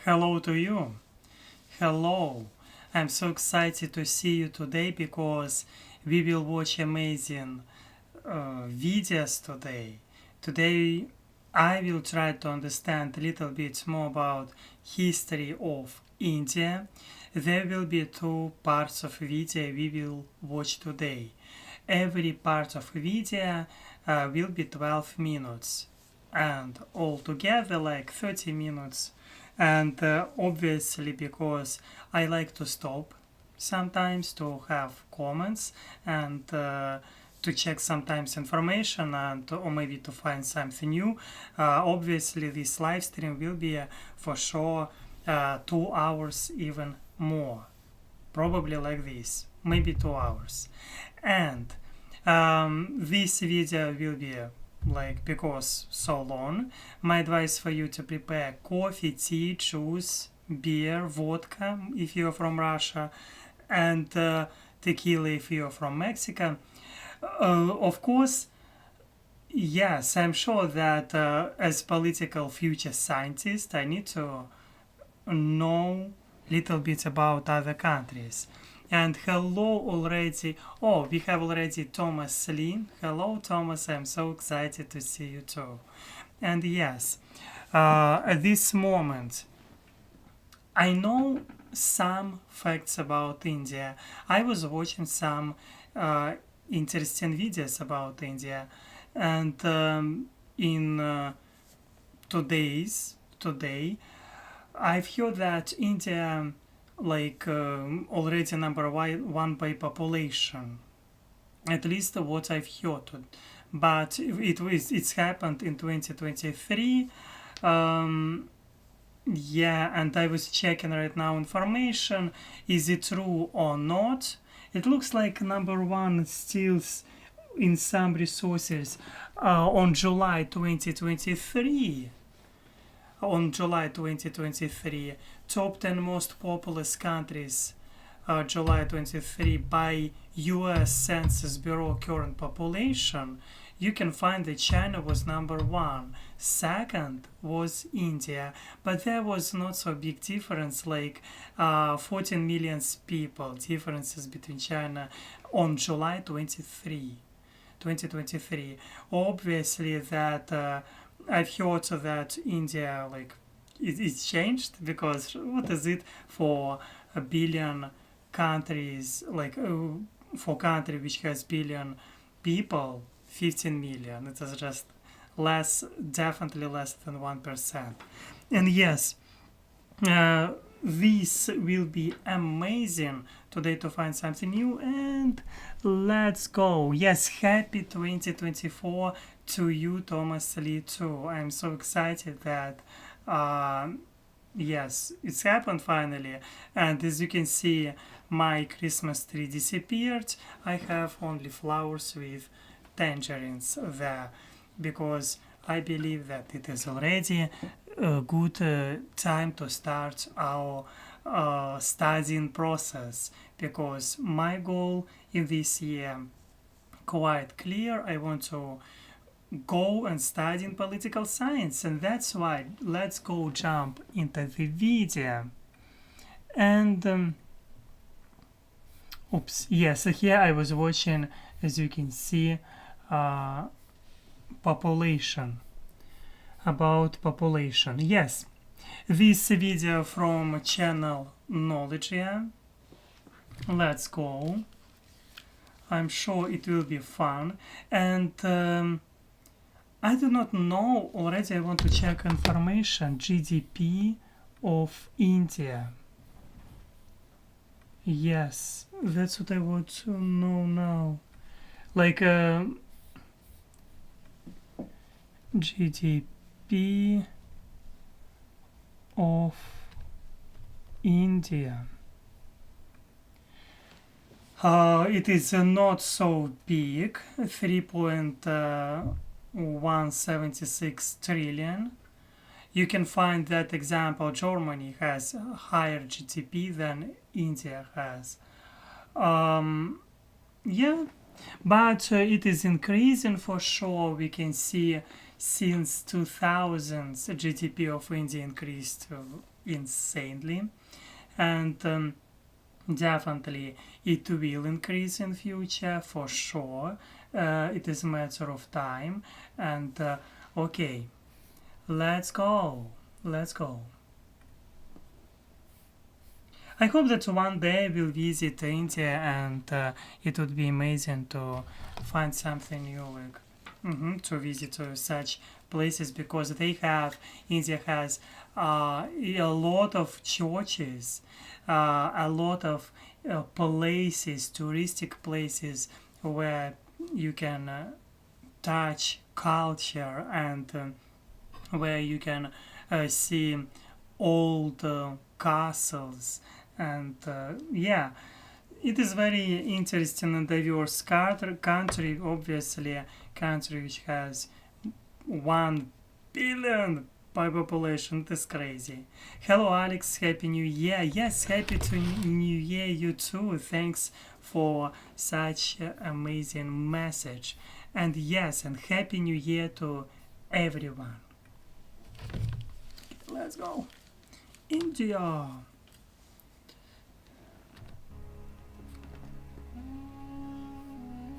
Hello to you. Hello. I'm so excited to see you today because we will watch amazing videos today. Today I will try to understand a little bit more about history of India. There will be two parts of video we will watch today. Every part of video will be 12 minutes and altogether like 30 minutes. And obviously, because I like to stop sometimes to have comments and to check sometimes information and or maybe to find something new. Obviously, this live stream will be for sure 2 hours even more, probably like this, maybe 2 hours. And this video will be like because so long. My advice for you to prepare coffee, tea, juice, beer, vodka if you're from Russia, and tequila if you're from Mexico. Of course, yes, I'm sure that as political future scientist, I need to know little bit about other countries. And hello already. Oh, we have already Thomas Lin. Hello, Thomas. I'm so excited to see you too. And yes, at this moment, I know some facts about India. I was watching some interesting videos about India, and in today, I've heard that India like already number one by population, at least what I've heard. But it's happened in 2023. Yeah, and I was checking right now information. Is it true or not? It looks like number one still in some resources on July 2023. On July 2023, top 10 most populous countries, July 23 by US Census Bureau current population, you can find that China was number one. Second was India, but there was not so big difference, like 14 million people differences between China on July 23, 2023. Obviously that I've heard that India like it's changed because what is it for a billion countries like for country which has billion people 15 million, it is just less, definitely less than 1%. And yes, this will be amazing today to find something new. And let's go. Yes, happy 2024 to you, Thomas Lee, too. I'm so excited that yes, it's happened finally. And as you can see, my Christmas tree disappeared. I have only flowers with tangerines there because I believe that it is already a good time to start our studying process, because my goal in this year quite clear. I want to go and study in political science, and that's why let's go jump into the video. And oops, yes, so here I was watching, as you can see, population, about population. Yes, this video from channel Knowledgia. Let's go. I'm sure it will be fun. And I do not know already. I want to check information. GDP of India. Yes, that's what I want to know now. Like GDP of India. It is not so big, 3.176 trillion. You can find that example Germany has a higher GDP than India has. Yeah, but it is increasing for sure. We can see since 2000 GDP of India increased insanely, and definitely it will increase in future for sure. It is a matter of time, and okay, let's go. Let's go. I hope that one day we'll visit India, and it would be amazing to find something new, like to visit such places, because India has a lot of churches, a lot of places, touristic places where you can touch culture, and where you can see old castles, and yeah, it is very interesting and diverse country, obviously a country which has 1 billion by population. It is crazy. Hello Alex, happy new year. Yes, happy to new year you too. Thanks for such amazing message, and yes, and happy new year to everyone. Let's go India.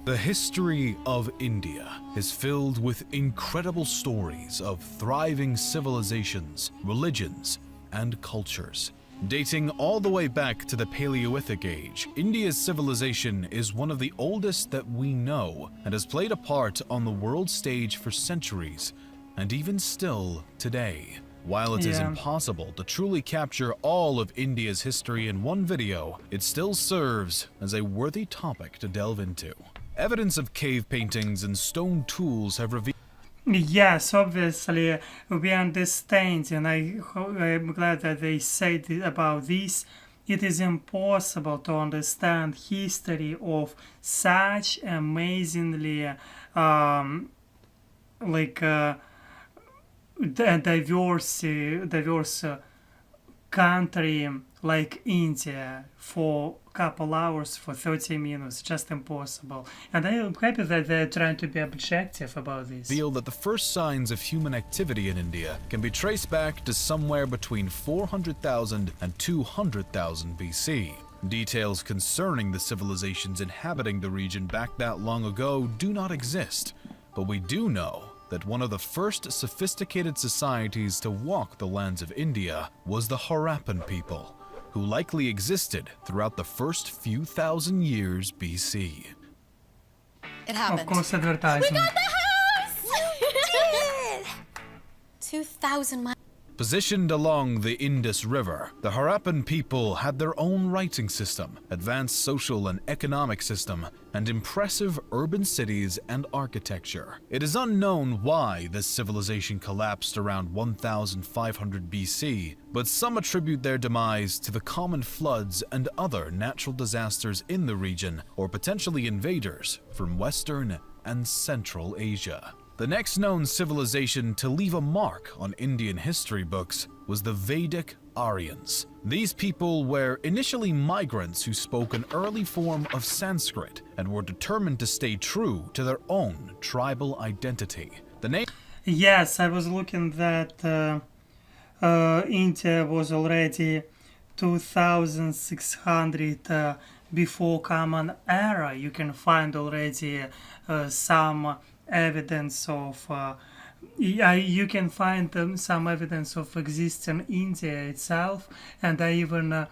The history of India is filled with incredible stories of thriving civilizations, religions, and cultures. Dating all the way back to the Paleolithic age, India's civilization is one of the oldest that we know and has played a part on the world stage for centuries, and even still today. While it is impossible to truly capture all of India's history in one video, it still serves as a worthy topic to delve into. Evidence of cave paintings and stone tools have revealed. Yes, obviously we understand, and I'm glad that they said about this. It is impossible to understand history of such amazingly like diverse country like India for a couple hours, for 30 minutes. Just impossible. And I'm happy that they're trying to be objective about this. Reveal that the first signs of human activity in India can be traced back to somewhere between 400,000 and 200,000 BC. Details concerning the civilizations inhabiting the region back that long ago do not exist, but we do know that one of the first sophisticated societies to walk the lands of India was the Harappan people, who likely existed throughout the first few thousand years BC. It happened. Of course, advertising. We got the house! We did! 2,000 miles. Positioned along the Indus River, the Harappan people had their own writing system, advanced social and economic system, and impressive urban cities and architecture. It is unknown why this civilization collapsed around 1500 BC, but some attribute their demise to the common floods and other natural disasters in the region, or potentially invaders from Western and Central Asia. The next known civilization to leave a mark on Indian history books was the Vedic Aryans. These people were initially migrants who spoke an early form of Sanskrit and were determined to stay true to their own tribal identity. The name. Yes, I was looking that India was already 2600 before Common Era. You can find already some evidence of you can find some evidence of existing India itself, and even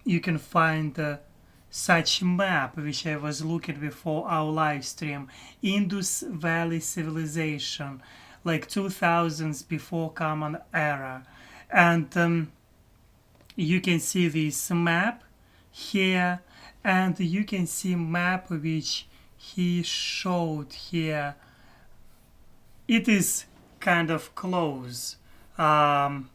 you can find such map which I was looking before our live stream. Indus Valley Civilization, like 2000s before Common Era, and you can see this map here, and you can see map which he showed here. It is kind of close. Probably.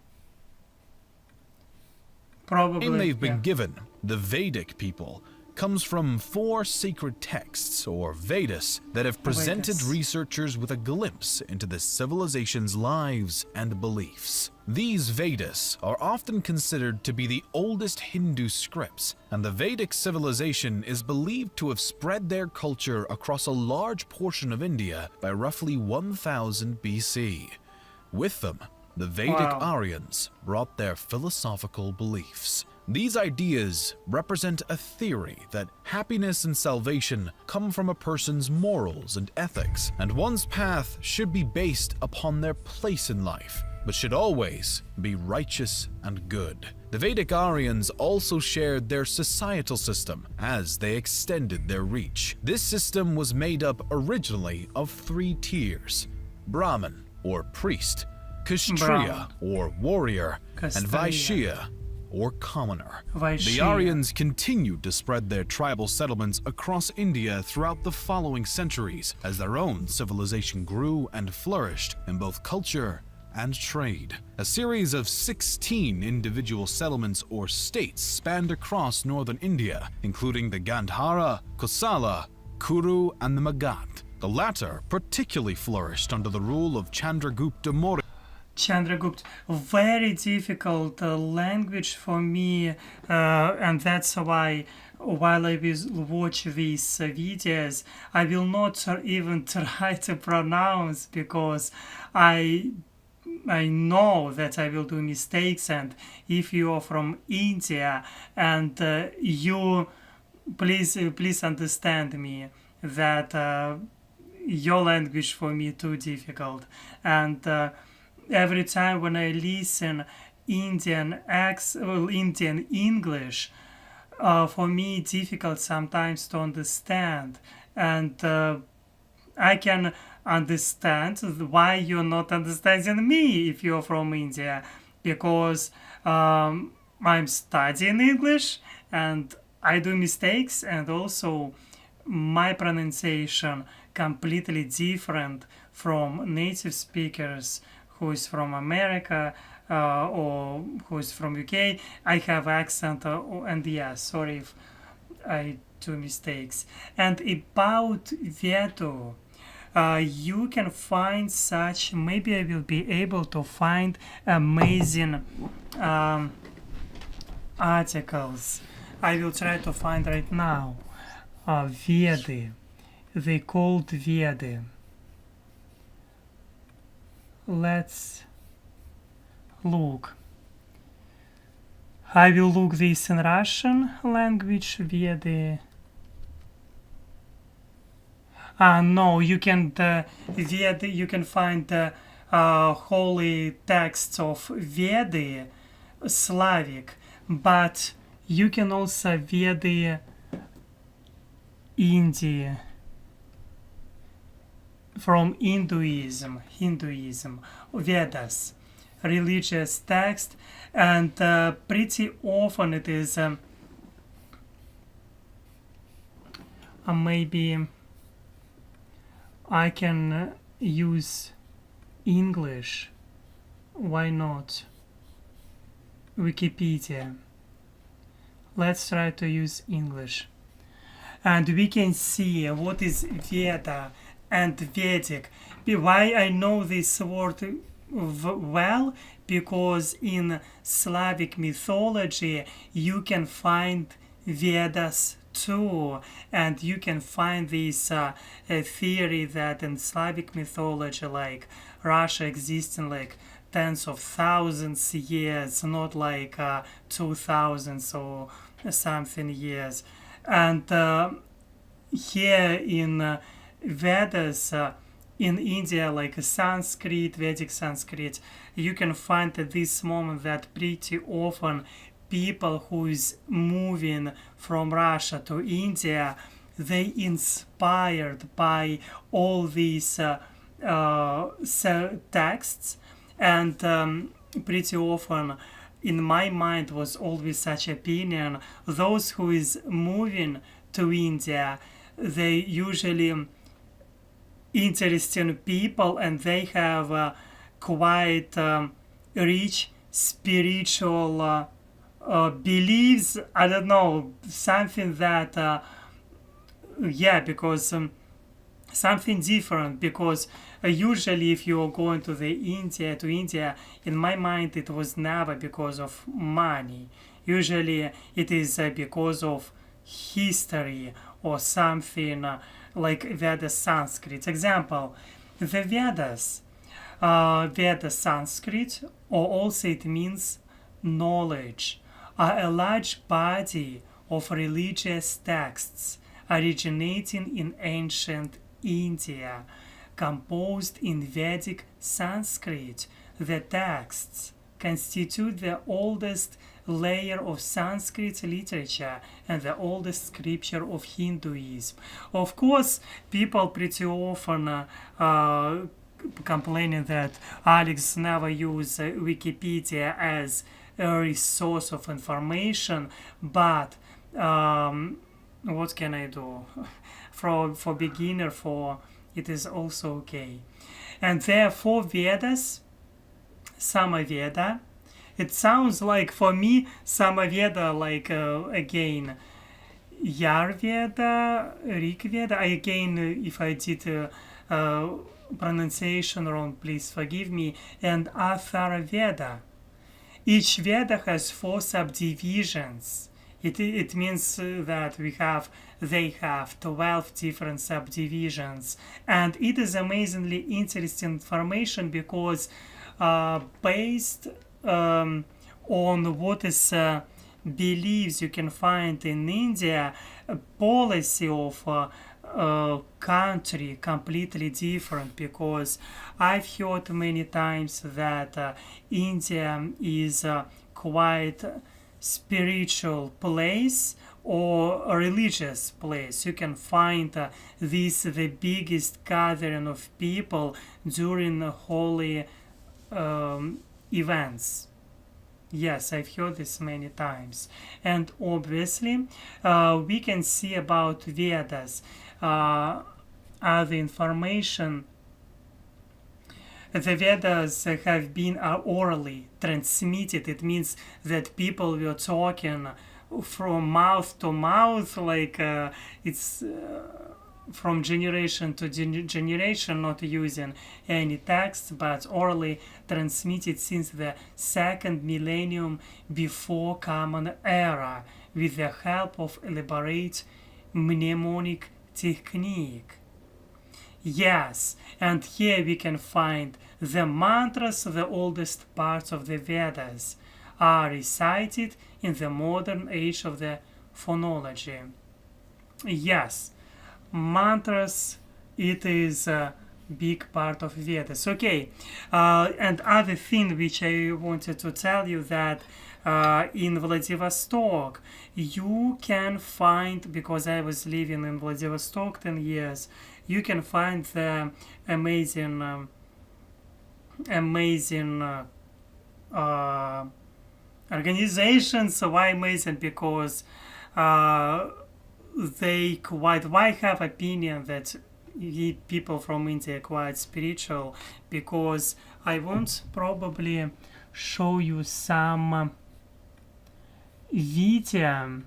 The name they've been given, the Vedic people, comes from 4 sacred texts, or Vedas, that have presented researchers with a glimpse into the civilization's lives and beliefs. These Vedas are often considered to be the oldest Hindu scripts, and the Vedic civilization is believed to have spread their culture across a large portion of India by roughly 1000 BC. With them, the Vedic Wow. Aryans brought their philosophical beliefs. These ideas represent a theory that happiness and salvation come from a person's morals and ethics, and one's path should be based upon their place in life, but should always be righteous and good. The Vedic Aryans also shared their societal system as they extended their reach. This system was made up originally of 3 tiers: Brahmin, or priest, Kshatriya, or warrior, and Kshatriya. Vaishya, or commoner. The Vaishya. Aryans continued to spread their tribal settlements across India throughout the following centuries as their own civilization grew and flourished in both culture and trade. A series of 16 individual settlements or states spanned across northern India, including the Gandhara, Kosala, Kuru, and the Magadha. The latter particularly flourished under the rule of Chandragupta Maurya. Chandragupta, very difficult language for me, and that's why while I will watch these videos, I will not even try to pronounce, because I know that I will do mistakes. And if you are from India and you please understand me that your language for me too difficult. And every time when I listen Indian English, for me difficult sometimes to understand. And I can understand why you're not understanding me if you're from India, because I'm studying English and I do mistakes, and also my pronunciation completely different from native speakers who is from America or who is from UK. I have accent, and yeah, sorry if I do mistakes. And about Vedu, you can find such, maybe I will be able to find amazing articles. I will try to find right now. Vedi. They called Vedi. Let's look. I will look this in Russian language, Vedi. No, you can Vedi, you can find the holy texts of Vedi, Slavic, but you can also Vedi India, from Hinduism, Vedas, religious text, and pretty often it is maybe I can use English. Why not? Wikipedia. Let's try to use English. And we can see what is Veda and Vedic. Why I know this word well? Because in Slavic mythology you can find Vedas too, and you can find this theory that in Slavic mythology, like Russia existing like tens of thousands years, not like 2000 or something years. And here in Vedas, in India, like Sanskrit, Vedic Sanskrit, you can find at this moment that pretty often people who is moving from Russia to India, they inspired by all these texts. And pretty often in my mind was always such opinion, those who is moving to India, they usually interesting people, and they have quite rich spiritual beliefs. I don't know, something that because something different, because usually if you're going to India, in my mind it was never because of money. Usually it is because of history or something like Veda Sanskrit. Example, the Vedas, Veda Sanskrit, or also it means knowledge, are a large body of religious texts originating in ancient India, composed in Vedic Sanskrit. The texts constitute the oldest layer of Sanskrit literature and the oldest scripture of Hinduism. Of course, people pretty often complaining that Alex never use Wikipedia as a resource of information, but what can I do? For beginner, for it is also okay. And there are four Vedas. Samaveda. It sounds like, for me, Samaveda, like again, Yarveda, Rigveda. Again, if I did pronunciation wrong, please forgive me. And Atharvaveda. Each Veda has four subdivisions. It means that they have 12 different subdivisions, and it is amazingly interesting information because based on what is beliefs you can find in India, a policy of country completely different, because I've heard many times that India is quite spiritual place or a religious place. You can find the biggest gathering of people during holy events. Yes, I've heard this many times. And obviously, we can see about Vedas other information. The Vedas have been orally transmitted. It means that people were talking from mouth to mouth, like it's from generation to generation, not using any text, but orally transmitted since the second millennium before Common Era, with the help of elaborate mnemonic technique. Yes, and here we can find the mantras. The oldest parts of the Vedas are recited in the modern age of the phonology. Yes, mantras, it is a big part of Vedas. Okay, and other thing which I wanted to tell you, that in Vladivostok you can find, because I was living in Vladivostok 10 years, you can find the amazing organizations. Why amazing? Because they quite, why have opinion that people from India are quite spiritual, because I won't probably show you some video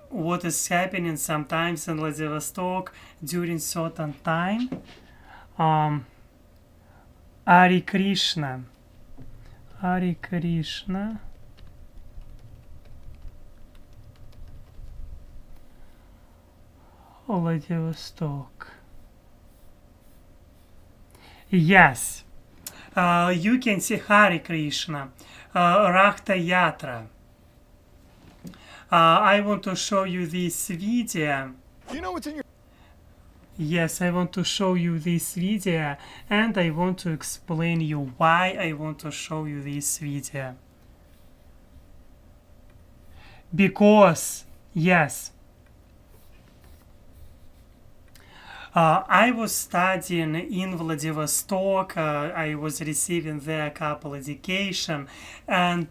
what is happening sometimes in Vladivostok during certain time. Hare Krishna. Hare Krishna. Vladivostok. Yes. You can see Hare Krishna. Rakhta Yatra. I want to show you this video. Do you know what's in your... Yes, I want to show you this video, and I want to explain you why I want to show you this video. Because, yes, I was studying in Vladivostok. I was receiving there a couple education, and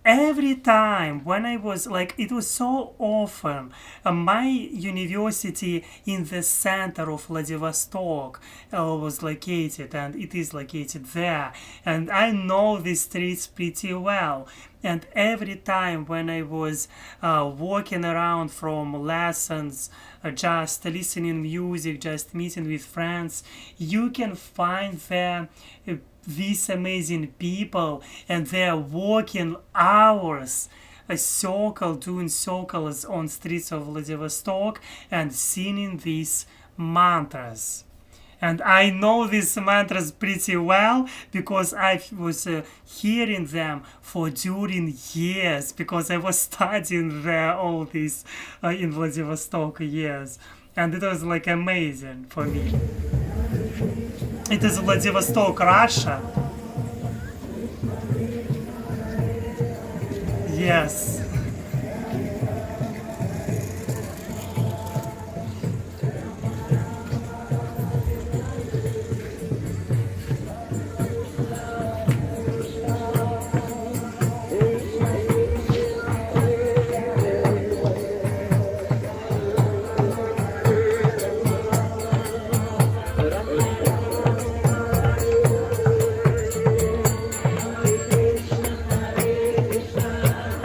every time when I was like, it was so often, my university in the center of Vladivostok was located, and it is located there, and I know the streets pretty well. And every time when I was walking around from lessons, just listening music, just meeting with friends, you can find there these amazing people, and they're walking hours doing circles on streets of Vladivostok and singing these mantras. And I know these mantras pretty well because I was hearing them for during years because I was studying there all these in Vladivostok years. And it was like amazing for me. It is Vladivostok, Russia. Yes.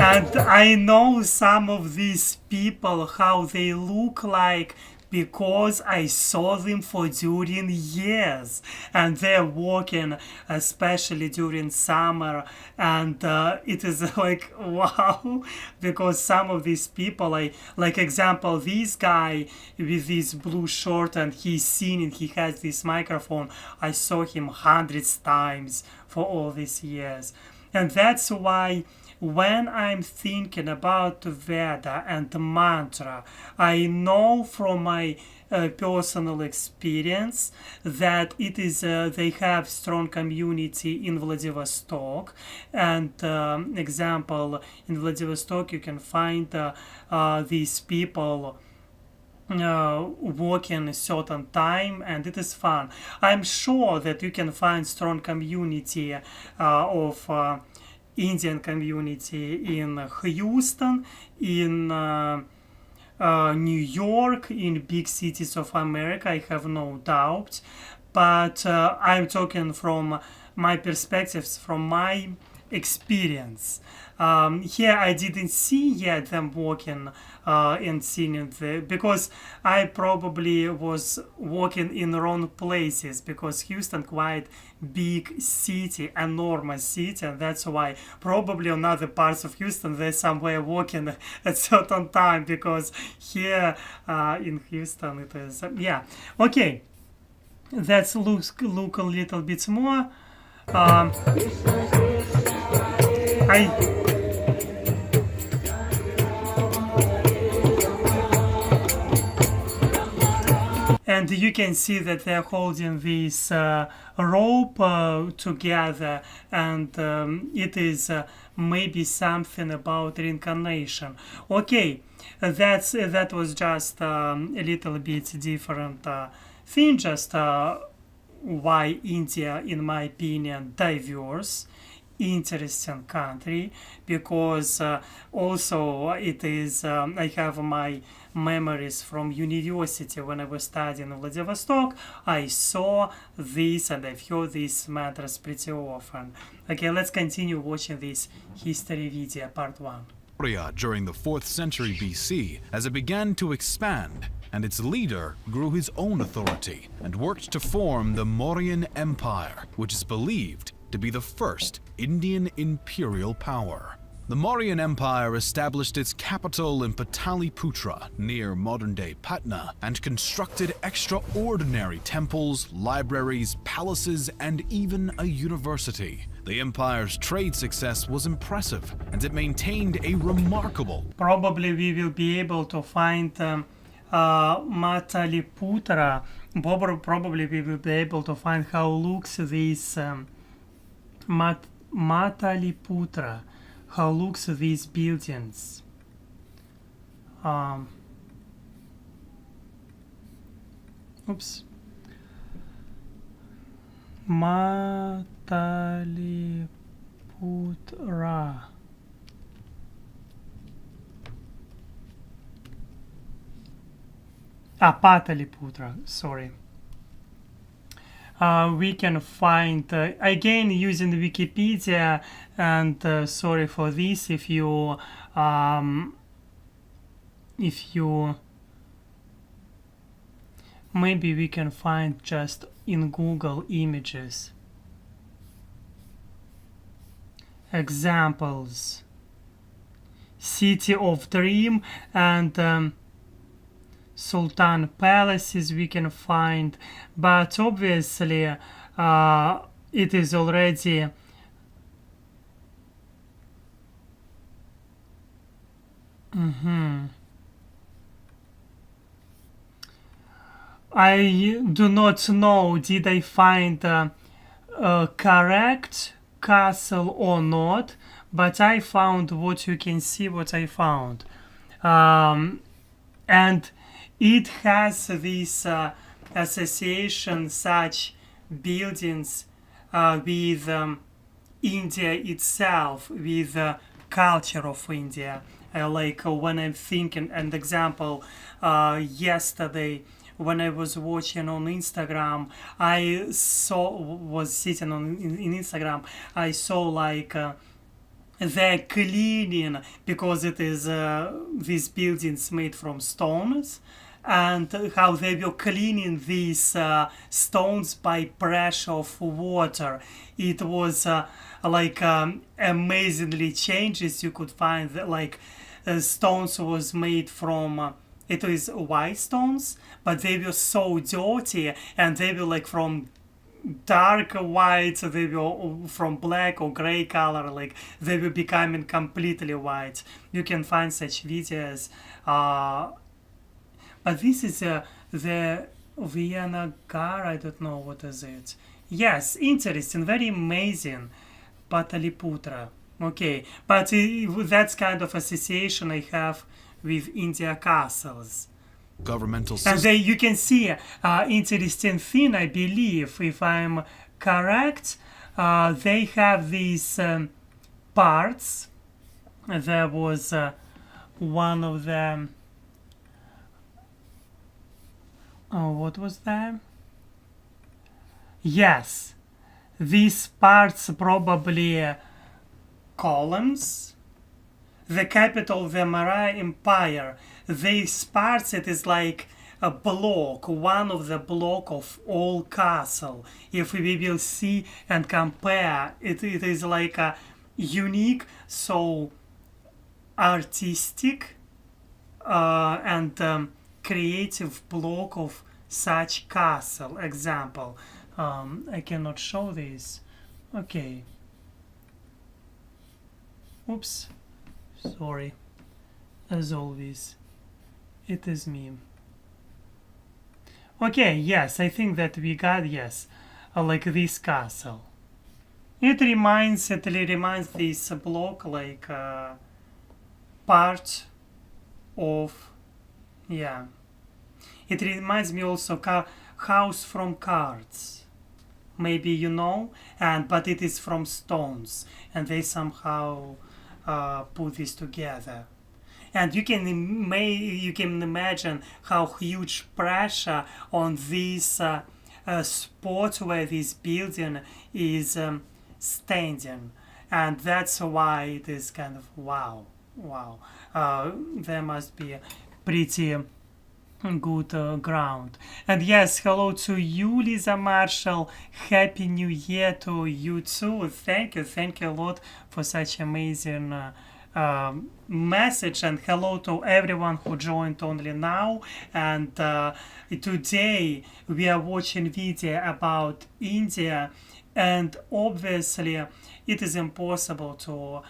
And I know some of these people, how they look like, because I saw them for during years. And they're walking, especially during summer. And it is like, wow, because some of these people, like example, this guy with this blue shirt and he's singing, he has this microphone. I saw him hundreds times for all these years. And that's why when I'm thinking about Veda and mantra, I know from my personal experience that it is they have strong community in Vladivostok. And example, in Vladivostok you can find these people working a certain time, and it is fun. I'm sure that you can find strong community of Indian community in Houston, in New York, in big cities of America, I have no doubt. But I'm talking from my perspectives, from my experience. Here I didn't see yet them walking and singing because I probably was walking in wrong places because Houston quite big city, enormous city, and that's why probably on other parts of Houston there's somewhere walking at certain time because here in Houston it is yeah. Okay, let's look a little bit more. And you can see that they're holding this rope together, and it is maybe something about reincarnation. Okay, that was just a little bit different thing, just why India, in my opinion, diverse, interesting country, because also it is I have my memories from university when I was studying in Vladivostok. I saw this and I've heard these mantras pretty often. Okay, let's continue watching this history video part 1. During the 4th century BC as it began to expand, and its leader grew his own authority and worked to form the Mauryan Empire, which is believed to be the first Indian imperial power. The Mauryan Empire established its capital in Pataliputra, near modern-day Patna, and constructed extraordinary temples, libraries, palaces, and even a university. The empire's trade success was impressive, and it maintained a remarkable... Probably we will be able to find Mataliputra. Probably we will be able to find how looks this Mataliputra. How looks these buildings. Oops. Mataliputra. Pataliputra, sorry. We can find again using Wikipedia, and sorry for this if you maybe we can find just in Google Images examples, City of Dream, and Sultan palaces we can find, but obviously it is already I do not know did I find a correct castle or not, but I found what you can see what I found. And it has this association, such buildings with India itself, with the culture of India. Like when I'm thinking, an example, yesterday when I was watching on Instagram, I saw was sitting on in Instagram. I saw like. They're cleaning because it is these buildings made from stones, and how they were cleaning these stones by pressure of water. It was like amazingly changes you could find that, like stones was made from it is white stones, but they were so dirty, and they were like from dark white, they were from black or gray color, like they were becoming completely white. You can find such videos, but this is the Vienna Gar, I don't know what is it. Yes, interesting, very amazing. Pataliputra, okay, but that's kind of association I have with India castles. Governmental And system. there you can see interesting thing, I believe, if I'm correct, they have these parts. There was one of them. Oh, what was that? Yes, these parts probably columns. The capital of the Maurya Empire. These parts, it is like a block, one of the block of all castle. If we will see and compare, it is like a unique, so artistic and creative block of such castle. Example, I cannot show this. Okay. Oops. Sorry. As always. It is me. Okay, yes, I think that we got, yes, like this castle. It reminds this block like part of, yeah. It reminds me also house from cards. Maybe you know, but it is from stones, and they somehow put this together. And you can imagine how huge pressure on this spot where this building is standing, and that's why it is kind of wow. There must be a pretty good ground. And yes, hello to you, Lisa Marshall. Happy New Year to you too. Thank you a lot for such amazing message, and hello to everyone who joined only now. And today we are watching video about India, and obviously it is impossible to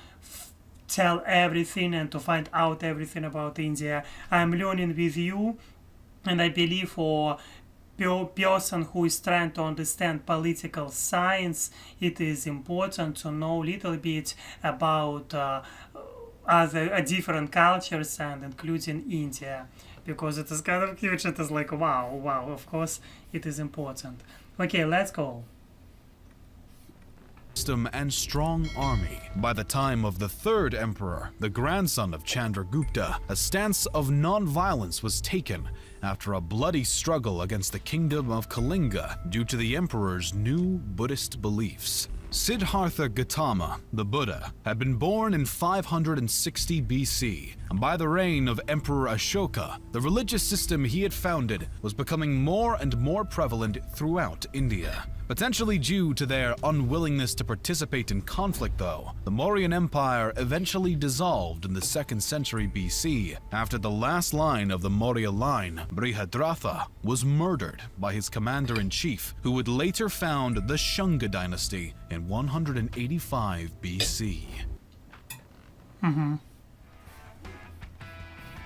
tell everything and to find out everything about India. I'm learning with you, and I believe for person who is trying to understand political science, it is important to know a little bit about other different cultures, and including India, because it is kind of huge. It is like wow, of course it is important. Okay, let's go. System and strong army. By the time of the third emperor, the grandson of Chandragupta, a stance of non-violence was taken after a bloody struggle against the kingdom of Kalinga due to the emperor's new Buddhist beliefs. Siddhartha Gautama, the Buddha, had been born in 560 BC and by the reign of Emperor Ashoka, the religious system he had founded was becoming more and more prevalent throughout India. Potentially due to their unwillingness to participate in conflict though, the Mauryan Empire eventually dissolved in the 2nd century BC after the last line of the Maurya line, Brihadratha, was murdered by his commander-in-chief, who would later found the Shunga dynasty in 185 BC.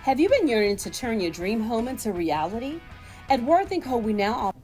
Have you been yearning to turn your dream home into reality? At Worth & Co, we now offer.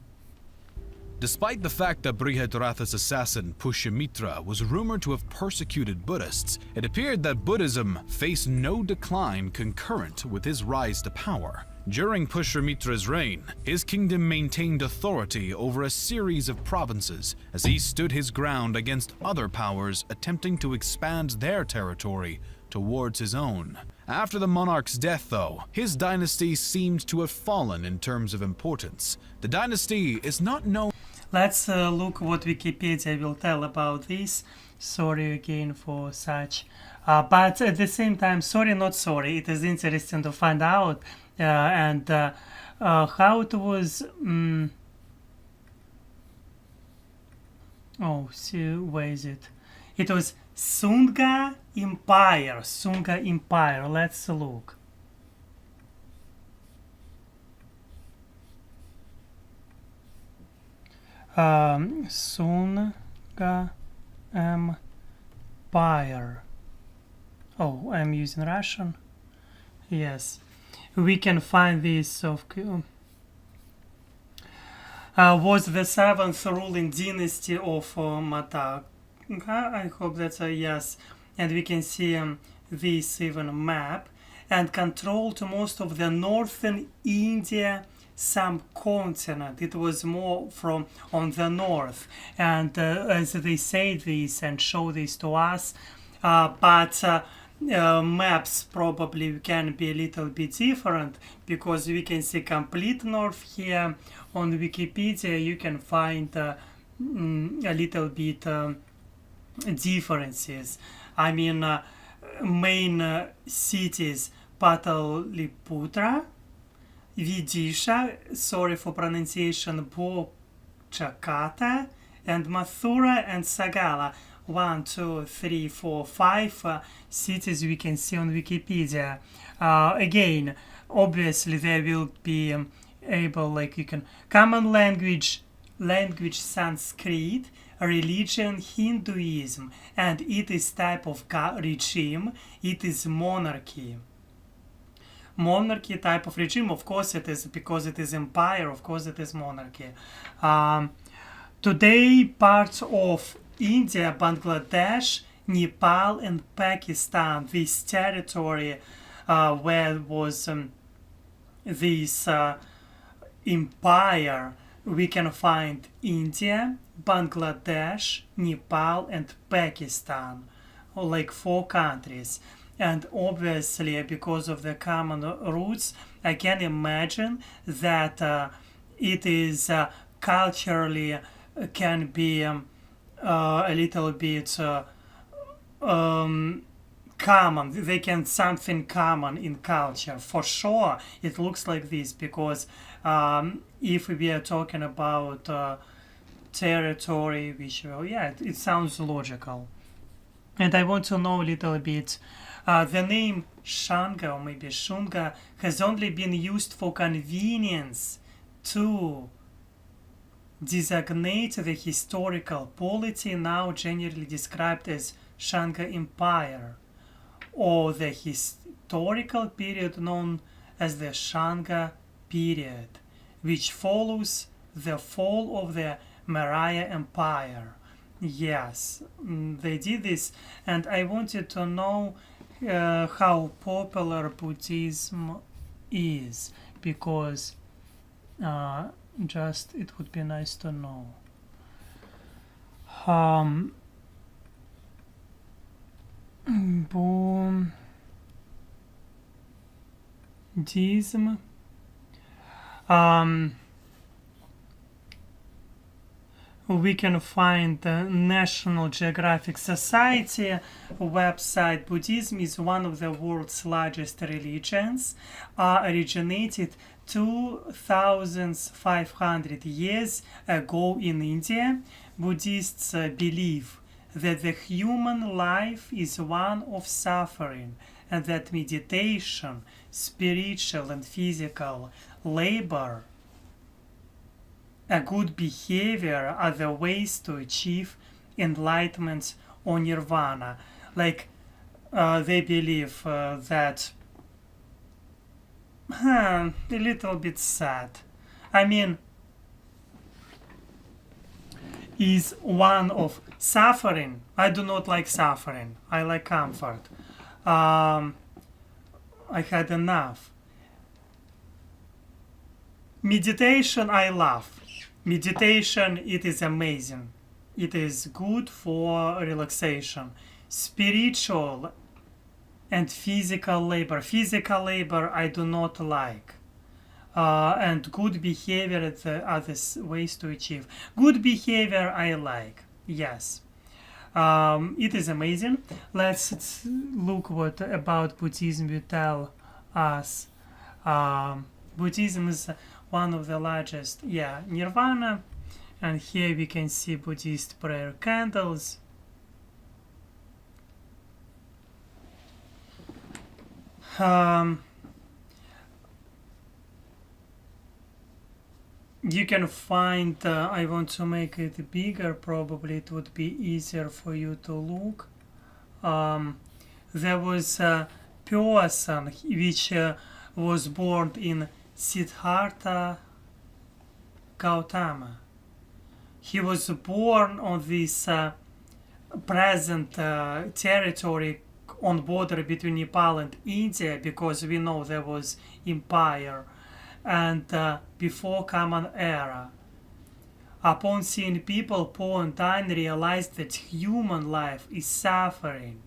Despite the fact that Brihadratha's assassin Pushyamitra was rumored to have persecuted Buddhists, it appeared that Buddhism faced no decline concurrent with his rise to power. During Pushyamitra's reign, his kingdom maintained authority over a series of provinces as he stood his ground against other powers attempting to expand their territory towards his own. After the monarch's death, though, his dynasty seemed to have fallen in terms of importance. The dynasty is not known. Let's look what Wikipedia will tell about this. Sorry again for such. But at the same time, sorry, not sorry. It is interesting to find out how it was. Where is it? It was Sunga Empire. Sunga Empire. Let's look. Sunga Empire. Oh, I'm using Russian. Yes, we can find this of was the 7th ruling dynasty of Mata. I hope that's a yes, and we can see this even map, and controlled most of the northern India subcontinent. It was more from on the north, and as they say this and show this to us, but maps probably can be a little bit different, because we can see complete north here. On Wikipedia you can find a little bit differences. I mean, main cities: Pataliputra, Vidisha, sorry for pronunciation, Bhojkata, and Mathura and Sagala. 1, 2, 3, 4, 5 cities we can see on Wikipedia. Again, obviously there will be you can common language Sanskrit, religion Hinduism, and it is type of regime. It is monarchy type of regime. Of course it is, because it is empire. Of course it is monarchy. Today parts of India, Bangladesh, Nepal and Pakistan, this territory where was this empire, we can find India, Bangladesh, Nepal and Pakistan, like 4 countries. And obviously, because of the common roots, I can imagine that it is culturally can be a little bit common. They can something common in culture for sure. It looks like this, because if we are talking about territory, which it sounds logical. And I want to know a little bit. The name Shanga, or maybe Shunga, has only been used for convenience to designate the historical polity now generally described as Shanga Empire, or the historical period known as the Shanga period, which follows the fall of the Maurya Empire. Yes, they did this, and I wanted to know how popular Buddhism is, because just it would be nice to know. Buddhism. we can find the National Geographic Society website. Buddhism is one of the world's largest religions, originated 2,500 years ago in India. Buddhists believe that the human life is one of suffering and that meditation, spiritual and physical labor, a good behavior are the ways to achieve enlightenment or nirvana. Like they believe that a little bit sad. I mean, is one of suffering. I do not like suffering. I like comfort. I had enough. Meditation I love. Meditation, it is amazing. It is good for relaxation. Spiritual and physical labor. Physical labor I do not like. And good behavior are the ways to achieve. Good behavior I like. Yes. It is amazing. Let's look what about Buddhism will tell us. Buddhism is one of the largest, nirvana. And here we can see Buddhist prayer candles. You can find, I want to make it bigger, probably it would be easier for you to look. There was a person which was born in Siddhartha Gautama. He was born on this present territory on border between Nepal and India, because we know there was empire, and before Common Era. Upon seeing people poor and dying, realized that human life is suffering.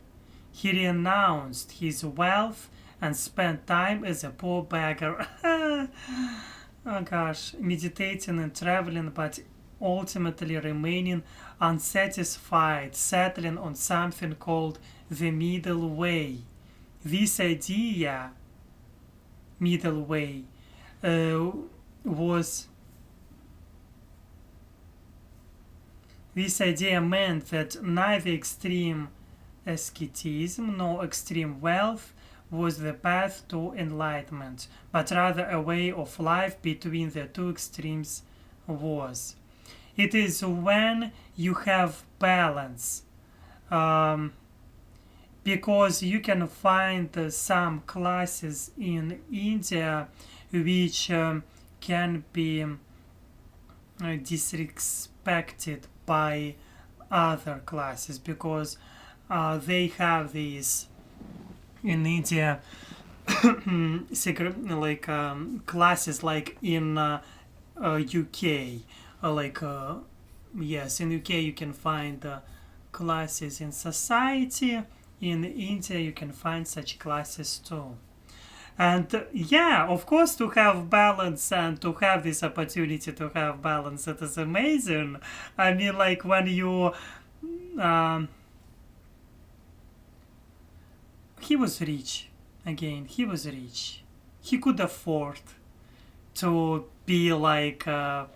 He renounced his wealth and spent time as a poor beggar. Oh gosh, meditating and traveling, but ultimately remaining unsatisfied, settling on something called the middle way. This idea, middle way, this idea meant that neither extreme asceticism nor extreme wealth was the path to enlightenment, but rather a way of life between the two extremes was. It is when you have balance, because you can find some classes in India which can be disrespected by other classes, because they have these in India like classes like in UK, yes, in UK you can find classes in society. In India you can find such classes too. And of course, to have balance and to have this opportunity to have balance, it is amazing. I mean, like when you he was rich. Again, he was rich. He could afford to be like to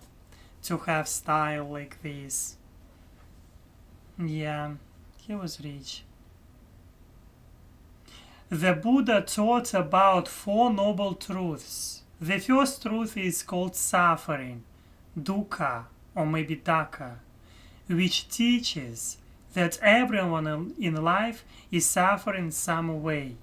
have style like this. Yeah, he was rich. The Buddha taught about 4 noble truths. The first truth is called suffering, dukkha, or maybe dukkha, which teaches that everyone in life is suffering some way.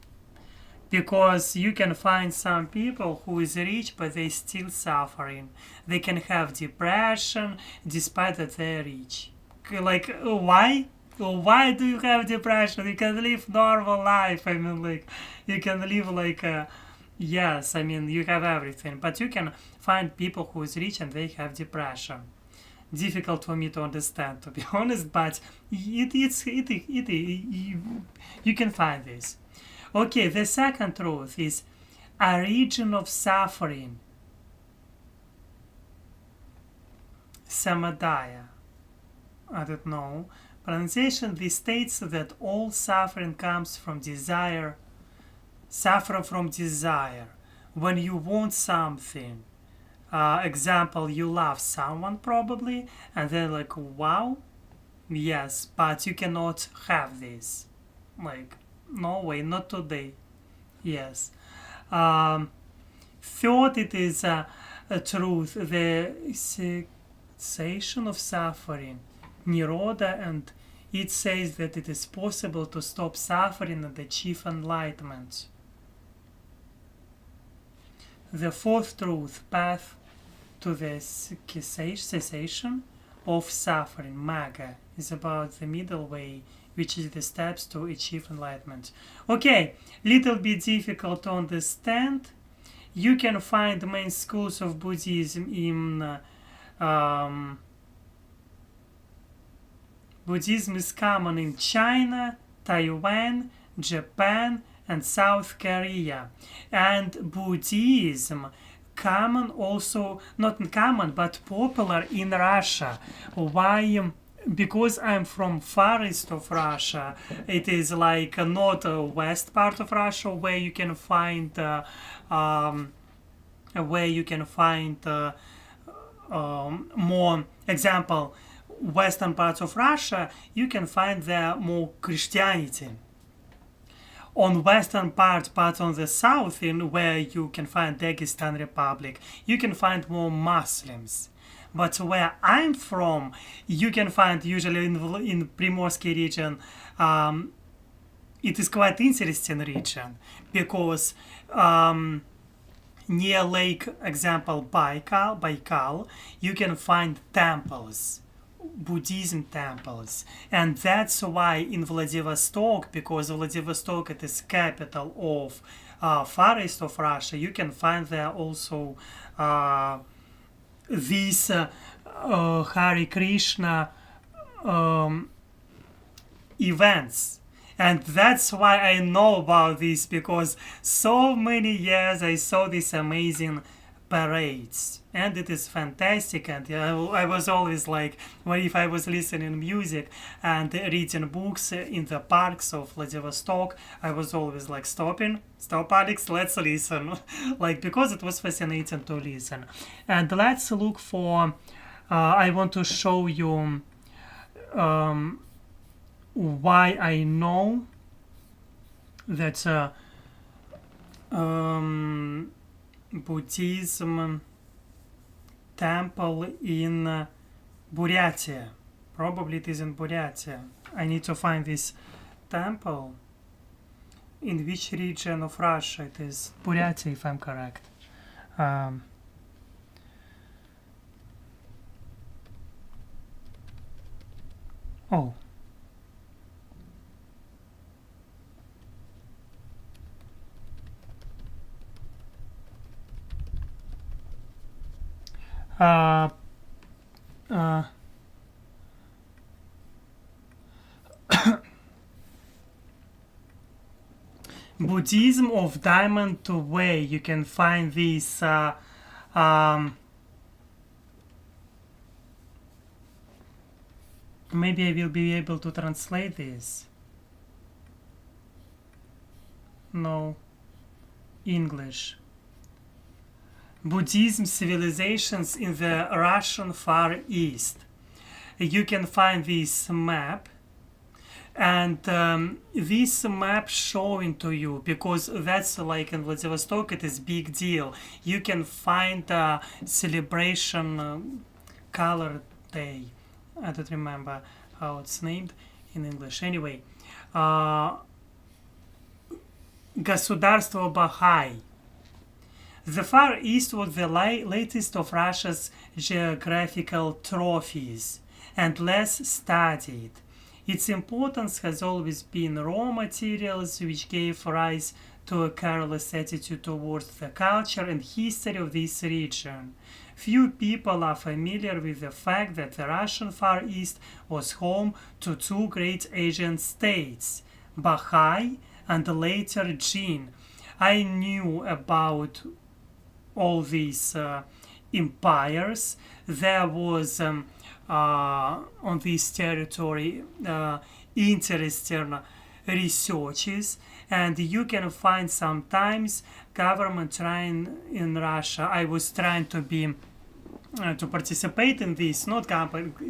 Because you can find some people who is rich but they still suffering. They can have depression despite that they're rich. Like, why? Why do you have depression? You can live normal life. I mean, like, you can live like, yes, I mean, you have everything. But you can find people who is rich and they have depression. Difficult for me to understand, to be honest, but you can find this. Okay, the second truth is origin of suffering, samadaya. I don't know pronunciation. This states that all suffering comes from desire. Suffer from desire. When you want something, example, you love someone probably, and then like, wow, yes, but you cannot have this. Like, no way, not today. Yes. Third, it is a truth, the cessation of suffering, niroda, and it says that it is possible to stop suffering and achieve enlightenment. The fourth truth, path to the cessation of suffering, magga, is about the middle way, which is the steps to achieve enlightenment. Okay, little bit difficult to understand. You can find main schools of Buddhism in Buddhism is common in China, Taiwan, Japan, and South Korea. And Buddhism common also, not common, but popular in Russia. Why? Because I'm from far east of Russia. It is like not a west part of Russia where you can find more example western parts of Russia. You can find there more Christianity. On western part, but on the south, in where you can find Dagestan Republic, you can find more Muslims. But where I'm from, you can find usually in Primorsky region, it is quite interesting region because near lake, example Baikal, you can find temples. Buddhism temples, and that's why in Vladivostok, because Vladivostok it is capital of far east of Russia, you can find there also these Hare Krishna events. And that's why I know about this, because so many years I saw these amazing parades, and it is fantastic. And I was always like, well, if I was listening music and reading books in the parks of Vladivostok, I was always like, stop Alex, let's listen. Like, because it was fascinating to listen. And let's look for I want to show you why I know that Buddhism temple in Buryatia. Probably it is in Buryatia. I need to find this temple. In which region of Russia it is? Buryatia, if I'm correct. Oh. Buddhism of Diamond Way. You can find this maybe I will be able to translate this. No. English. Buddhism civilizations in the Russian Far East. You can find this map, and this map showing to you, because that's like in Vladivostok it is big deal. You can find a celebration color day. I don't remember how it's named in English. Anyway, Государство Bahai. The Far East was the latest of Russia's geographical trophies and less studied. Its importance has always been raw materials, which gave rise to a careless attitude towards the culture and history of this region. Few people are familiar with the fact that the Russian Far East was home to two great Asian states, Bahai and later Jin. I knew about all these empires. There was on this territory interesting researches, and you can find sometimes government trying in Russia. I was trying to be to participate in this, not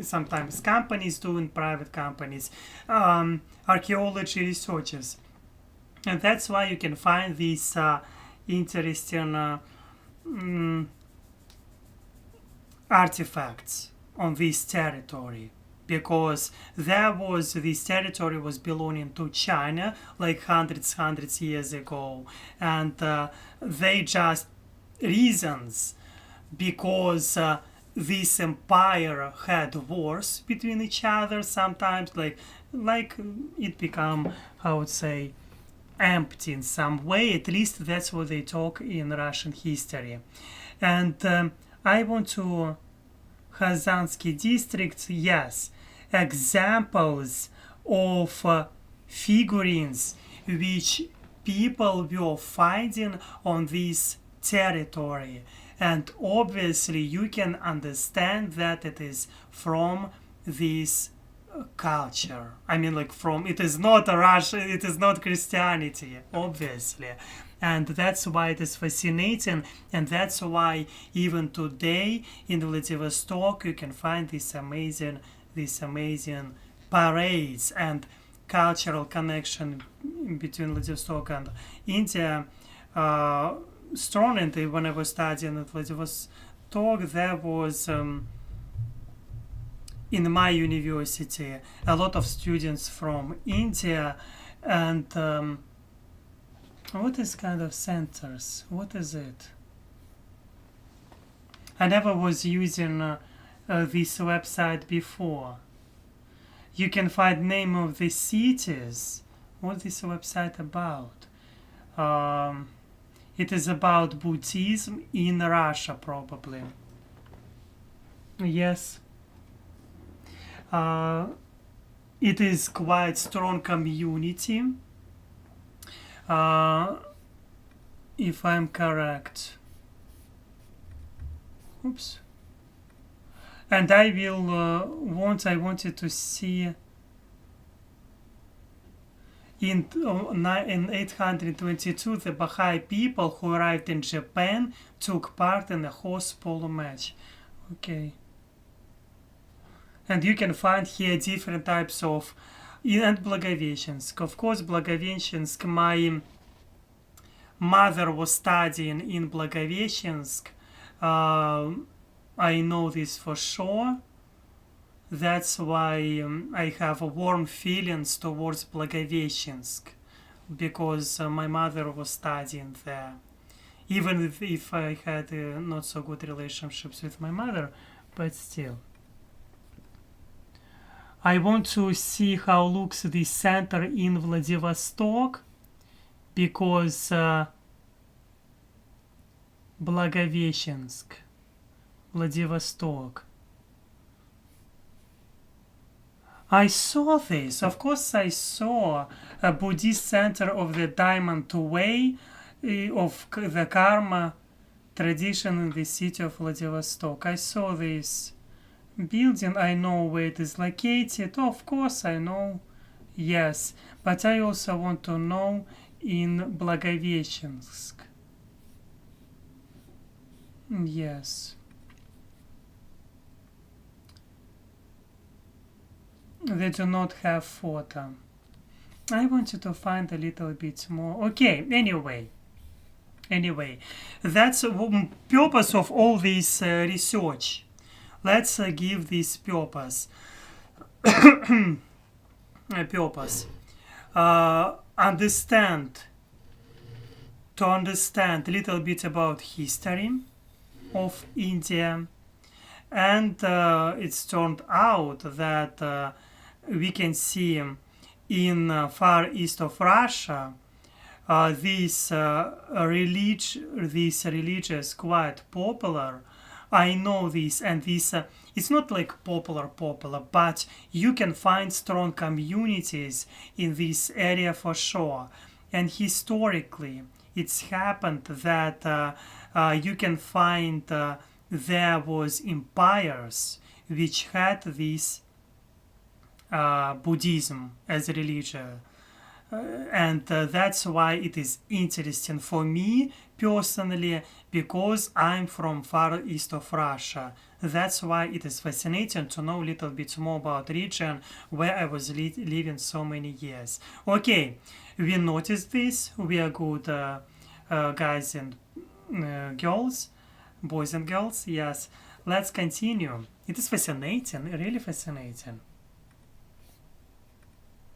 sometimes companies doing, private companies, archaeology researches, and that's why you can find these interesting artifacts on this territory, because this territory was belonging to China like hundreds years ago, and they just reasons because this empire had wars between each other sometimes, like it become, I would say, empty in some way. At least that's what they talk in Russian history. And I want to Khazansky district, yes, examples of figurines which people were finding on this territory, and obviously you can understand that it is from this culture. I mean, like, from, it is not a Russia, it is not Christianity, obviously. And that's why it is fascinating, and that's why even today in Vladivostok you can find these amazing parades and cultural connection between Vladivostok and India. Strong. And when I was studying at Vladivostok, there was in my university a lot of students from India, and what is kind of centers? What is it? I never was using this website before. You can find name of the cities. What is this website about? It is about Buddhism in Russia, probably. Yes. It is quite strong community, if I'm correct. Oops. And I wanted to see in 822 the Baha'i people who arrived in Japan took part in a horse polo match. Okay. And you can find here different types of, and Blagoveshchensk. Of course, Blagoveshchensk, my mother was studying in Blagoveshchensk. I know this for sure. That's why I have warm feelings towards Blagoveshchensk, because my mother was studying there. Even if I had not so good relationships with my mother, but still. I want to see how looks the center in Vladivostok, because Blagoveshchensk, Vladivostok. I saw this. Of course, I saw a Buddhist center of the Diamond Way of the Karma tradition in the city of Vladivostok. I saw this building. I know where it is located. Of course, I know. Yes, but I also want to know in Blagoveshchensk. Yes. They do not have photo. I wanted to find a little bit more. Okay, anyway, that's the purpose of all this research. Let's give this purpose. Understand a little bit about history of India, and it's turned out that we can see in far east of Russia this religious quite popular. I know this, and this it's not like popular, but you can find strong communities in this area for sure. And historically, it's happened that you can find there was empires which had this Buddhism as a religion. And that's why it is interesting for me personally, because I'm from far east of Russia. That's why it is fascinating to know a little bit more about region where I was living so many years. Okay, we noticed this. We are good guys and girls, boys and girls. Yes, let's continue. It is fascinating, really fascinating.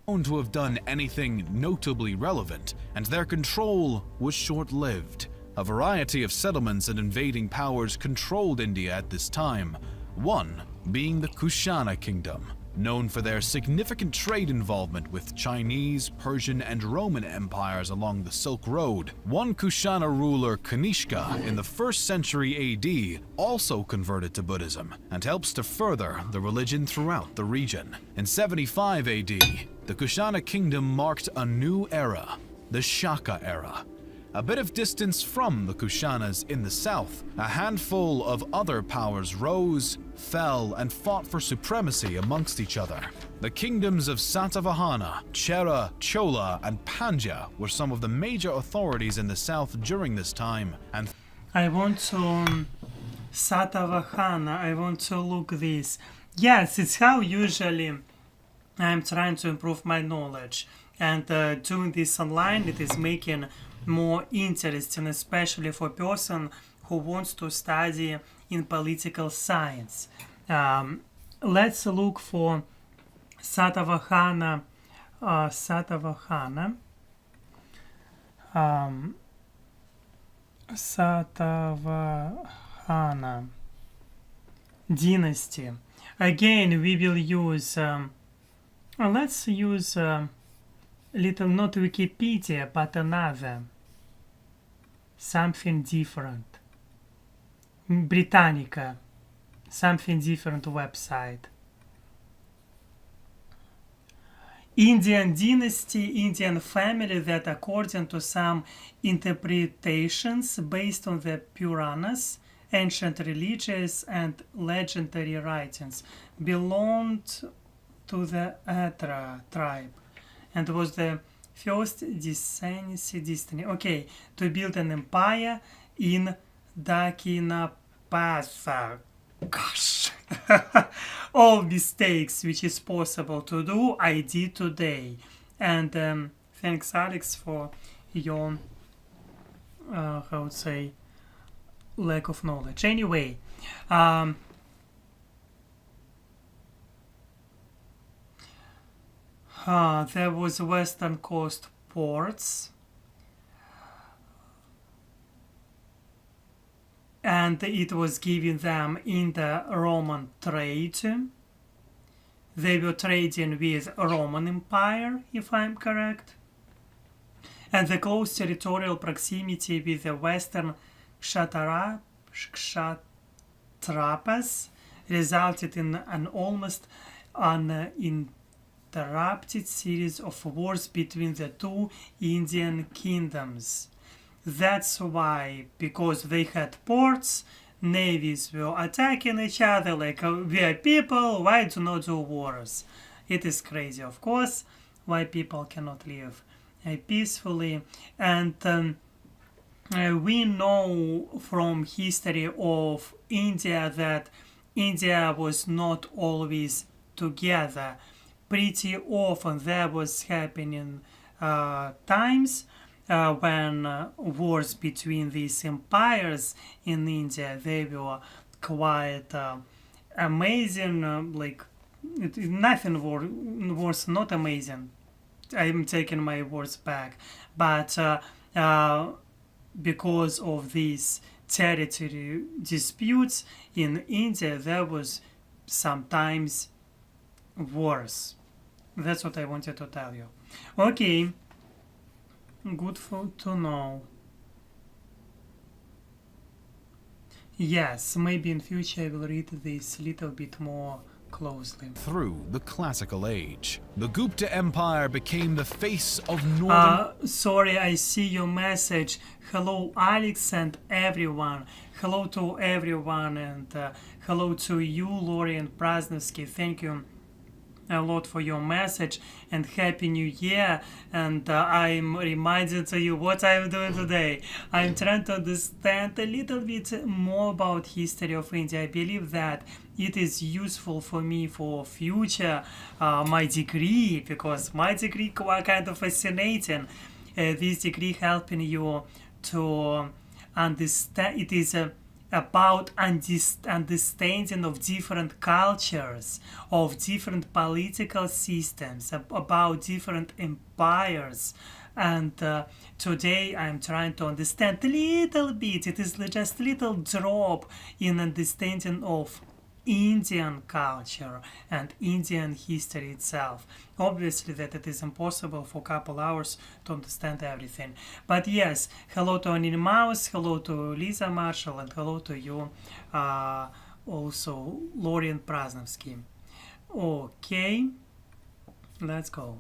Known to have done anything notably relevant, and their control was short-lived. A variety of settlements and invading powers controlled India at this time, one being the Kushana kingdom, known for their significant trade involvement with Chinese, Persian, and Roman empires along the Silk Road. One Kushana ruler, Kanishka, in the 1st century AD, also converted to Buddhism and helps to further the religion throughout the region. In 75 AD, the Kushana kingdom marked a new era, the Shaka era. A bit of distance from the Kushanas in the south, a handful of other powers rose, fell, and fought for supremacy amongst each other. The kingdoms of Satavahana, Chera, Chola, and Pandya were some of the major authorities in the south during this time, and I want to Satavahana. I want to look this. Yes, it's how usually I'm trying to improve my knowledge, and doing this online, it is making more interesting, especially for person who wants to study in political science. Let's look for Satavahana. Satavahana dynasty. Again, we will use. Let's use little, not Wikipedia, but another. Something different. Britannica. Something different website. Indian dynasty, Indian family that, according to some interpretations based on the Puranas, ancient religious and legendary writings, belonged to the Atra tribe and was the first dynasty. Okay, to build an empire in Dakinapatha. Gosh, all mistakes which is possible to do, I did today. And thanks, Alex, for your, how to say, lack of knowledge. Anyway, there was Western Coast ports, and it was giving them in the Roman trade. They were trading with Roman Empire, if I'm correct. And the close territorial proximity with the Western Kshatrapas resulted in an almost uninterrupted series of wars between the two Indian kingdoms. That's why, because they had ports, navies were attacking each other like we are people, why do not do wars? It is crazy, of course, why people cannot live peacefully. And we know from history of India that India was not always together. Pretty often there was happening times when wars between these empires in India, they were quite amazing, nothing was not amazing. I'm taking my words back, but because of these territory disputes in India, there was sometimes wars. That's what I wanted to tell you. Okay. Good to know. Yes, maybe in future I will read this little bit more closely. through the classical age. The Gupta Empire became the face of northern... Sorry, I see your message. Hello, Alex and everyone. Hello to everyone, and hello to you, Lori and Praznovsky. Thank you a lot for your message, and Happy New Year. And I'm reminded to you what I'm doing today. I'm trying to understand a little bit more about history of India. I believe that it is useful for me for future my degree, because my degree kind of fascinating. This degree helping you to understand. It is about understanding of different cultures, of different political systems, about different empires. And today I'm trying to understand a little bit. It is just a little drop in understanding of Indian culture and Indian history itself. Obviously that it is impossible for a couple hours to understand everything. But yes, hello to Anil Mouse, hello to Lisa Marshall, and hello to you also, Lorian Praznovsky. Okay, let's go.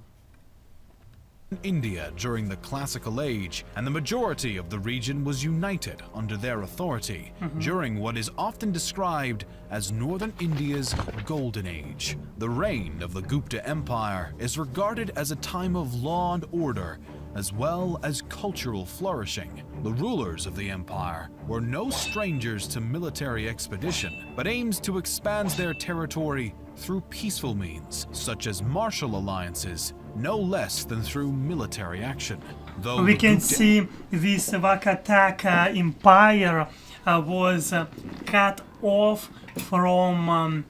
India during the classical age, and the majority of the region was united under their authority during what is often described as northern India's golden age. The reign of the Gupta Empire is regarded as a time of law and order as well as cultural flourishing. The rulers of the empire were no strangers to military expedition, but aims to expand their territory through peaceful means, such as martial alliances, no less than through military action. Though We the can Gupta see this Vakataka empire was cut off from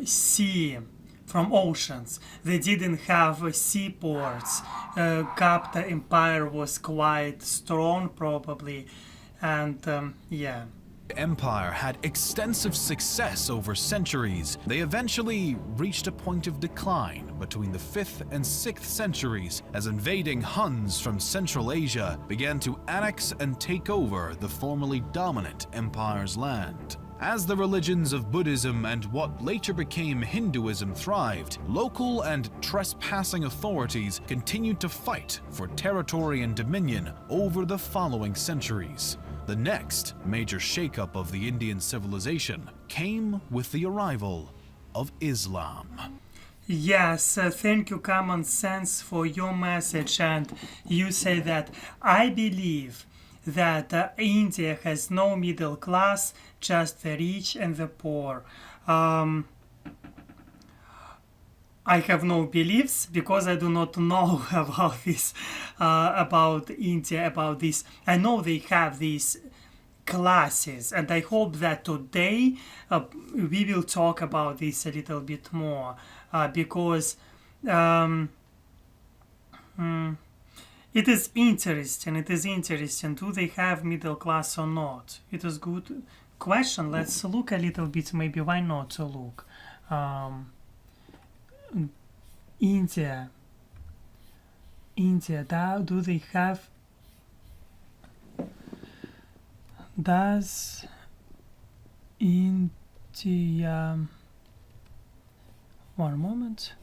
sea, from oceans. They didn't have seaports. Gupta empire was quite strong probably, and yeah. Empire had extensive success over centuries. They eventually reached a point of decline between the 5th and 6th centuries as invading Huns from Central Asia began to annex and take over the formerly dominant empire's land. As the religions of Buddhism and what later became Hinduism thrived, local and trespassing authorities continued to fight for territory and dominion over the following centuries. The next major shakeup of the Indian civilization came with the arrival of Islam. Yes, thank you, Common Sense, for your message. And you say that I believe that India has no middle class, just the rich and the poor. I have no beliefs because I do not know about this, about India, about this. I know they have these classes, and I hope that today we will talk about this a little bit more, because it is interesting. It is interesting. Do they have middle class or not? It is good question. Let's look a little bit. Maybe why not to look? India, do they have, does India, one moment,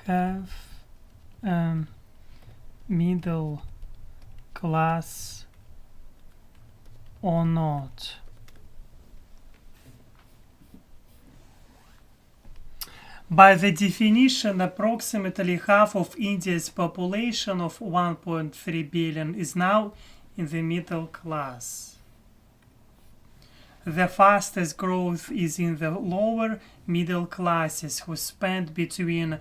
have middle class or not? By the definition, approximately half of India's population of 1.3 billion is now in the middle class. The fastest growth is in the lower middle classes, who spend between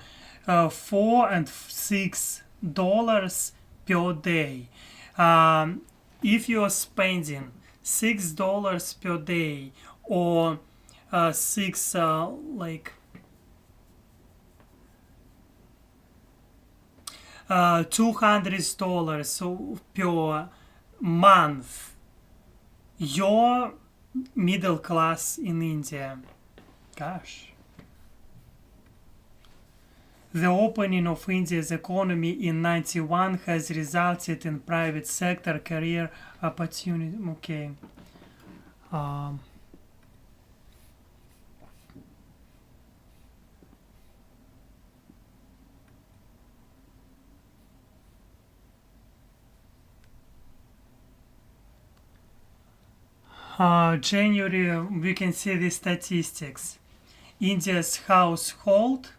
$4 and $6 per day. If you are spending $6 per day, or $200 per month, your middle class in India. Gosh. The opening of India's economy in 91 has resulted in private sector career opportunity. Okay. Um, January, we can see the statistics. India's household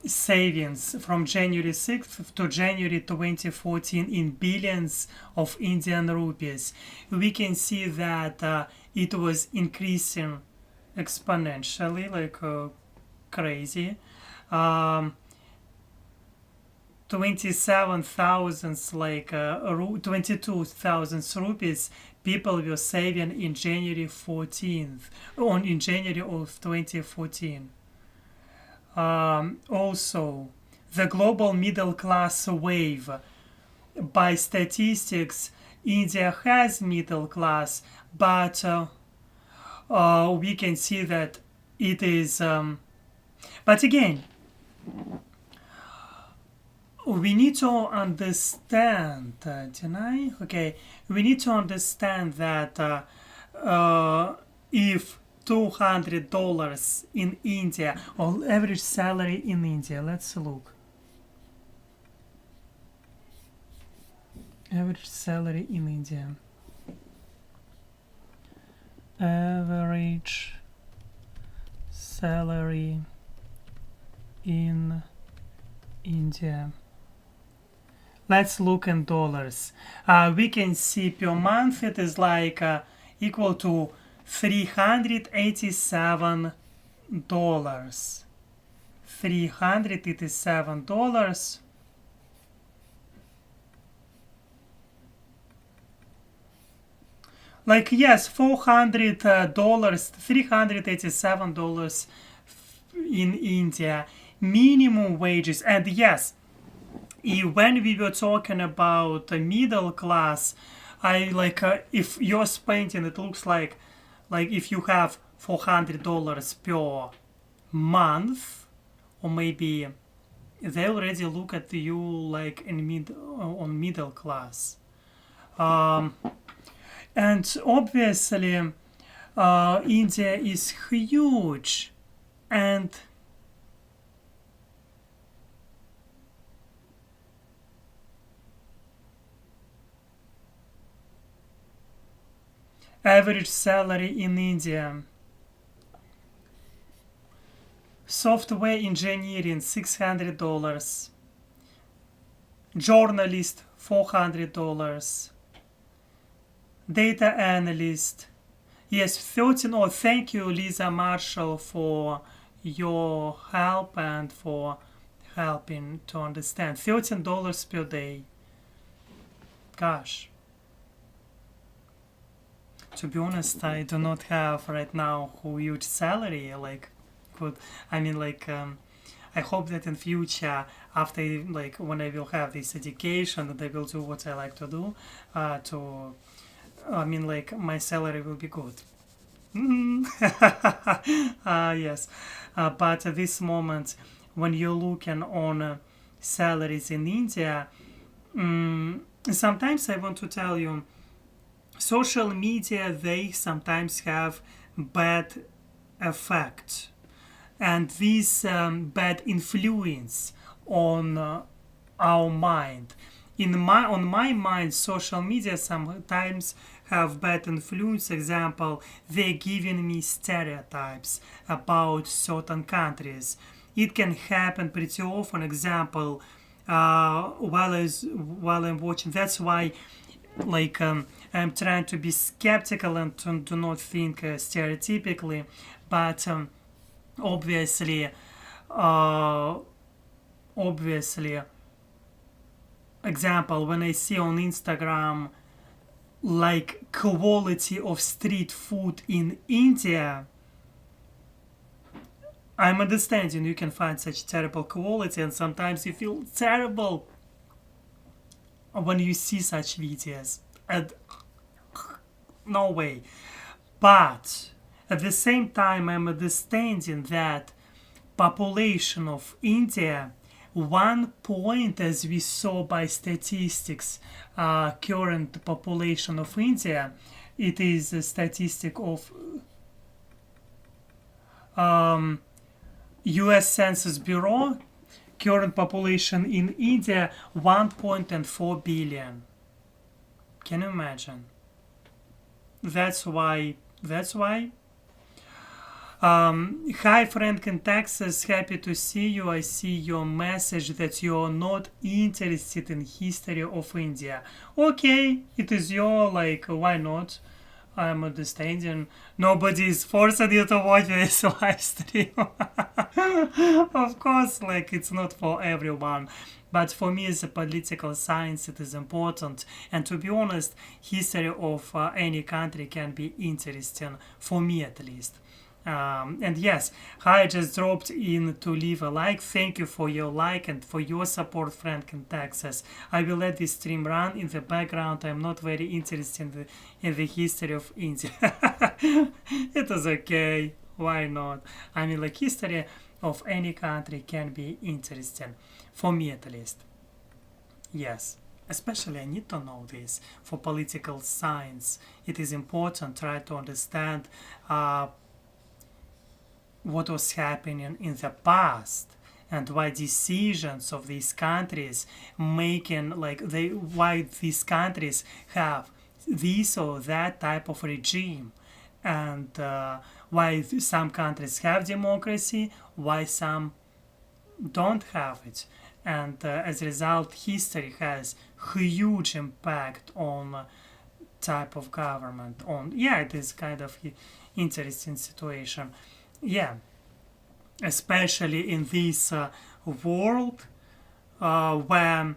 savings from January 6th to January 2014 in billions of Indian rupees. We can see that it was increasing exponentially, like crazy. 27,000, like 22,000 rupees people were saving in January 14th, in January of 2014. Also, the global middle class wave. By statistics, India has middle class, but we can see that it is. But again, we need to understand. Okay, we need to understand that if $200 in India, or average salary in India, let's look. Average salary in India. Average salary in India. Let's look in dollars. We can see per month it is like equal to $387. $387. Like, yes, $400, $387 in India. Minimum wages. And yes, when we were talking about the middle class, I like if you're spending, it looks like if you have $400 per month, or maybe they already look at you like on middle class. And obviously, India is huge, and average salary in India. Software engineering $600. Journalist $400. Data analyst. Yes, 13. Oh, thank you, Lisa Marshall, for your help and for helping to understand. $13 per day. Gosh. To be honest, I do not have right now a huge salary. Like, I hope that in future, after like when I will have this education, that I will do what I like to do. My salary will be good. Yes, but at this moment, when you're looking on salaries in India, sometimes I want to tell you, social media, they sometimes have bad effect, and this bad influence on our mind. On my mind, social media sometimes have bad influence. Example, they're giving me stereotypes about certain countries. It can happen pretty often. Example, while I'm watching, that's why I'm trying to be skeptical and to do not think stereotypically, but obviously, example, when I see on Instagram like quality of street food in India, I'm understanding you can find such terrible quality, and sometimes you feel terrible when you see such videos. And no way. But at the same time, I'm understanding that population of India, one point, as we saw by statistics, current population of India, it is a statistic of US Census Bureau, current population in India 1.4 billion. Can you imagine? That's why. Hi Frank in Texas, happy to see you. I see your message that you are not interested in history of India. Okay, it is your, like, why not? I'm understanding. Nobody is forcing you to watch this live stream. Of course, like, it's not for everyone. But for me, as a political science, it is important. And to be honest, history of any country can be interesting, for me at least. And yes, I just dropped in to leave a like. Thank you for your like and for your support, Frank in Texas. I will let this stream run in the background. I'm not very interested in the history of India. It is okay. Why not? I mean, like, history of any country can be interesting. For me at least. Yes. Especially I need to know this. For political science, it is important to try to understand what was happening in the past and why decisions of these countries making, like, why these countries have this or that type of regime, and why some countries have democracy, why some don't have it. And as a result, history has huge impact on type of government. It is kind of interesting situation. Yeah, especially in this world where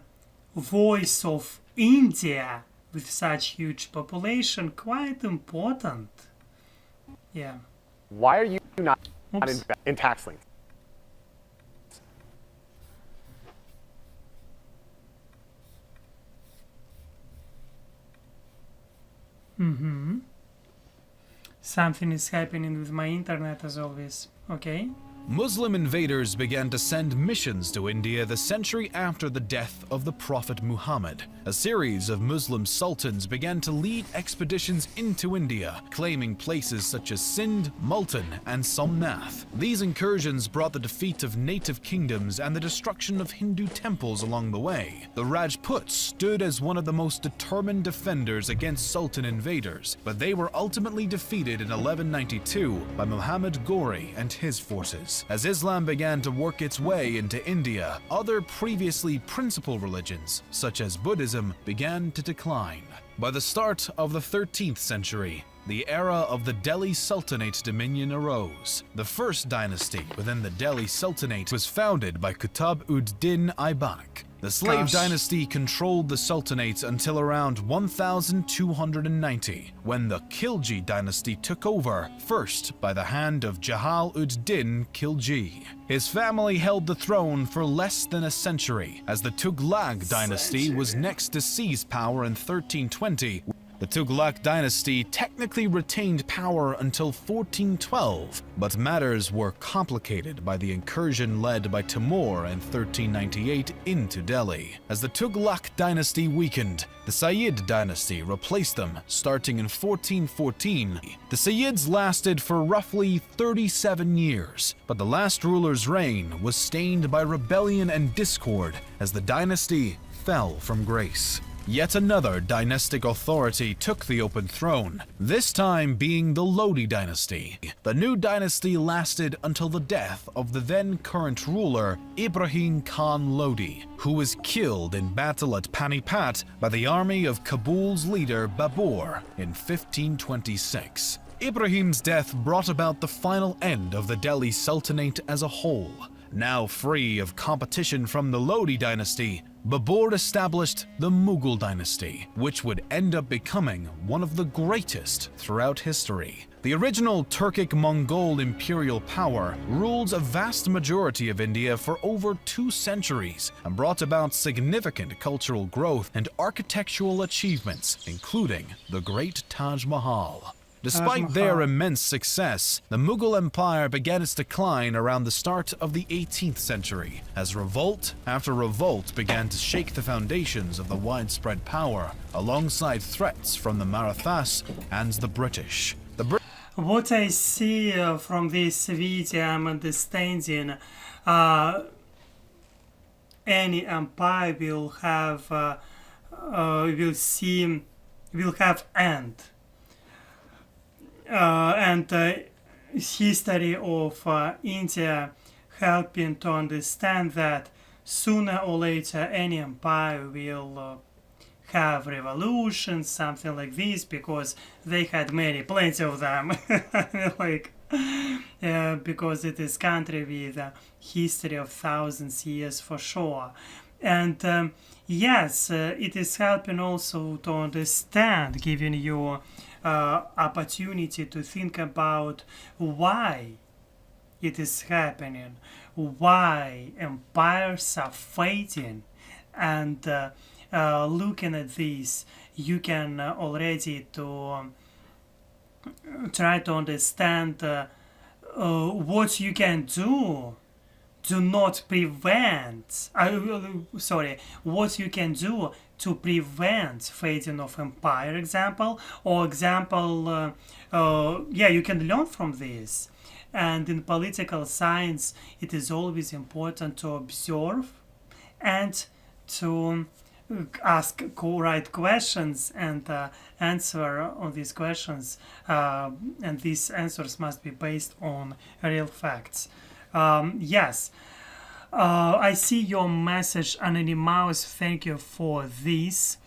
voice of India with such huge population quite important. Yeah. Why are you not Oops. in tax links? Something is happening with my internet as always. Okay. Muslim invaders began to send missions to India the century after the death of the Prophet Muhammad. A series of Muslim sultans began to lead expeditions into India, claiming places such as Sindh, Multan, and Somnath. These incursions brought the defeat of native kingdoms and the destruction of Hindu temples along the way. The Rajputs stood as one of the most determined defenders against Sultan invaders, but they were ultimately defeated in 1192 by Muhammad Ghori and his forces. As Islam began to work its way into India, other previously principal religions, such as Buddhism, began to decline. By the start of the 13th century, the era of the Delhi Sultanate dominion arose. The first dynasty within the Delhi Sultanate was founded by Qutb-ud-Din Aibak. The slave dynasty controlled the Sultanate until around 1290, when the Khilji dynasty took over, first by the hand of Jahal-ud-Din Khilji. His family held the throne for less than a century, as the Tughlaq dynasty was next to seize power in 1320. The Tughlaq dynasty technically retained power until 1412, but matters were complicated by the incursion led by Timur in 1398 into Delhi. As the Tughlaq dynasty weakened, the Sayyid dynasty replaced them, starting in 1414. The Sayyids lasted for roughly 37 years, but the last ruler's reign was stained by rebellion and discord as the dynasty fell from grace. Yet another dynastic authority took the open throne, this time being the Lodi dynasty. The new dynasty lasted until the death of the then current ruler, Ibrahim Khan Lodi, who was killed in battle at Panipat by the army of Kabul's leader Babur in 1526. Ibrahim's death brought about the final end of the Delhi Sultanate as a whole. Now free of competition from the Lodi dynasty, Babur established the Mughal dynasty, which would end up becoming one of the greatest throughout history. The original Turkic-Mongol imperial power ruled a vast majority of India for over 2 centuries and brought about significant cultural growth and architectural achievements, including the Great Taj Mahal. Despite their immense success, the Mughal Empire began its decline around the start of the 18th century, as revolt after revolt began to shake the foundations of the widespread power, alongside threats from the Marathas and the British. What I see from this video, I'm understanding any empire will have end. And history of India helping to understand that sooner or later any empire will have revolutions, something like this, because they had plenty of them. Like, because it is country with a history of thousands years for sure. And yes, it is helping also to understand, giving you opportunity to think about why it is happening, why empires are fading, and looking at this, you can already to try to understand what you can do not prevent what you can do to prevent fading of empire, example, or example, you can learn from this. And in political science, it is always important to observe and to ask right questions and answer on these questions, and these answers must be based on real facts. Yes, I see your message, Anonymous. Thank you for this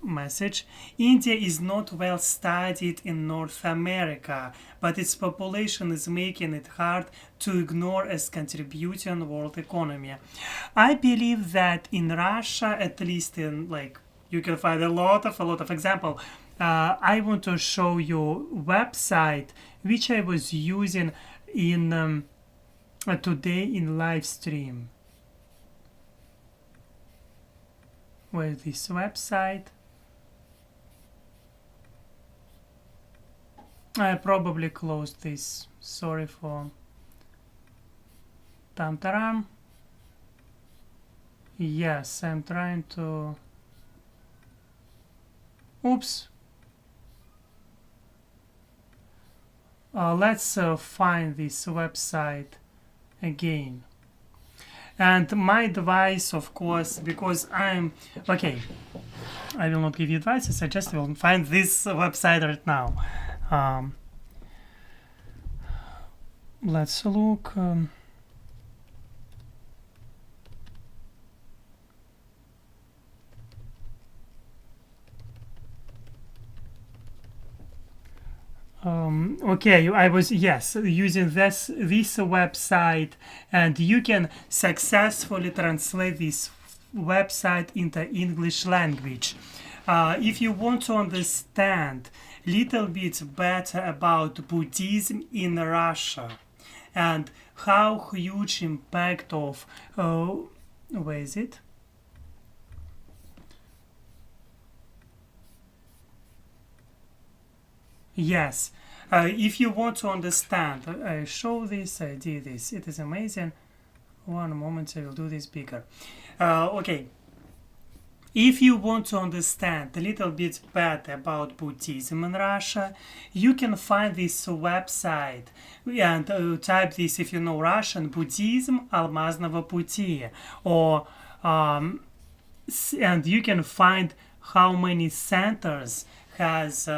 message. India is not well studied in North America, but its population is making it hard to ignore as contributing world economy. I believe that in Russia, at least in you can find a lot of example. I want to show you website which I was using in today in live stream. Where is this website? I probably closed this. Sorry for tam-taram. Yes, I'm trying to... Oops. Let's find this website again. And my advice, of course, because I'm... Okay, I will not give you advice, I just will find this website right now. Let's look... okay, I was using this website, and you can successfully translate this website into English language. If you want to understand a little bit better about Buddhism in Russia and how huge impact of where is it? Yes, if you want to understand, I show this, I did this, it is amazing. One moment, I will do this bigger. Okay, if you want to understand a little bit better about Buddhism in Russia, you can find this website and type this, if you know Russian, Buddhism Almazного пути, or and you can find how many centers has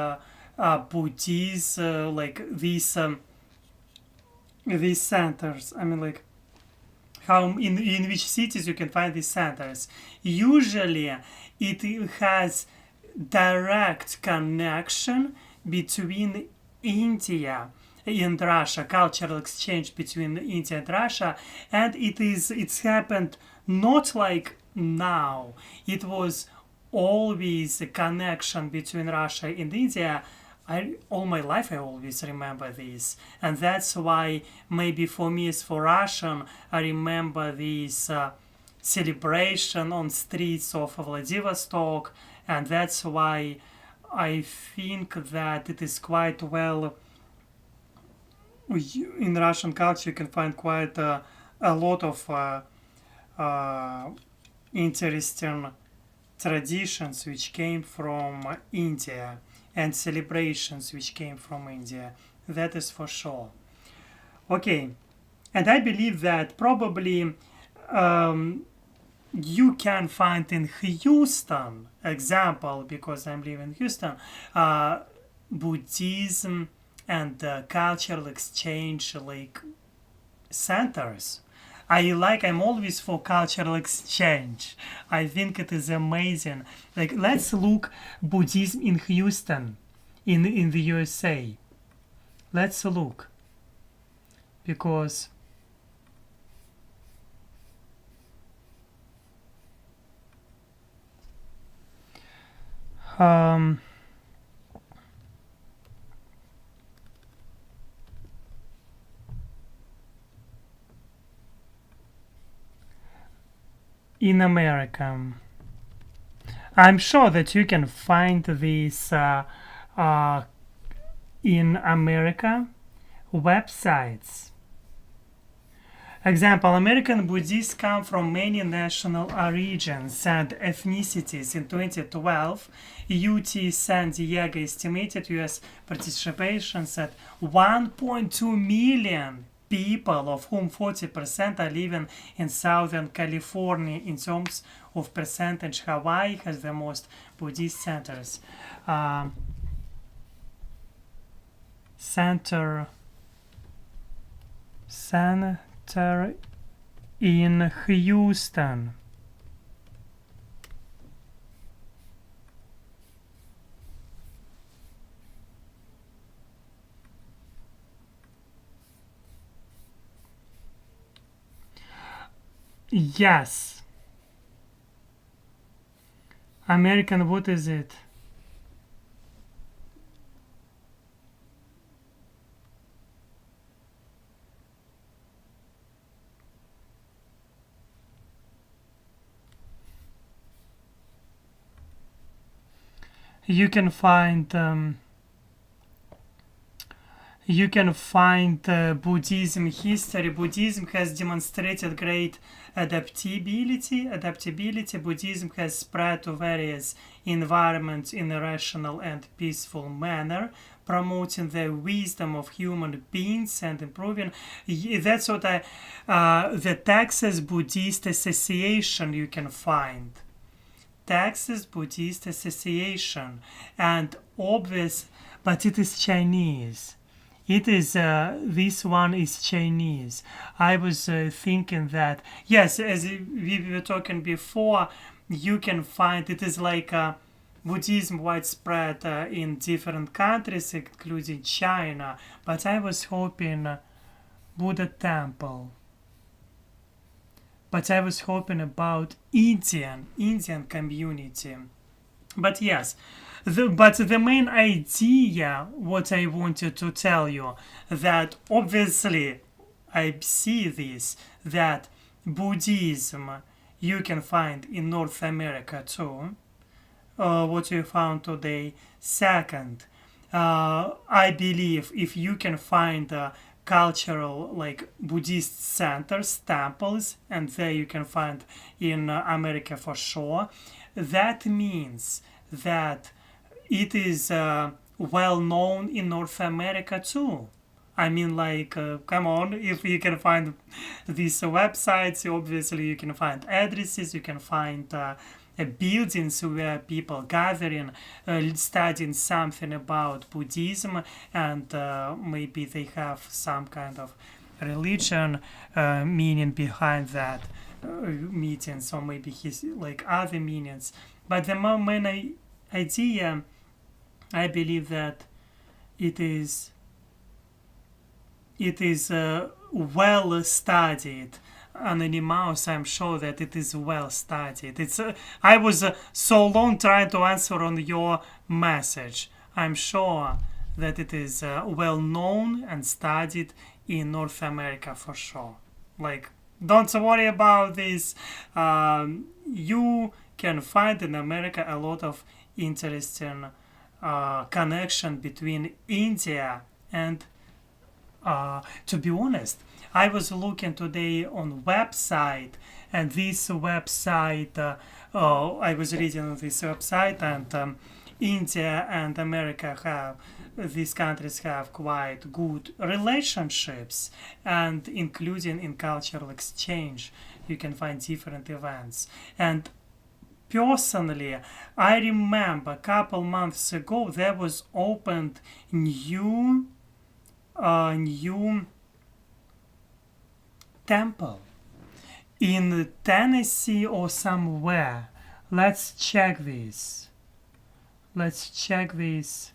Buddhists, like these centers. I mean, like how in which cities you can find these centers. Usually, it has direct connection between India and Russia, cultural exchange between India and Russia, and it's happened not like now. It was always a connection between Russia and India. All my life I always remember this, and that's why maybe for me as for Russian I remember this celebration on streets of Vladivostok, and that's why I think that it is quite well in Russian culture. You can find quite a lot of interesting traditions which came from India and celebrations which came from India. That is for sure. Okay, and I believe that probably you can find in Houston, example, because I'm living in Houston, Buddhism and cultural exchange like centers. I'm always for cultural exchange. I think it is amazing. Like, let's look Buddhism in Houston, in the USA. Let's look, because in America, I'm sure that you can find this in America websites. Example, American Buddhists come from many national origins and ethnicities. In 2012, UT San Diego estimated US participations at 1.2 million people, of whom 40% are living in Southern California. In terms of percentage, Hawaii has the most Buddhist centers. Center in Houston. Yes. American, what is it? You can find Buddhism history. Buddhism has demonstrated great adaptability. Buddhism has spread to various environments in a rational and peaceful manner, promoting the wisdom of human beings and improving. That's what the Texas Buddhist Association you can find. Texas Buddhist Association, and obvious, but it is Chinese. It is this one is Chinese. I was thinking that, yes, as we were talking before, you can find it is like Buddhism widespread in different countries, including China. But I was hoping Buddha temple. But I was hoping about Indian community. But yes, the main idea, what I wanted to tell you, that obviously I see this, that Buddhism you can find in North America too, what you found today. Second, I believe if you can find cultural like Buddhist centers, temples, and there you can find in America for sure, that means that it is well known in North America too. I mean, like, come on, if you can find these websites, obviously you can find addresses, you can find buildings where people gathering, studying something about Buddhism, and maybe they have some kind of religion meaning behind that meetings, or maybe his like other meanings. But the main idea, I believe that it is well studied. Anonymous, I'm sure that it is well studied. I was so long trying to answer on your message. I'm sure that it is well known and studied in North America for sure. Like, don't worry about this. You can find in America a lot of interesting connection between India and to be honest, I was looking today on website, and this website, I was reading on this website, and India and America have, these countries have quite good relationships, and including in cultural exchange, you can find different events. And personally, I remember a couple months ago there was opened new temple in Tennessee or somewhere. Let's check this. Let's check this.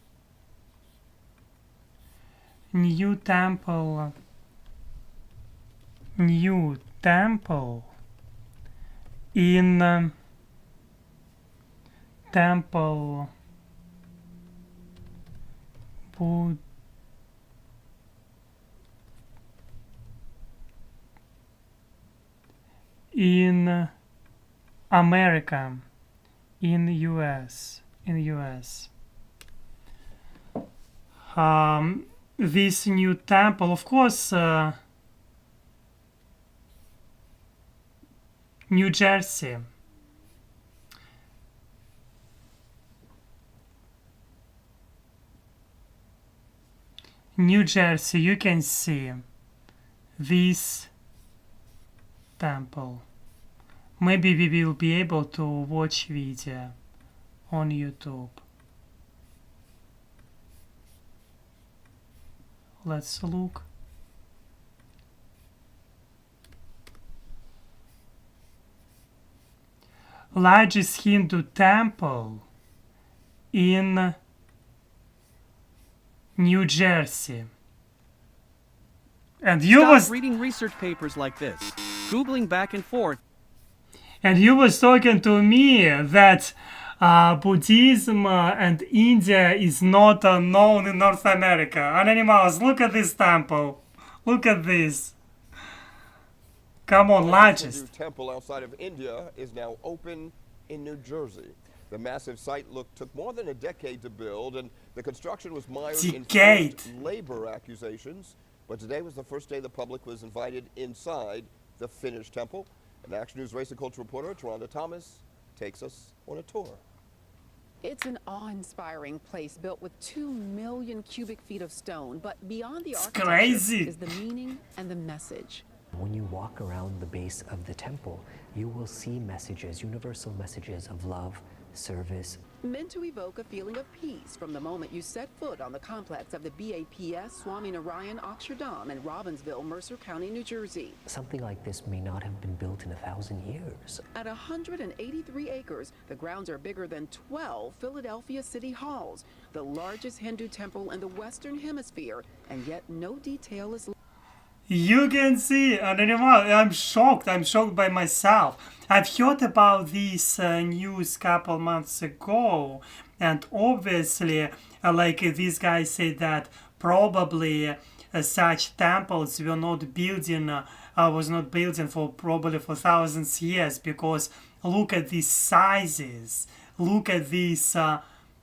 New temple in temple Bud in America, in US. This new temple, of course, New Jersey. New Jersey, you can see this temple. Maybe we will be able to watch video on YouTube. Let's look. Largest Hindu temple in New Jersey. And you Stop was reading research papers like this, Googling back and forth. And you was talking to me that Buddhism and India is not known in North America. Anonymous, look at this temple. Look at this. Come on, The largest. Hindu temple outside of India is now open in New Jersey. The massive site took more than a decade to build, and the construction was mired in Decade. forced labor accusations. But today was the first day the public was invited inside the finished temple. And Action News Race and Culture reporter Taronda Thomas takes us on a tour. It's an awe-inspiring place built with 2 million cubic feet of stone, but beyond the It's architecture crazy. is the meaning and the message. When you walk around the base of the temple, you will see messages, universal messages of love, service. Meant to evoke a feeling of peace from the moment you set foot on the complex of the BAPS Swaminarayan Akshardham in Robbinsville, Mercer County, New Jersey. Something like this may not have been built in 1,000 years. At 183 acres, the grounds are bigger than 12 Philadelphia city halls, the largest Hindu temple in the Western Hemisphere, and yet no detail is You can see, Anonymous, I'm shocked by myself. I've heard about this news couple months ago, and obviously, like this guy said that probably such temples were not building, was not building for probably for thousands of years, because look at these sizes, look at this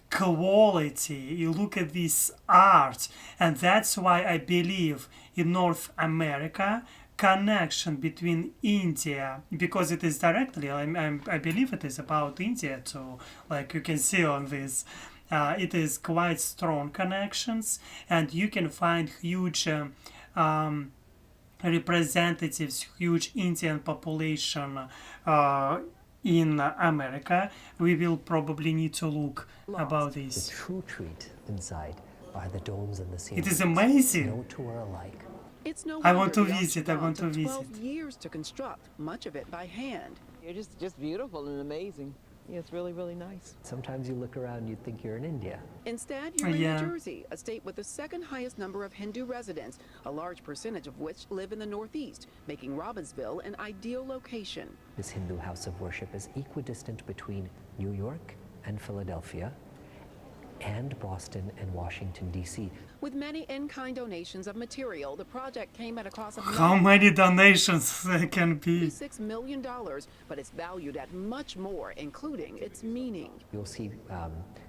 quality, you look at this art, and that's why I believe in North America connection between India, because it is directly, I believe it is about India too, like you can see on this, it is quite strong connections, and you can find huge representatives, huge Indian population in America. We will probably need to look about The this. true treat inside are the domes and the ceilings. It is amazing. No two are alike. It's no I want wonder to the visit, I Akshardham want to took 12 visit. years to construct, much of it by hand. You're just beautiful and amazing. Yeah, it's really, really nice. Sometimes you look around and you think you're in India. Instead, you're in Yeah. New Jersey, a state with the second highest number of Hindu residents, a large percentage of which live in the Northeast, making Robbinsville an ideal location. This Hindu house of worship is equidistant between New York and Philadelphia and Boston and Washington, D.C. With many in-kind donations of material, the project came at a cost of How many donations there can be? $96 million, but it's valued at much more, including its meaning. You'll see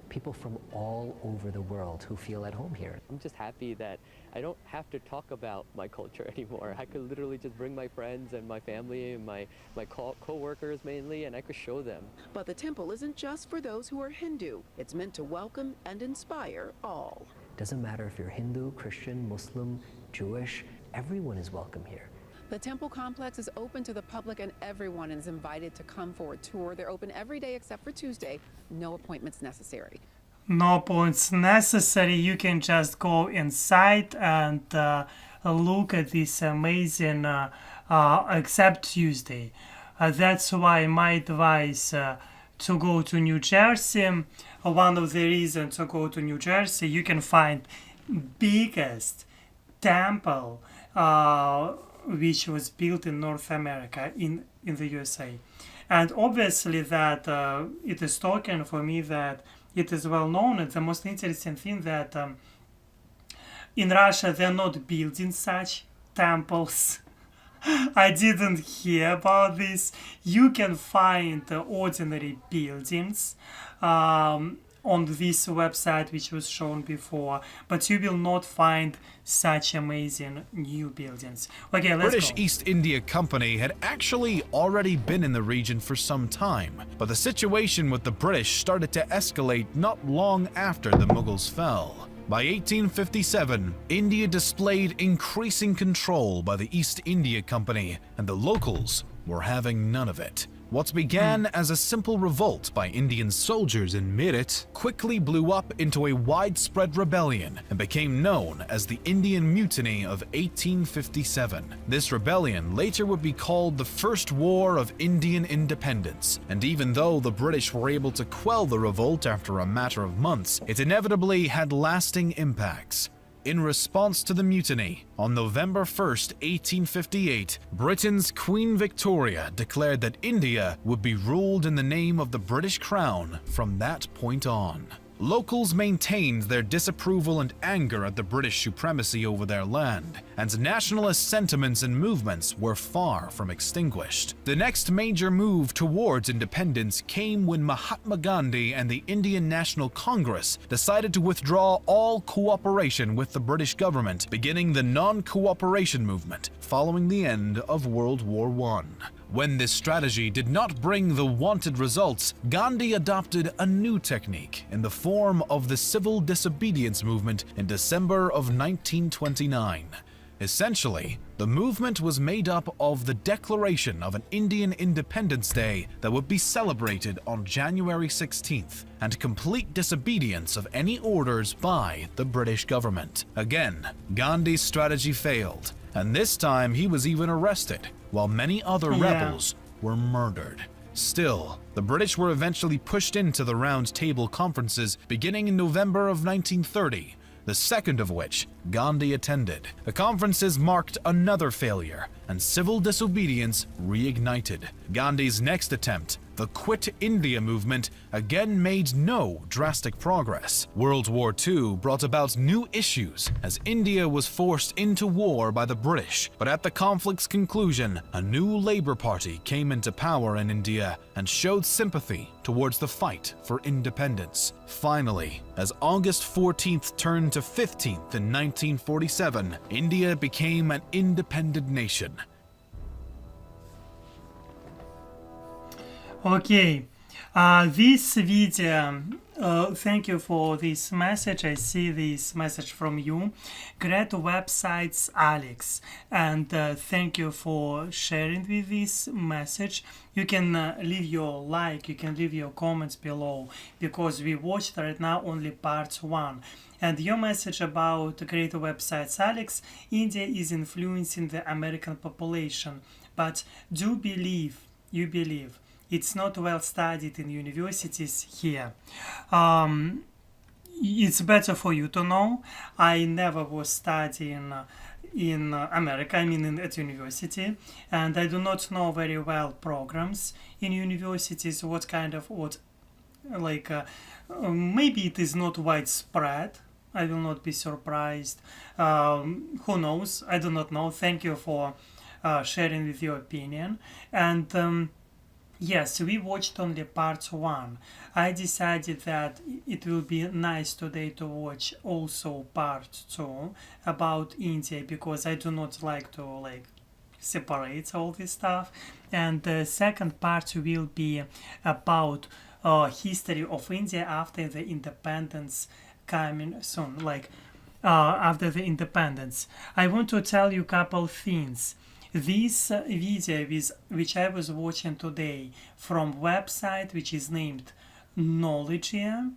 people from all over the world who feel at home here. I'm just happy that I don't have to talk about my culture anymore. I could literally just bring my friends and my family and my co-workers mainly, and I could show them. But the temple isn't just for those who are Hindu. It's meant to welcome and inspire all. Doesn't matter if you're Hindu, Christian, Muslim, Jewish, everyone is welcome here. The temple complex is open to the public and everyone is invited to come for a tour. They're open every day except for Tuesday. No appointments necessary. No points necessary. You can just go inside and look at this amazing, except Tuesday. That's why my advice to go to New Jersey. One of the reasons to go to New Jersey, you can find biggest temple which was built in North America, in the USA. And obviously that it is talking for me that it is well known. And the most interesting thing that in Russia they're not building such temples. I didn't hear about this. You can find ordinary buildings on this website which was shown before, but you will not find such amazing new buildings. Okay, let's British go. East India Company had actually already been in the region for some time, but the situation with the British started to escalate not long after the Mughals fell. By 1857, India displayed increasing control by the East India Company, and the locals were having none of it. What began as a simple revolt by Indian soldiers in Meerut quickly blew up into a widespread rebellion and became known as the Indian Mutiny of 1857. This rebellion later would be called the First War of Indian Independence, and even though the British were able to quell the revolt after a matter of months, it inevitably had lasting impacts. In response to the mutiny, on November 1st, 1858, Britain's Queen Victoria declared that India would be ruled in the name of the British Crown from that point on. Locals maintained their disapproval and anger at the British supremacy over their land, and nationalist sentiments and movements were far from extinguished. The next major move towards independence came when Mahatma Gandhi and the Indian National Congress decided to withdraw all cooperation with the British government, beginning the non-cooperation movement following the end of World War I. When this strategy did not bring the wanted results, Gandhi adopted a new technique in the form of the civil disobedience movement in December of 1929. Essentially, the movement was made up of the declaration of an Indian Independence Day that would be celebrated on January 16th, and complete disobedience of any orders by the British government. Again, Gandhi's strategy failed, and this time he was even arrested, while many other rebels were murdered. Still, the British were eventually pushed into the Round Table conferences beginning in November of 1930, the second of which Gandhi attended. The conferences marked another failure, and civil disobedience reignited. Gandhi's next attempt, the Quit India movement, again made no drastic progress. World War II brought about new issues as India was forced into war by the British, but at the conflict's conclusion, a new Labour Party came into power in India and showed sympathy towards the fight for independence. Finally, as August 14th turned to 15th in 1947, India became an independent nation. Okay, this video, thank you for this message. I see this message from you. Great websites, Alex, and thank you for sharing with this message. You can leave your like, you can leave your comments below, because we watched right now only part 1. And your message about great websites, Alex, India is influencing the American population, but you believe it's not well studied in universities here. It's better for you to know. I never was studying in America, at university, and I do not know very well programs in universities, maybe it is not widespread I will not be surprised. Who knows? I do not know. Thank you for sharing with your opinion. And yes, we watched only part one. I decided that it will be nice today to watch also part two about India, because I do not like to separate all this stuff. And the second part will be about history of India after the independence coming soon, after the independence. I want to tell you a couple things. This video which I was watching today from website which is named Knowledgia,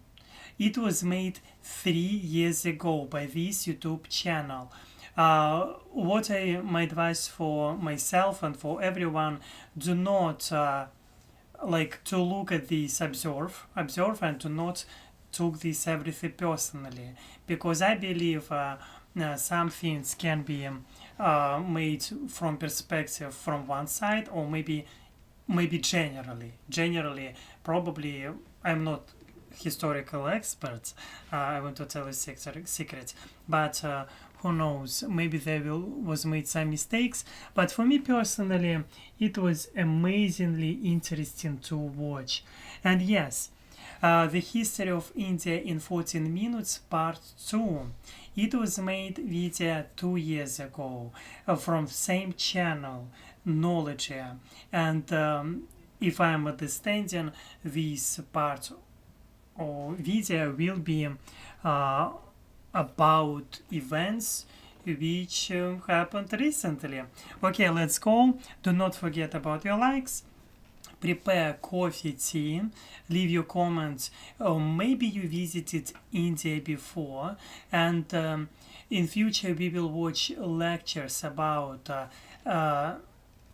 it was made 3 years ago by this YouTube channel. What my advice for myself and for everyone, do not to look at this, observe and do not took this everything personally, because I believe some things can be made from perspective from one side, or maybe generally probably I'm not historical expert. I want to tell a secret, but who knows, maybe there was made some mistakes, but for me personally it was amazingly interesting to watch. And yes, the history of India in 14 minutes part 2, it was made video 2 years ago from same channel Knowledgia. And if I'm understanding, this part or video will be about events which happened recently. Okay, let's go. Do not forget about your likes. Prepare coffee, tea, leave your comments. Maybe you visited India before, and in future we will watch lectures about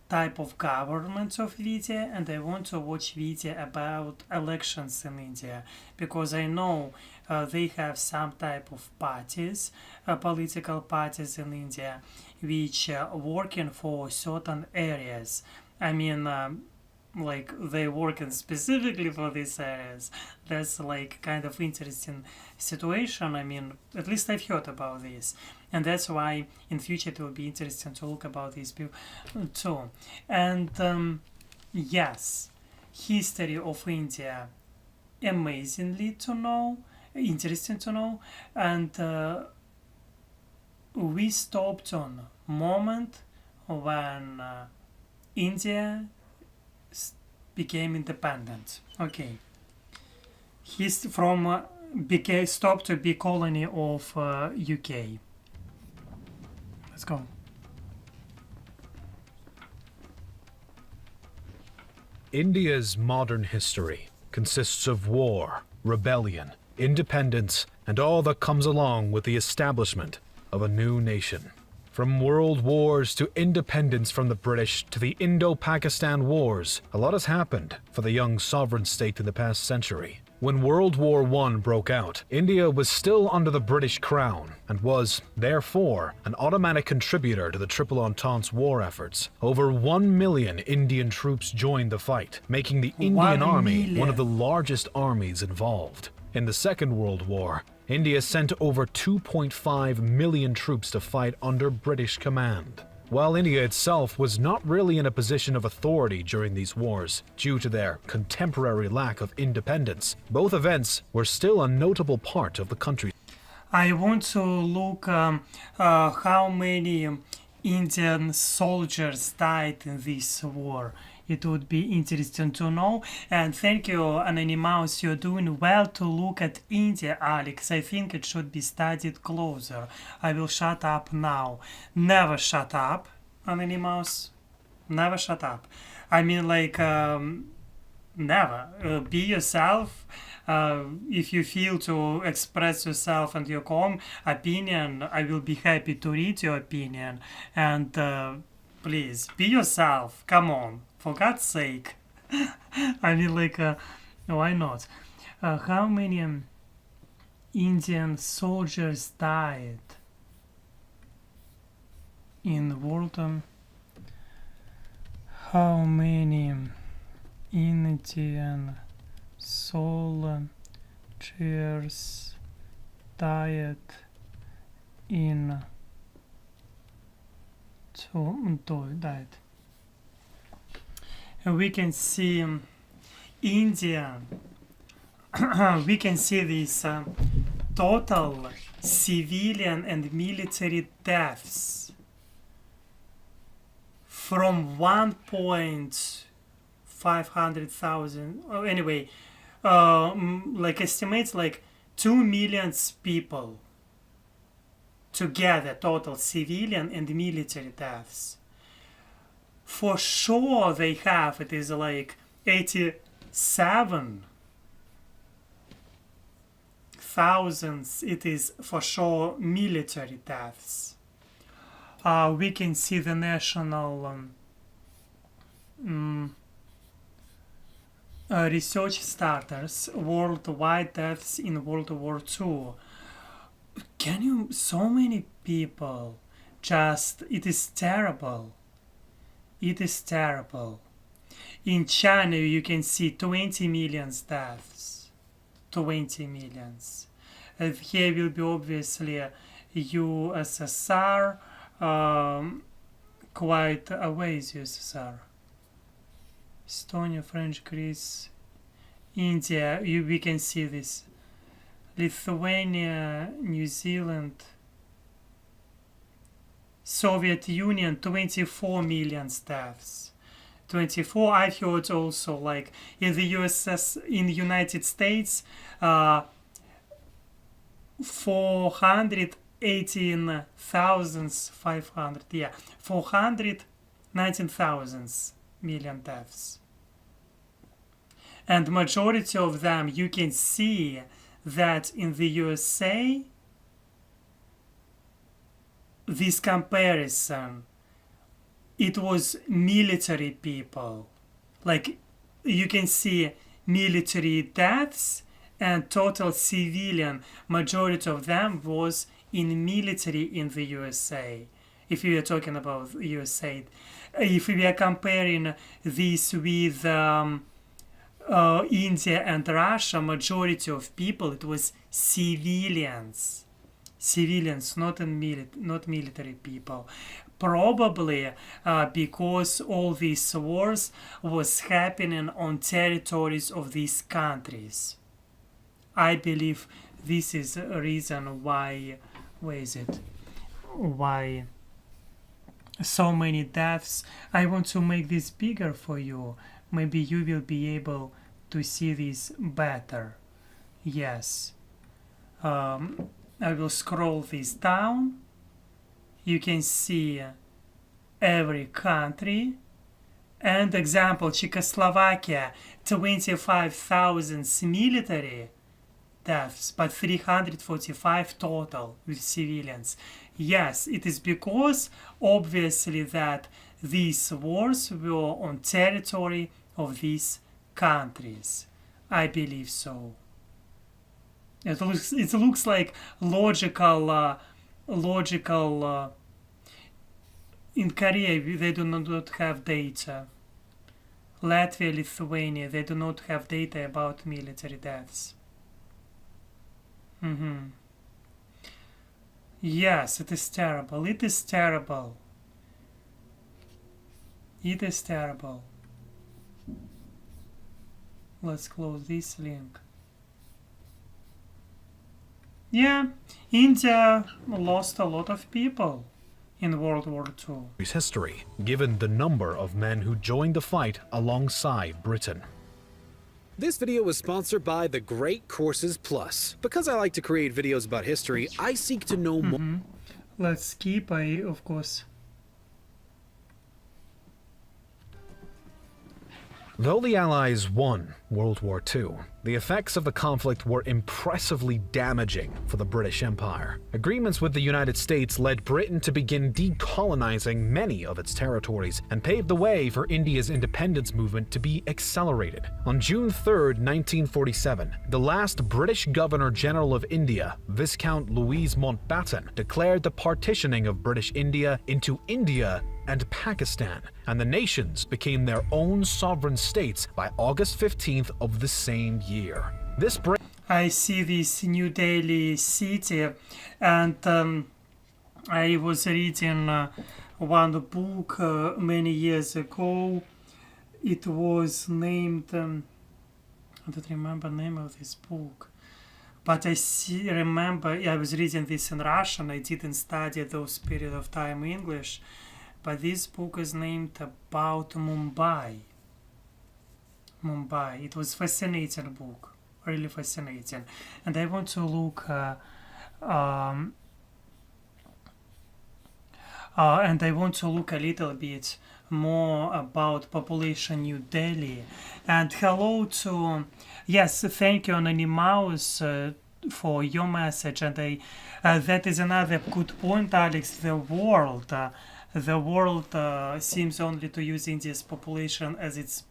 type of government of India, and I want to watch video about elections in India, because I know they have some type of parties, political parties in India, which are working for certain areas. I mean, they working specifically for these areas. That's kind of interesting situation. I mean, at least I've heard about this, and that's why in future it will be interesting to look about this too. And yes, history of India, amazingly to know, interesting to know. And we stopped on moment when India became independent. Okay, he's from stopped to be colony of UK. Let's go. India's modern history consists of war, rebellion, independence, and all that comes along with the establishment of a new nation. From world wars to independence from the British to the Indo-Pakistan wars, a lot has happened for the young sovereign state in the past century. When World War I broke out, India was still under the British Crown and was, therefore, an automatic contributor to the Triple Entente's war efforts. Over 1 million Indian troops joined the fight, making the Indian Army one of the largest armies involved. In the Second World War, India sent over 2.5 million troops to fight under British command. While India itself was not really in a position of authority during these wars, due to their contemporary lack of independence, both events were still a notable part of the country. I want to look how many Indian soldiers died in this war. It would be interesting to know. And thank you, Anonymous, you're doing well to look at India, Alex. I think it should be studied closer. I will shut up now. Never shut up, Anonymous. Never shut up. I mean, never. Be yourself. If you feel to express yourself and your calm opinion, I will be happy to read your opinion. And please, be yourself. Come on. For God's sake. I mean, why not? How many Indian soldiers died in World War? How many Indian soldiers diet in diet. And we can see India. We can see this total civilian and military deaths from 1,500,000. Oh, anyway, like estimates like 2 million people together, total civilian and military deaths. For sure they have, it is like 87,000. It is for sure military deaths. We can see the national research starters, worldwide deaths in World War II. Can you, so many people, just, it is terrible. It is terrible. In China, you can see 20 million deaths. 20 millions. And here will be obviously USSR, quite away is USSR. Estonia, French, Greece, India, we can see this. Lithuania, New Zealand, Soviet Union, 24 million deaths. 24. I've heard also like in the in the United States, 418,500. Yeah, 419,000 million deaths. And majority of them, you can see that in the USA, this comparison, it was military people. Like you can see military deaths and total civilian, majority of them was in military in the USA. If we are talking about USA, if we are comparing this with India and Russia, majority of people, it was civilians. Civilians, not military people. Probably because all these wars was happening on territories of these countries. I believe this is a reason why, where is it? Why so many deaths. I want to make this bigger for you. Maybe you will be able to see this better. Yes. I will scroll this down. You can see every country. And example, Czechoslovakia, 25,000 military deaths, but 345 total with civilians. Yes, it is because obviously that these wars were on territory of these countries. I believe so. It looks like logical. In Korea, they do not have data. Latvia, Lithuania, they do not have data about military deaths. Yes, it is terrible. It is terrible. It is terrible. Let's close this link. Yeah, India lost a lot of people in World War II. History, given the number of men who joined the fight alongside Britain. This video was sponsored by The Great Courses Plus. Because I like to create videos about history, I seek to know more. Let's skip, of course. Though the Allies won World War II, the effects of the conflict were impressively damaging for the British Empire. Agreements with the United States led Britain to begin decolonizing many of its territories and paved the way for India's independence movement to be accelerated. On June 3, 1947, the last British Governor-General of India, Viscount Louis Mountbatten, declared the partitioning of British India into India and Pakistan, and the nations became their own sovereign states by August 15th of the same year. I see this New Delhi city, and I was reading one book many years ago. It was named, I don't remember the name of this book, but remember I was reading this in Russian. I didn't study those period of time English, but this book is named about Mumbai. It was fascinating book, really fascinating, and I want to look. And I want to look a little bit more about population New Delhi. And hello to, yes, thank you Anonymous for your message. And that is another good point, Alex. The world seems only to use India's population as its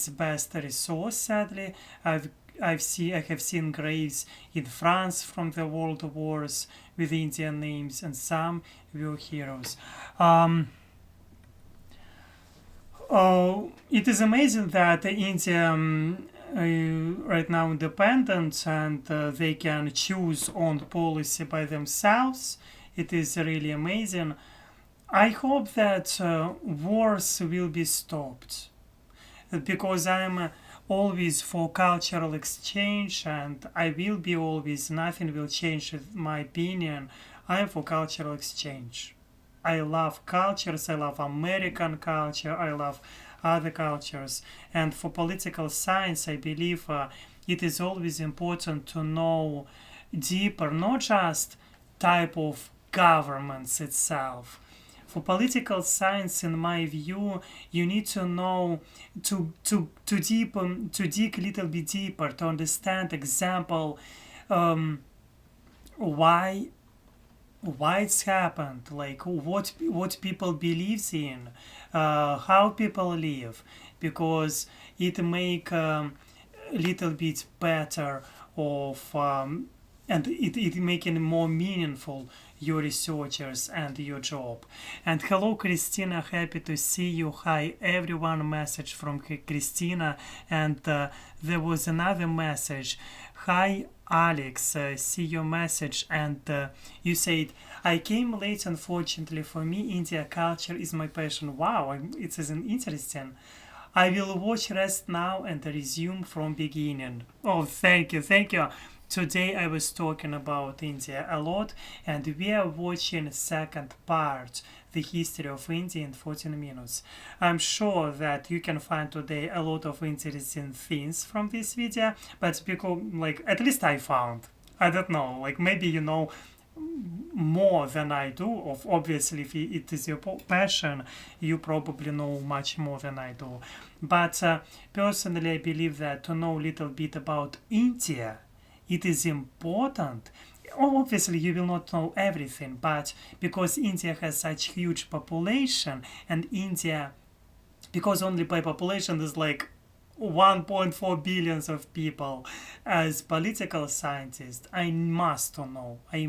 best resource. Sadly, I have seen graves in France from the world wars with Indian names, and some war heroes. It is amazing that India right now independent, and they can choose own policy by themselves. It is really amazing. I hope that wars will be stopped, because I'm always for cultural exchange, and I will be always. Nothing will change my opinion. I am for cultural exchange. I love cultures. I love American culture. I love other cultures. And for political science, I believe it is always important to know deeper, not just type of governments itself. For political science, in my view, you need to know to dig a little bit deeper to understand, example, why it's happened, like what people believes in, how people live, because it make a little bit better of and it making more meaningful your researchers and your job. And hello Christina, happy to see you. Hi everyone, message from Christina. And there was another message. Hi Alex, see your message. And you said, I came late, unfortunately. For me, India culture is my passion. Wow, it is interesting. I will watch rest now and resume from beginning. Oh, thank you. Today I was talking about India a lot, and we are watching second part, the history of India in 14 minutes. I'm sure that you can find today a lot of interesting things from this video, but because, like, at least I found. I don't know, like maybe you know more than I do. Of obviously, if it is your passion, you probably know much more than I do. But personally, I believe that to know a little bit about India, it is important. Obviously, you will not know everything, but because India has such huge population, and India, because only by population is like 1.4 billions of people, as political scientist, I must know. I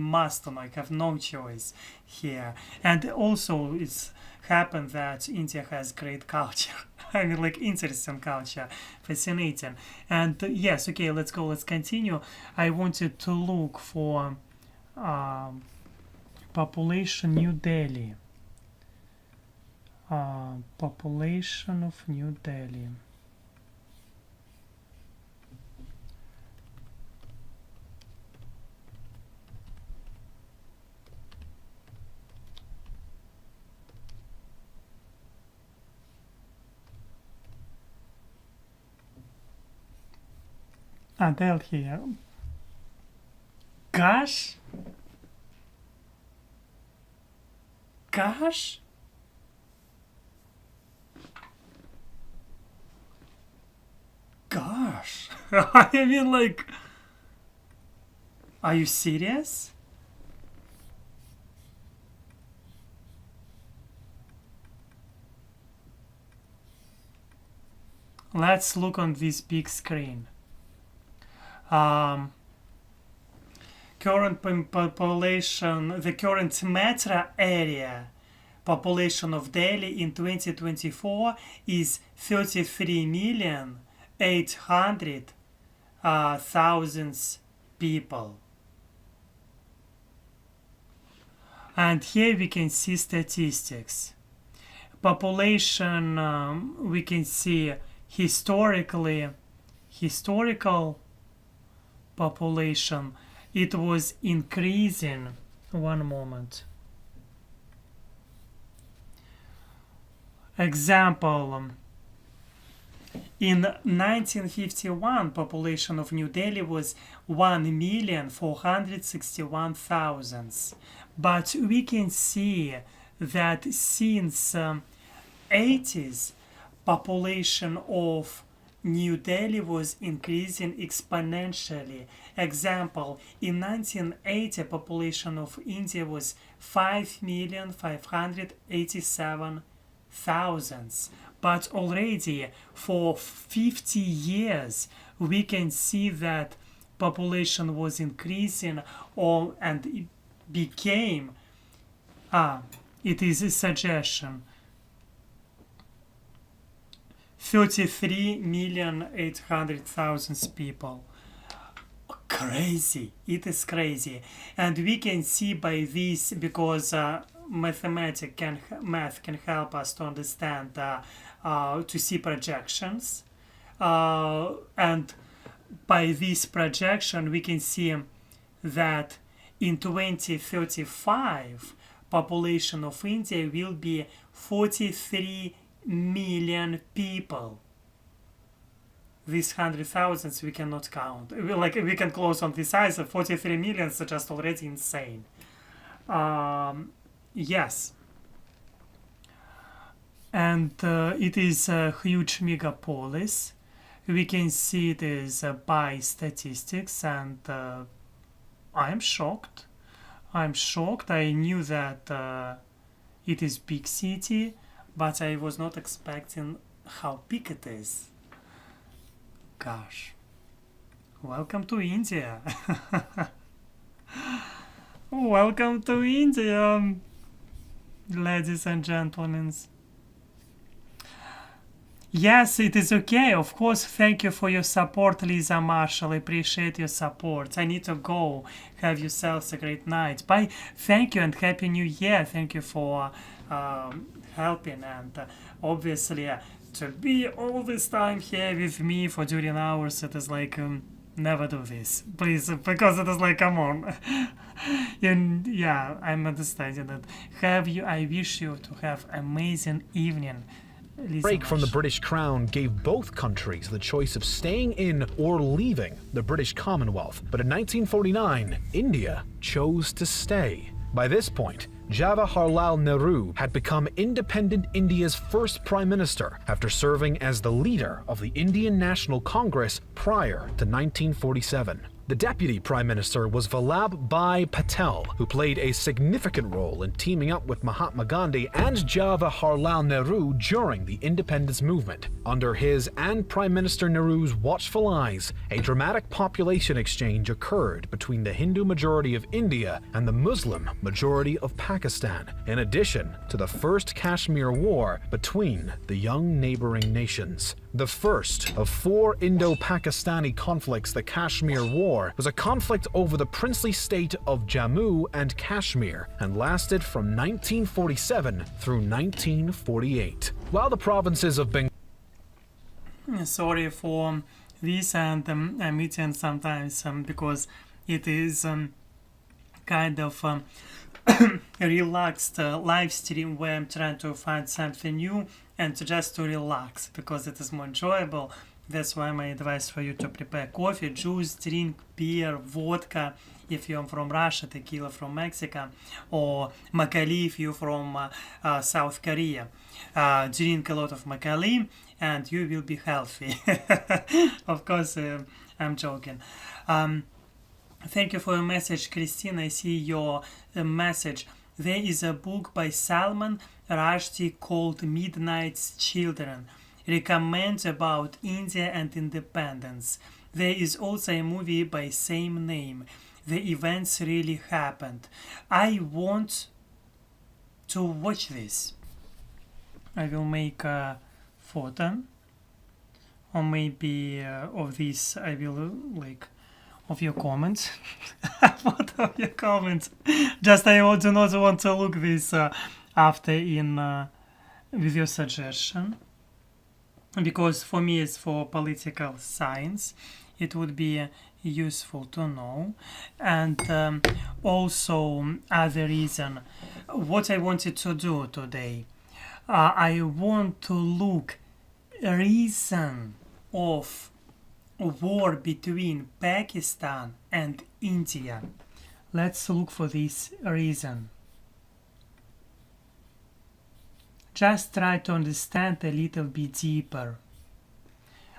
have no choice here. And also, it's happened that India has great culture. I mean, like, interesting culture, fascinating. And yes, okay, let's continue. I wanted to look for population New Delhi. Population of New Delhi. Delhi. Gosh? I mean, like, are you serious? Let's look on this big screen. Current population, the current metro area population of Delhi in 2024 is 33,800,000 thousands people. And here we can see statistics. Population, we can see historical population, it was increasing. One moment. Example, in 1951, population of New Delhi was 1,461,000. But we can see that since 80s, population of New Delhi was increasing exponentially. Example, in 1980, population of India was 5,587,000. But already for 50 years, we can see that population was increasing and it became, it is a suggestion, 33,800,000 people. Crazy. It is crazy. And we can see by this, because math can help us to understand, to see projections. And by this projection, we can see that in 2035, population of India will be 43 million people. These 100,000 we cannot count. We can close on this size of 43 million, so just already insane. Yes. And it is a huge megapolis. We can see it is by statistics, and I'm shocked. I'm shocked. I knew that it is big city, but I was not expecting how big it is. Gosh. Welcome to India. Welcome to India, ladies and gentlemen. Yes, it is okay. Of course, thank you for your support, Lisa Marshall. I appreciate your support. I need to go. Have yourselves a great night. Bye. Thank you and Happy New Year. Thank you for helping, and obviously to be all this time here with me for during hours, it is like never do this, please, because it is like, come on. And yeah, I'm understanding that. I wish you to have amazing evening. Break from the British Crown gave both countries the choice of staying in or leaving the British Commonwealth. But in 1949, India chose to stay. By this point, Jawaharlal Nehru had become independent India's first prime minister after serving as the leader of the Indian National Congress prior to 1947. The deputy prime minister was Vallabh Bhai Patel, who played a significant role in teaming up with Mahatma Gandhi and Jawaharlal Nehru during the independence movement. Under his and Prime Minister Nehru's watchful eyes, a dramatic population exchange occurred between the Hindu majority of India and the Muslim majority of Pakistan, in addition to the First Kashmir War between the young neighboring nations. The first of 4 Indo-Pakistani conflicts, the Kashmir War, was a conflict over the princely state of Jammu and Kashmir and lasted from 1947 through 1948. While the provinces of Bengal... Sorry for this, and I'm eating sometimes because it is kind of relaxed live stream where I'm trying to find something new and just to relax, because it is more enjoyable. That's why my advice for you to prepare coffee, juice, drink beer, vodka if you're from Russia, tequila from Mexico, or makali if you're from South Korea. Drink a lot of makali and you will be healthy. Of course, I'm joking. Thank you for your message, Christine. I see your message. There is a book by Salman Rushdie called Midnight's Children. Recommends about India and independence. There is also a movie by same name. The events really happened. I want to watch this. I will make a photo or maybe of this I will like of your comments. What of your comments? Just I do not want to look this after in with your suggestion, because for me it's for political science. It would be useful to know. And also other reason what I wanted to do today, I want to look reason of war between Pakistan and India. Let's look for this reason. Just try to understand a little bit deeper.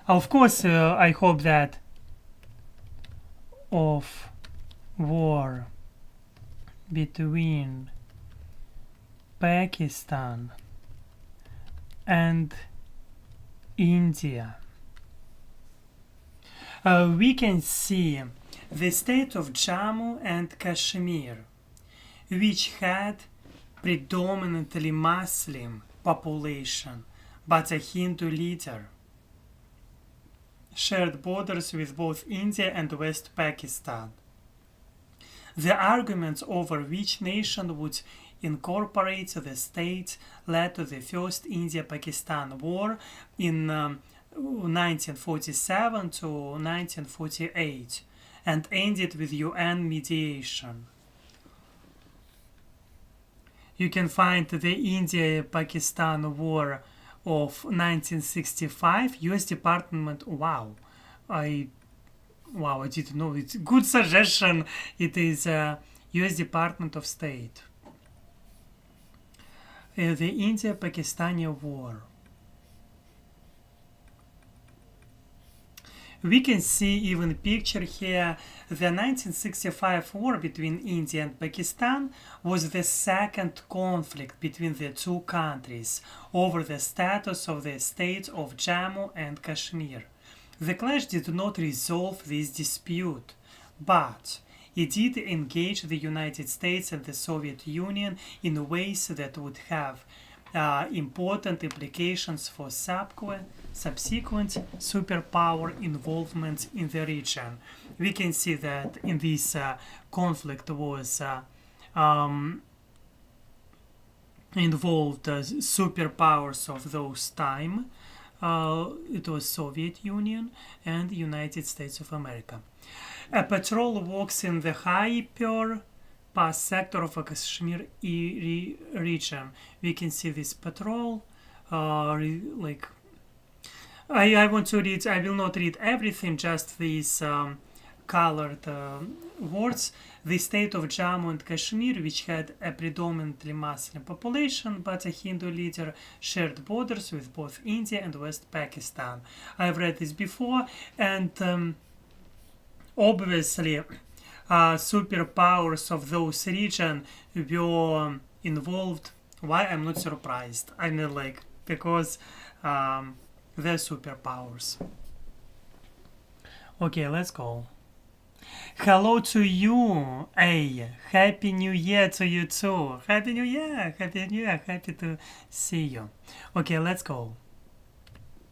Of course, I hope that of war between Pakistan and India. We can see the state of Jammu and Kashmir, which had predominantly Muslim population but a Hindu leader, shared borders with both India and West Pakistan. The arguments over which nation would incorporate the state led to the First India-Pakistan War in 1947 to 1948 and ended with UN mediation. You can find the India-Pakistan War of 1965, US Department. Wow, I didn't know. It's good suggestion. It is US Department of State. The India-Pakistani War. We can see even picture here. The 1965 war between India and Pakistan was the second conflict between the two countries over the status of the state of Jammu and Kashmir. The clash did not resolve this dispute, but it did engage the United States and the Soviet Union in ways that would have important implications for subsequent superpower involvement in the region. We can see that in this conflict was involved superpowers of those time. It was Soviet Union and United States of America. A patrol walks in the Hyper Pass sector of a Kashmir region. We can see this patrol. I want to read. I will not read everything. Just these colored words. The state of Jammu and Kashmir, which had a predominantly Muslim population but a Hindu leader, shared borders with both India and West Pakistan. I've read this before, and obviously superpowers of those region were involved. Why? I'm not surprised. I mean, like, because they're superpowers. Okay, let's go. Hello to you, A. Happy New Year to you too. Happy New Year, Happy New Year, happy to see you. Okay, let's go.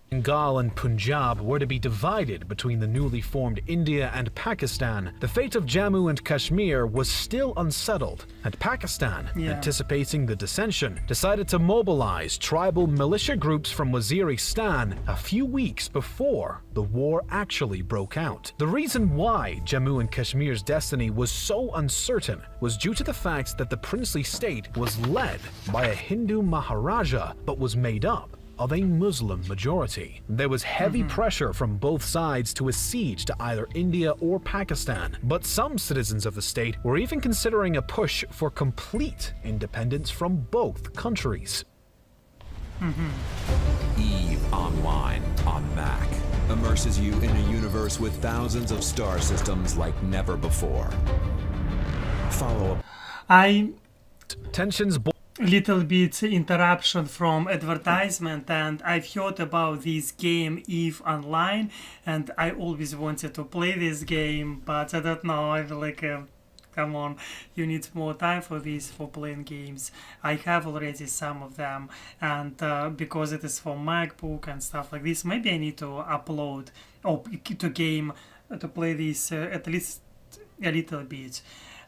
Bengal and Punjab were to be divided between the newly formed India and Pakistan. The fate of Jammu and Kashmir was still unsettled, and Pakistan, anticipating the dissension, decided to mobilize tribal militia groups from Waziristan a few weeks before the war actually broke out. The reason why Jammu and Kashmir's destiny was so uncertain was due to the fact that the princely state was led by a Hindu Maharaja but was made up of a Muslim majority. There was heavy pressure from both sides to accede to either India or Pakistan, but some citizens of the state were even considering a push for complete independence from both countries. EVE Online on Mac immerses you in a universe with thousands of star systems like never before. Follow up. Tensions Little bit interruption from advertisement, and I've heard about this game EVE Online, and I always wanted to play this game, but I don't know, I'm like come on, you need more time for this, for playing games. I have already some of them, and because it is for MacBook and stuff like this, maybe I need to upload or to play this at least a little bit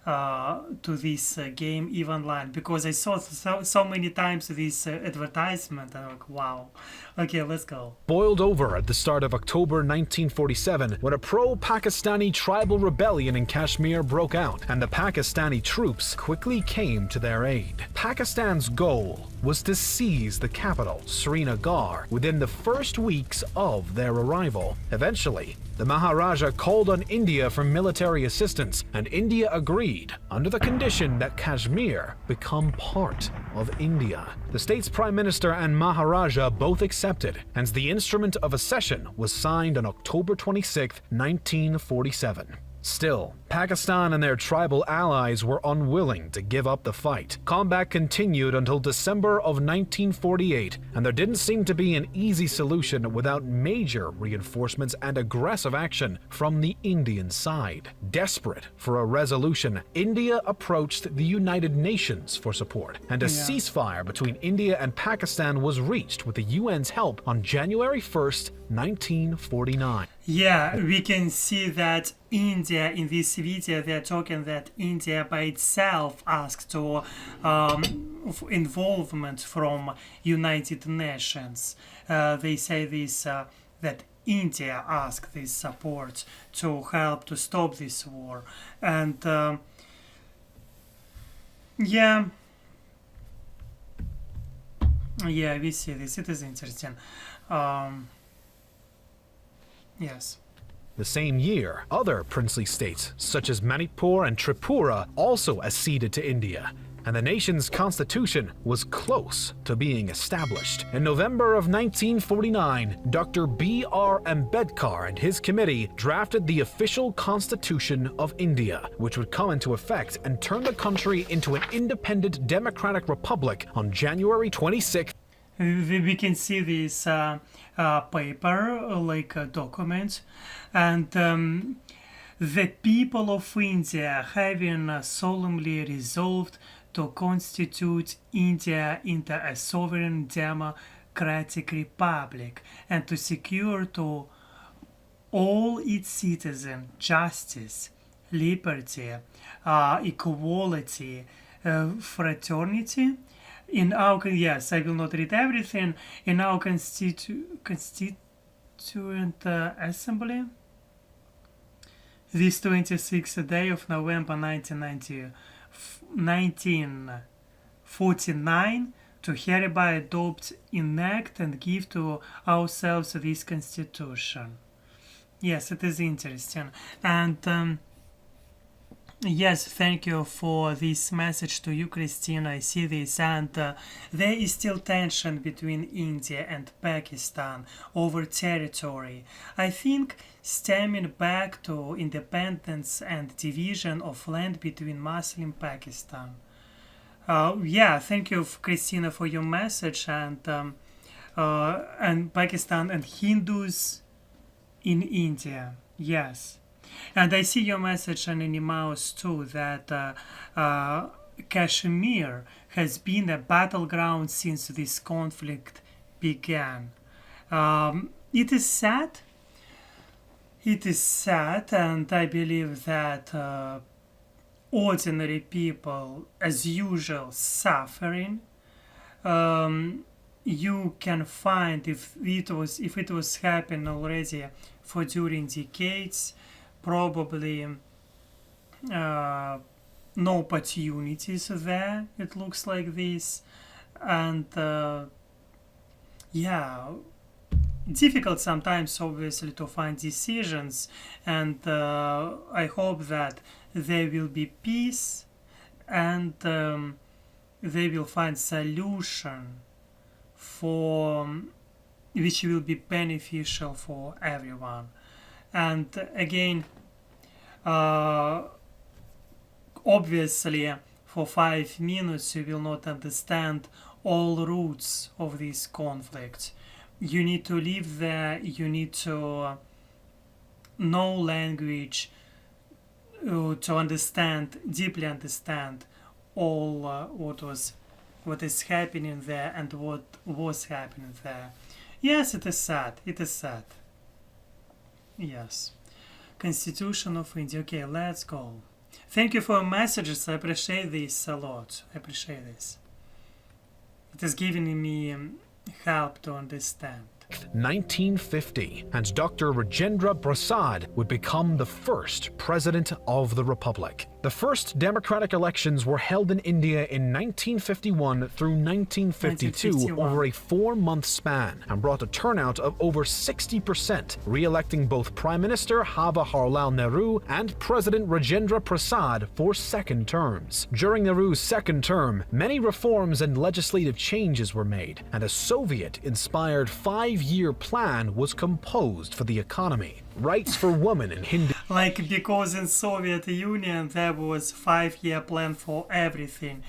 to this game EVE Online, because I saw so many times this advertisement and I'm like, wow. Okay, let's go. Boiled over at the start of October 1947 when a pro-Pakistani tribal rebellion in Kashmir broke out, and the Pakistani troops quickly came to their aid. Pakistan's goal was to seize the capital, Srinagar, within the first weeks of their arrival. Eventually, the Maharaja called on India for military assistance, and India agreed under the condition that Kashmir become part of India. The state's Prime Minister and Maharaja both accepted, and the instrument of accession was signed on October 26, 1947. Still, Pakistan and their tribal allies were unwilling to give up the fight. Combat continued until December of 1948, and there didn't seem to be an easy solution without major reinforcements and aggressive action from the Indian side. Desperate for a resolution, India approached the United Nations for support, and a ceasefire between India and Pakistan was reached with the UN's help on January 1st, 1949. Yeah, we can see that India, in this video, they're talking that India by itself asked for involvement from United Nations. They say this, that India asked this support to help to stop this war. And yeah, we see this. It is interesting. Yes. The same year, other princely states, such as Manipur and Tripura, also acceded to India, and the nation's constitution was close to being established. In November of 1949, Dr. B.R. Ambedkar and his committee drafted the official Constitution of India, which would come into effect and turn the country into an independent democratic republic on January 26th. We can see this paper, like a document, and the people of India having solemnly resolved to constitute India into a sovereign democratic republic and to secure to all its citizens justice, liberty, equality, fraternity. In our, yes, I will not read everything. In our Constituent Assembly, this 26th day of November 1949, to hereby adopt, enact, and give to ourselves this Constitution. Yes, it is interesting. And yes, thank you for this message to you, Christina. I see this, and there is still tension between India and Pakistan over territory. I think stemming back to independence and division of land between Muslim Pakistan. Yeah, thank you, Christina, for your message, and Pakistan and Hindus in India. Yes. And I see your message on Animaus too, that Kashmir has been a battleground since this conflict began. It is sad. It is sad, and I believe that ordinary people, as usual, suffering. You can find if it was happening already for during decades. Probably no opportunities there, it looks like this, and yeah, difficult sometimes obviously to find decisions, and I hope that there will be peace and they will find solution for which will be beneficial for everyone. And again, obviously for 5 minutes you will not understand all roots of this conflict. You need to live there, you need to know language, to understand, deeply understand all what is happening there and what was happening there. Yes, it is sad. It is sad. Yes. Constitution of India. Okay, let's go. Thank you for your messages. I appreciate this a lot. I appreciate this. It is giving me help to understand. 1950, and Dr. Rajendra Prasad would become the first president of the Republic. The first democratic elections were held in India in 1951 through 1952 over a 4-month span and brought a turnout of over 60%, re-electing both Prime Minister Jawaharlal Nehru and President Rajendra Prasad for second terms. During Nehru's second term, many reforms and legislative changes were made, and a Soviet-inspired 5-year plan was composed for the economy. Rights for women in Hindu... Like, because in Soviet Union there was 5-year plan for everything.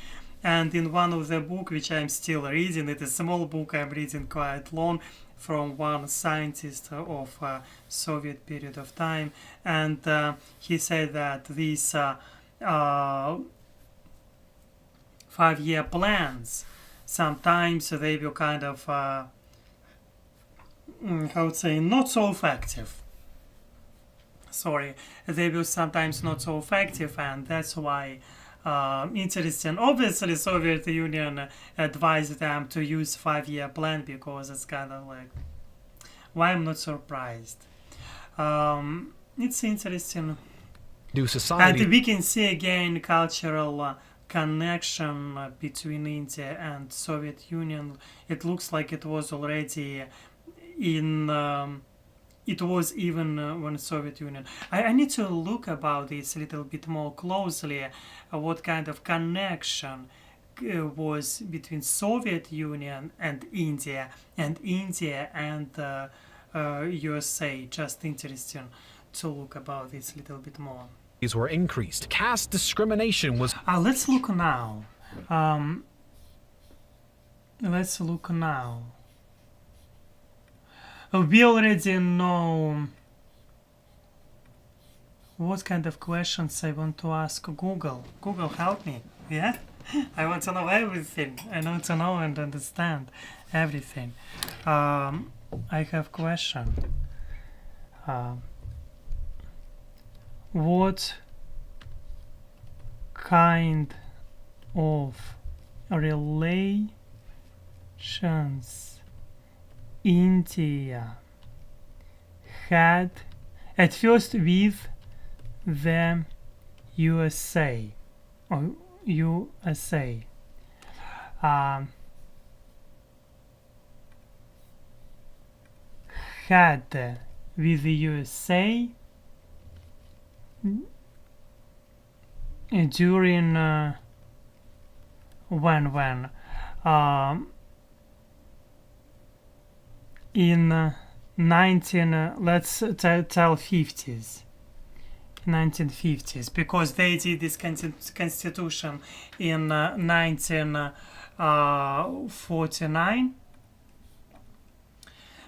And in one of the book which I'm still reading, it's a small book I'm reading quite long, from one scientist of Soviet period of time, and he said that these 5-year plans, sometimes they were kind of, I would say, not so effective. Sorry, they were sometimes not so effective, and that's why interesting. Obviously, Soviet Union advised them to use 5-year plan, because it's kind of like, why I'm not surprised. It's interesting. Society. And we can see again cultural connection between India and Soviet Union. It looks like it was already in. It was even when Soviet Union. I need to look about this a little bit more closely. What kind of connection was between Soviet Union and India and USA. Just interesting to look about this a little bit more. These were increased. Caste discrimination was... Let's look now. Let's look now. We already know what kind of questions I want to ask Google. Google, help me. Yeah? I want to know everything. I want to know and understand everything. I have question. What kind of relations India had at first with the USA or USA? Had with the USA during when in 1950s, because they did this constitution in 1949.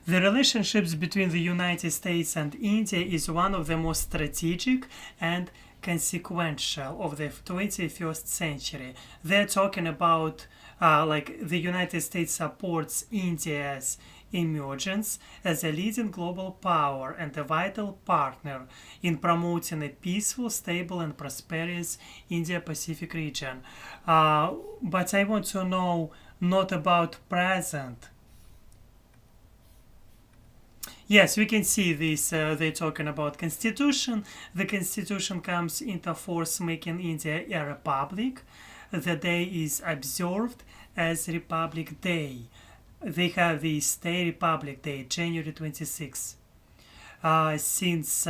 The relationships between the United States and India is one of the most strategic and consequential of the 21st century. They're talking about like the United States supports India's emergence as a leading global power and a vital partner in promoting a peaceful, stable, and prosperous Indo-Pacific region. But I want to know not about present. Yes, we can see this. They're talking about constitution. The constitution comes into force, making India a republic. The day is observed as Republic Day. They have this day, Republic Day, January 26. Ever since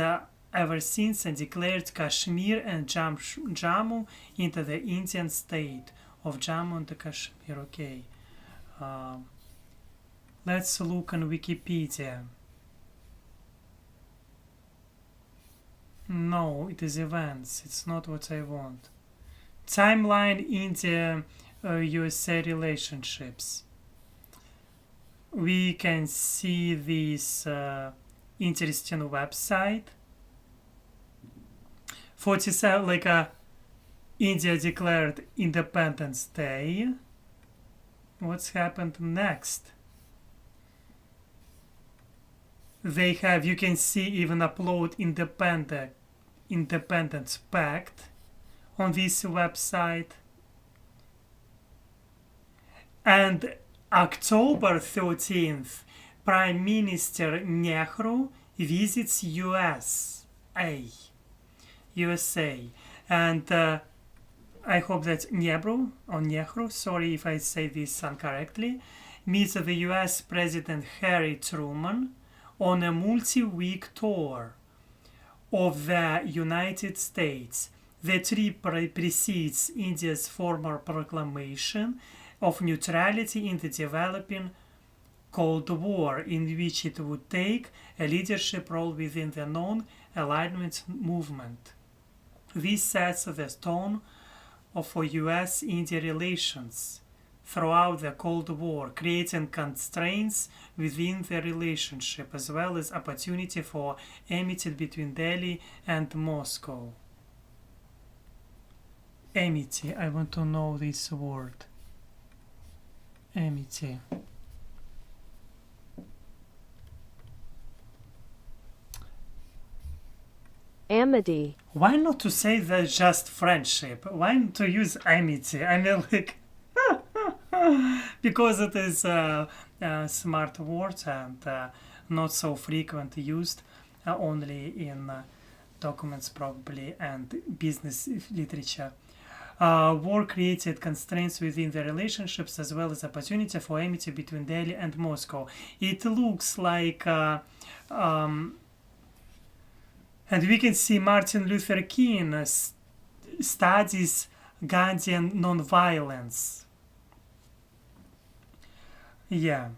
and declared Kashmir and Jammu into the Indian state of Jammu and Kashmir. Okay. Let's look on Wikipedia. No, it is events. It's not what I want. Timeline India-USA relationships. We can see this interesting website. 47, like India declared Independence Day. What's happened next? They have, you can see, even upload Independence Pact on this website. And October 13th, Prime Minister Nehru visits USA. And I hope that Nehru, sorry if I say this incorrectly, meets the US President Harry Truman on a multi-week tour of the United States. The trip precedes India's former proclamation of neutrality in the developing Cold War, in which it would take a leadership role within the non-alignment movement. This sets the tone for US-India relations throughout the Cold War, creating constraints within the relationship as well as opportunity for amity between Delhi and Moscow. Amity, I want to know this word. Amity. Amity. Why not to say that just friendship? Why not to use amity? I mean, like, because it is a smart word and not so frequent used, only in documents probably and business literature. War created constraints within the relationships as well as opportunity for amity between Delhi and Moscow. It looks like, and we can see Martin Luther King studies Gandhian nonviolence. Yeah.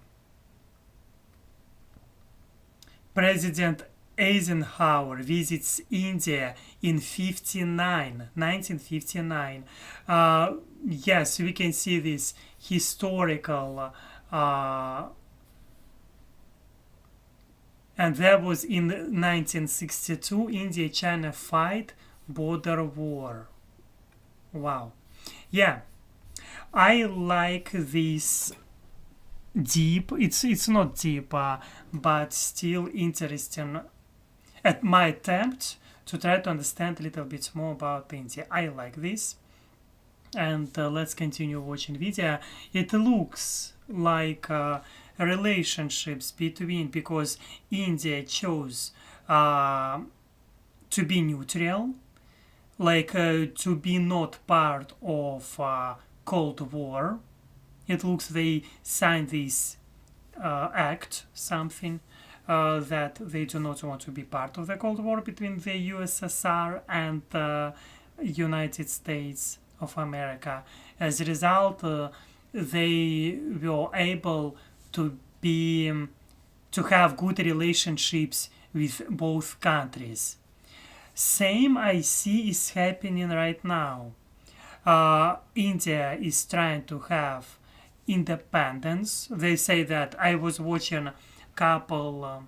President Eisenhower visits India in 1959. Yes, we can see this historical, and that was in 1962, India-China fight border war. Wow. Yeah, I like this deep, it's not deep, but still interesting at my attempt to try to understand a little bit more about India. I like this. And let's continue watching video. It looks like relationships between, because India chose to be neutral, like to be not part of Cold War. It looks they signed this act, something that they do not want to be part of the Cold War between the USSR and the United States of America. As a result, they were able to have good relationships with both countries. Same I see is happening right now. India is trying to have independence. They say that I was watching couple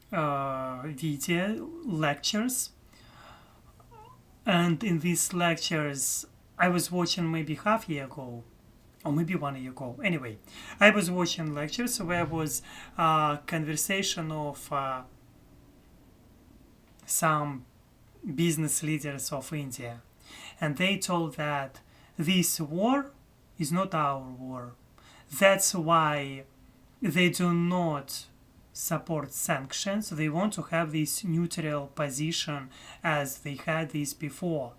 video lectures, and in these lectures I was watching maybe half year ago or maybe 1 year ago. Anyway, I was watching lectures where was a conversation of some business leaders of India, and they told that this war is not our war. That's why they do not support sanctions. They want to have this neutral position as they had this before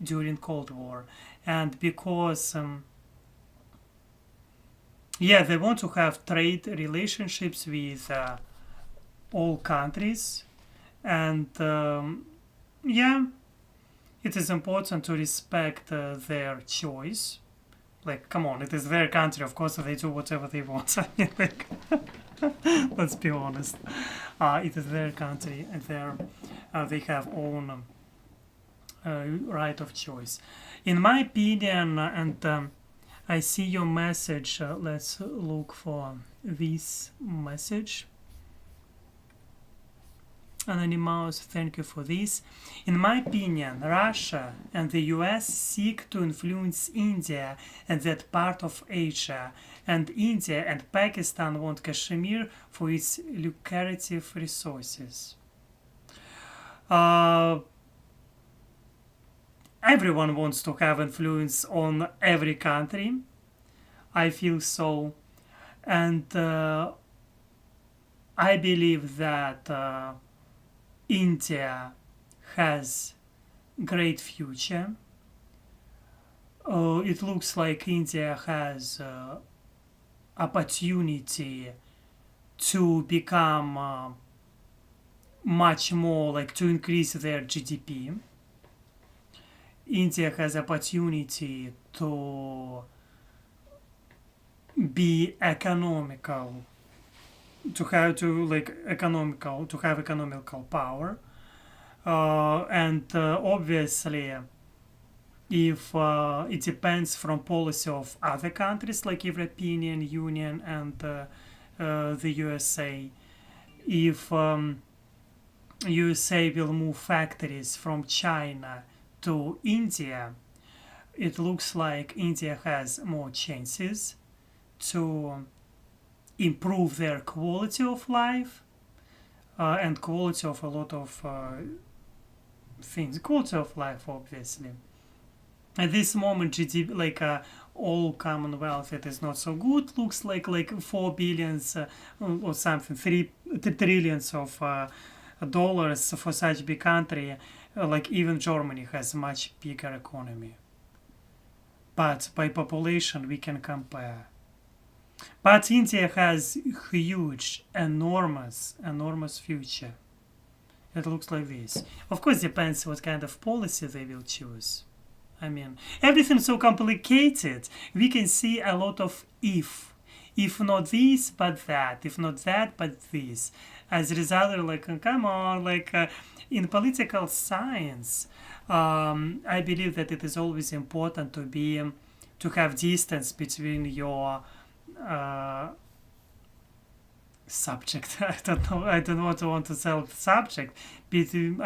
during Cold War. And because they want to have trade relationships with all countries. And it is important to respect their choice. Like, come on, it is their country, of course, they do whatever they want. I mean, like, let's be honest. It is their country, and they have own right of choice. In my opinion, and I see your message, let's look for this message. Anonymous, thank you for this. In my opinion, Russia and the US seek to influence India and that part of Asia, and India and Pakistan want Kashmir for its lucrative resources. Everyone wants to have influence on every country. I feel so. And I believe that India has great future. It looks like India has opportunity to become much more, like to increase their GDP. India has opportunity to be economical, to have economical power, and obviously if it depends from policy of other countries like European Union and the USA. If USA will move factories from China to India, it looks like India has more chances to improve their quality of life and quality of a lot of things. Quality of life, obviously. At this moment, GDP, like all Commonwealth, it is not so good. Looks like 4 billions or something, 3 trillions of dollars for such big country. Like even Germany has much bigger economy. But by population, we can compare. But India has huge, enormous future. It looks like this. Of course, depends what kind of policy they will choose. I mean, everything's so complicated. We can see a lot of if. If not this, but that. If not that, but this. As a result, come on, in political science, I believe that it is always important to have distance between your subject. I don't know. I don't want to sell the subject. Do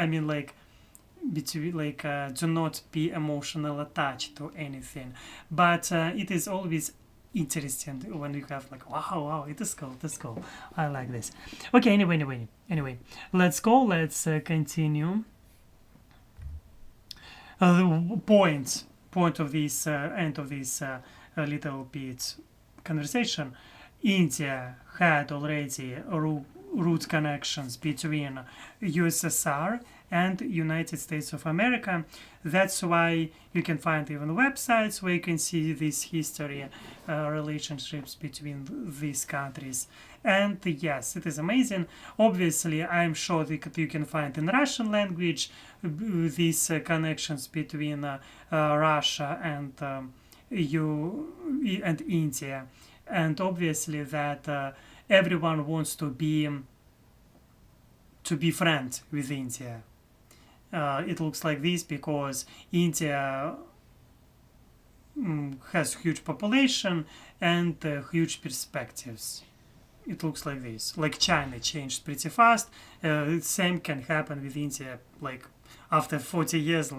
not be emotional attached to anything. But it is always interesting when you have wow, it is cool. I like this. Okay. Anyway. Let's go. Let's continue. The point of this end of this little bit conversation. India had already root connections between USSR and United States of America. That's why you can find even websites where you can see this history, relationships between these countries. And yes, it is amazing. Obviously, I'm sure that you can find in Russian language these connections between Russia and India. And obviously that everyone wants to be friend with India. It looks like this because India has huge population and huge perspectives. It looks like this. Like China changed pretty fast. Same can happen with India. After 40 years,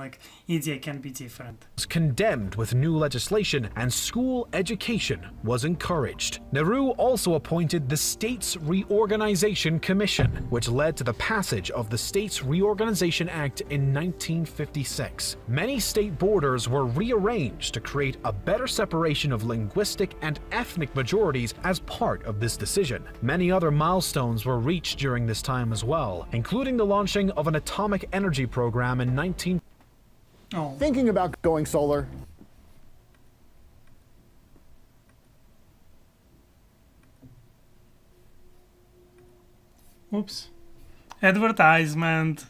India can be different. Was condemned with new legislation and school education was encouraged. Nehru also appointed the States Reorganization Commission, which led to the passage of the States Reorganization Act in 1956. Many state borders were rearranged to create a better separation of linguistic and ethnic majorities as part of this decision. Many other milestones were reached during this time as well, including the launching of an atomic energy program in 19... Thinking about going solar? Oops. Advertisement.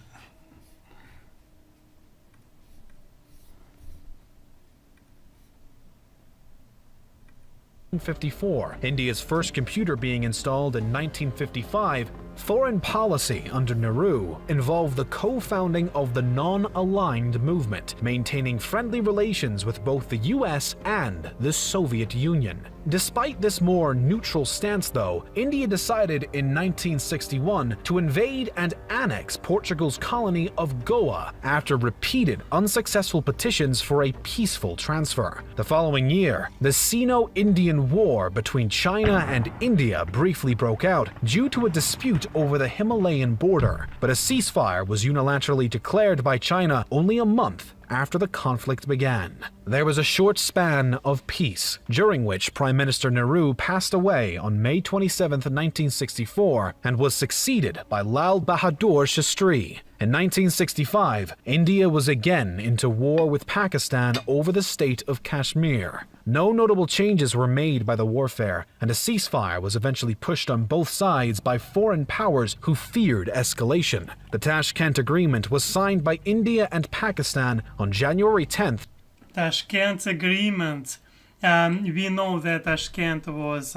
India's first computer being installed in 1955, foreign policy under Nehru involved the co-founding of the Non-Aligned Movement, maintaining friendly relations with both the US and the Soviet Union. Despite this more neutral stance though, India decided in 1961 to invade and annex Portugal's colony of Goa after repeated unsuccessful petitions for a peaceful transfer. The following year, the Sino-Indian War between China and India briefly broke out due to a dispute over the Himalayan border, but a ceasefire was unilaterally declared by China only a month after the conflict began. There was a short span of peace, during which Prime Minister Nehru passed away on May 27, 1964, and was succeeded by Lal Bahadur Shastri. In 1965, India was again into war with Pakistan over the state of Kashmir. No notable changes were made by the warfare, and a ceasefire was eventually pushed on both sides by foreign powers who feared escalation. The Tashkent Agreement was signed by India and Pakistan on January 10th. Tashkent Agreement. We know that Tashkent was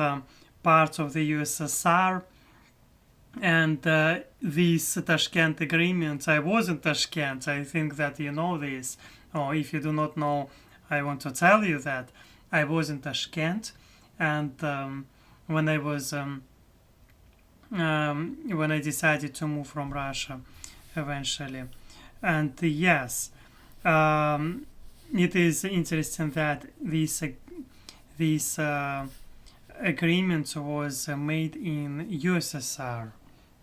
part of the USSR, and this Tashkent Agreement, I was in Tashkent, I think that you know this, or if you do not know, I want to tell you that I was in Tashkent, and when I was when I decided to move from Russia eventually. And yes, it is interesting that this agreement was made in USSR.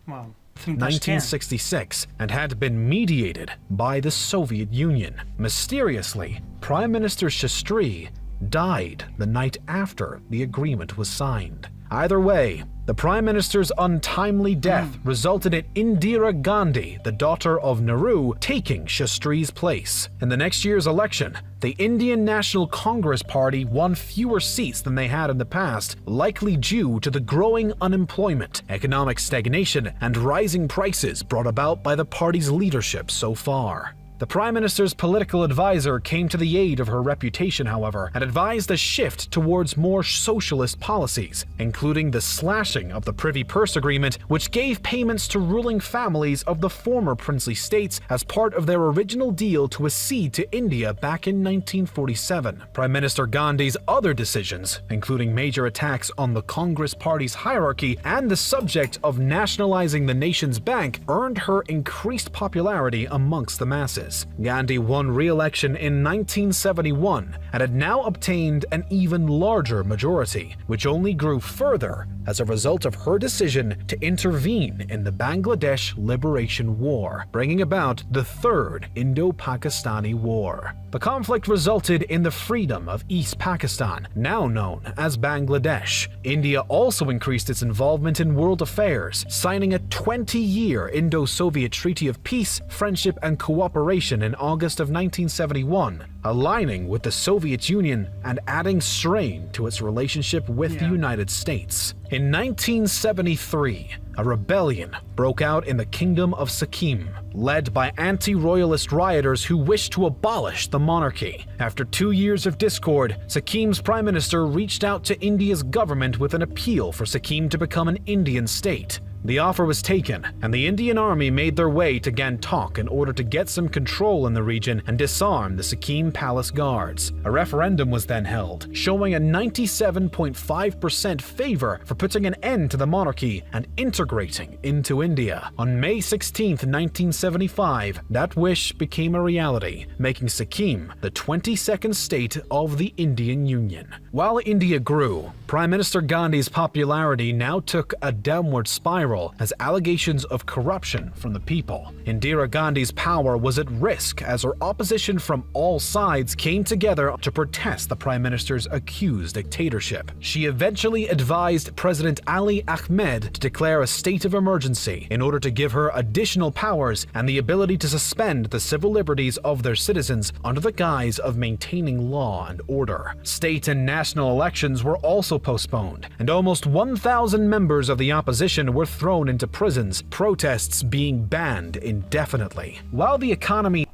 Well, 1966, and had been mediated by the Soviet Union. Mysteriously, Prime Minister Shastri died the night after the agreement was signed. Either way, the Prime Minister's untimely death resulted in Indira Gandhi, the daughter of Nehru, taking Shastri's place. In the next year's election, the Indian National Congress Party won fewer seats than they had in the past, likely due to the growing unemployment, economic stagnation, and rising prices brought about by the party's leadership so far. The Prime Minister's political advisor came to the aid of her reputation, however, and advised a shift towards more socialist policies, including the slashing of the Privy Purse Agreement, which gave payments to ruling families of the former princely states as part of their original deal to accede to India back in 1947. Prime Minister Gandhi's other decisions, including major attacks on the Congress Party's hierarchy and the subject of nationalizing the nation's bank, earned her increased popularity amongst the masses. Gandhi won re-election in 1971 and had now obtained an even larger majority, which only grew further as a result of her decision to intervene in the Bangladesh Liberation War, bringing about the Third Indo-Pakistani War. The conflict resulted in the freedom of East Pakistan, now known as Bangladesh. India also increased its involvement in world affairs, signing a 20-year Indo-Soviet Treaty of Peace, Friendship and Cooperation in August of 1971, aligning with the Soviet Union and adding strain to its relationship with the United States. In 1973, a rebellion broke out in the Kingdom of Sikkim, led by anti-royalist rioters who wished to abolish the monarchy. After 2 years of discord, Sikkim's prime minister reached out to India's government with an appeal for Sikkim to become an Indian state. The offer was taken, and the Indian army made their way to Gangtok in order to get some control in the region and disarm the Sikkim Palace Guards. A referendum was then held, showing a 97.5% favor for putting an end to the monarchy and integrating into India. On May 16, 1975, that wish became a reality, making Sikkim the 22nd state of the Indian Union. While India grew, Prime Minister Gandhi's popularity now took a downward spiral as allegations of corruption from the people. Indira Gandhi's power was at risk as her opposition from all sides came together to protest the prime minister's accused dictatorship. She eventually advised President Ali Ahmed to declare a state of emergency in order to give her additional powers and the ability to suspend the civil liberties of their citizens under the guise of maintaining law and order. State and national elections were also postponed, and almost 1,000 members of the opposition were thrown into prisons, protests being banned indefinitely. While the economy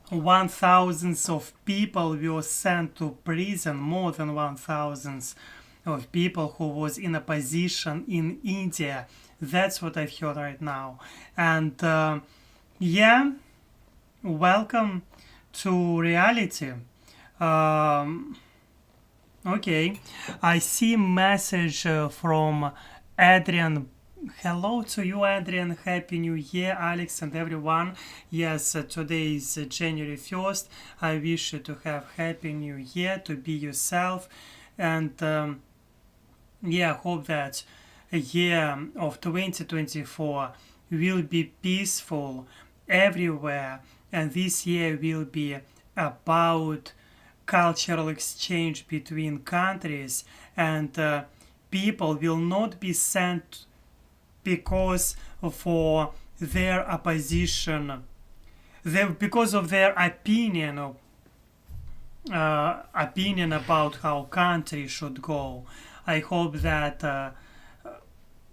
1,000 of people were sent to prison, more than 1,000 of people who was in opposition in India. That's what I've heard right now. And yeah, welcome to reality. Okay, I see message from Adrian. Hello to you, Adrian. Happy New Year, Alex and everyone. Yes, today is January 1st. I wish you to have Happy New Year, to be yourself. And yeah, hope that a year of 2024 will be peaceful everywhere. And this year will be about cultural exchange between countries, and people will not be sent because for their opposition, because of their opinion about how country should go. I hope that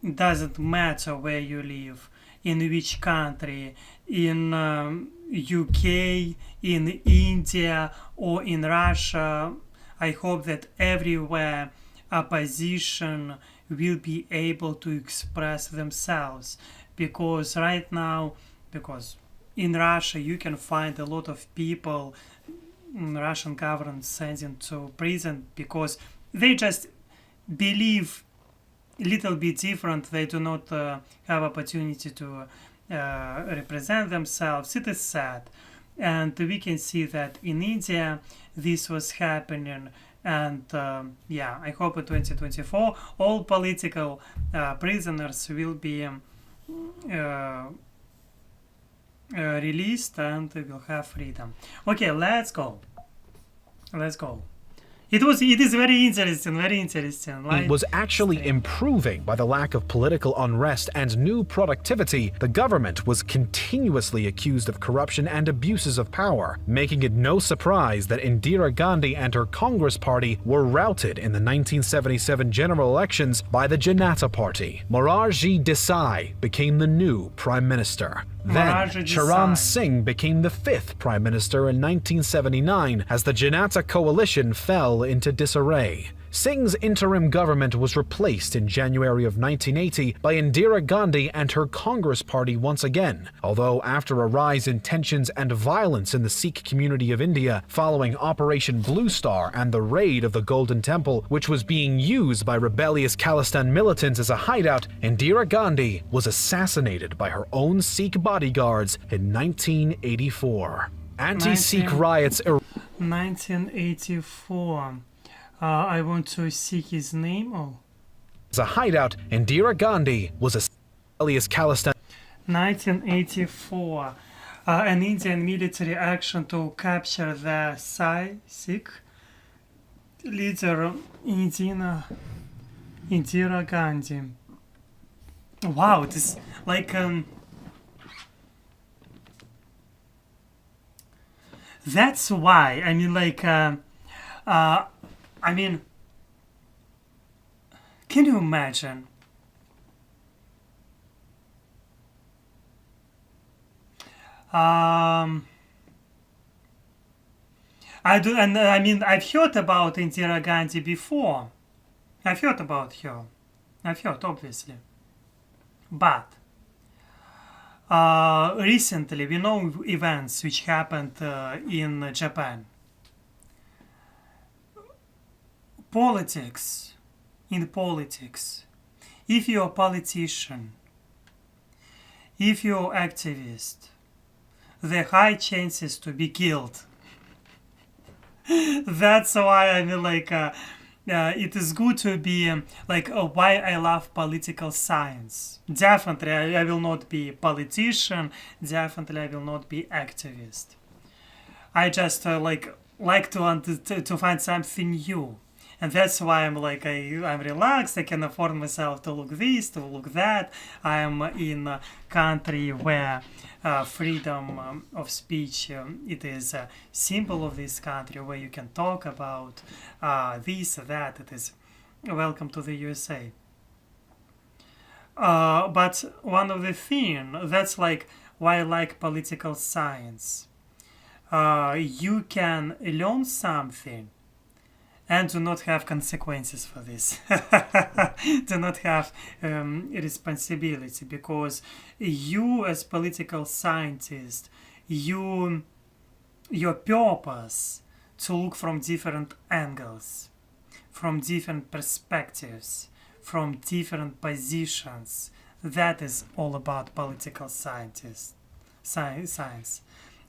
doesn't matter where you live, in which country, in UK, in India, or in Russia. I hope that everywhere opposition will be able to express themselves, because right now, because in Russia you can find a lot of people Russian government sending to prison because they just believe a little bit different. They do not have opportunity to represent themselves. It is sad. And we can see that in India this was happening. And yeah, I hope in 2024 all political prisoners will be released and will have freedom. Okay, let's go. It is very interesting, Like, was actually improving by the lack of political unrest and new productivity. The government was continuously accused of corruption and abuses of power, making it no surprise that Indira Gandhi and her Congress party were routed in the 1977 general elections by the Janata Party. Morarji Desai became the new prime minister. Then, Charan Singh became the fifth prime minister in 1979 as the Janata coalition fell into disarray. Singh's interim government was replaced in January of 1980 by Indira Gandhi and her Congress party once again, although after a rise in tensions and violence in the Sikh community of India following Operation Blue Star and the raid of the Golden Temple, which was being used by rebellious Khalistan militants as a hideout, Indira Gandhi was assassinated by her own Sikh bodyguards in 1984. Anti-Sikh riots 1984. I want to see his name. Oh. As a hideout, Indira Gandhi was a rebellious Khalistan. 1984. An Indian military action to capture the Sikh leader Indira Gandhi. Wow, this like that's why I mean like I mean, can you imagine? I mean, I've heard about Indira Gandhi before. I've heard about her. Obviously. But recently, we know events which happened in Japan. In politics, if you're a politician, if you're activist, there are high chances to be killed. That's why I mean like it is good to be why I love political science. Definitely I will not be a politician, definitely I will not be activist. I just like to find something new. And that's why I'm like, I'm relaxed, I can afford myself to look this, to look that. I am in a country where freedom of speech, it is a symbol of this country, where you can talk about this, that. It is welcome to the USA. But one of the things, that's like why I like political science. You can learn something and do not have consequences for this. Do not have responsibility, because you as political scientist, your purpose to look from different angles. from different perspectives, from different positions. That is all about political science.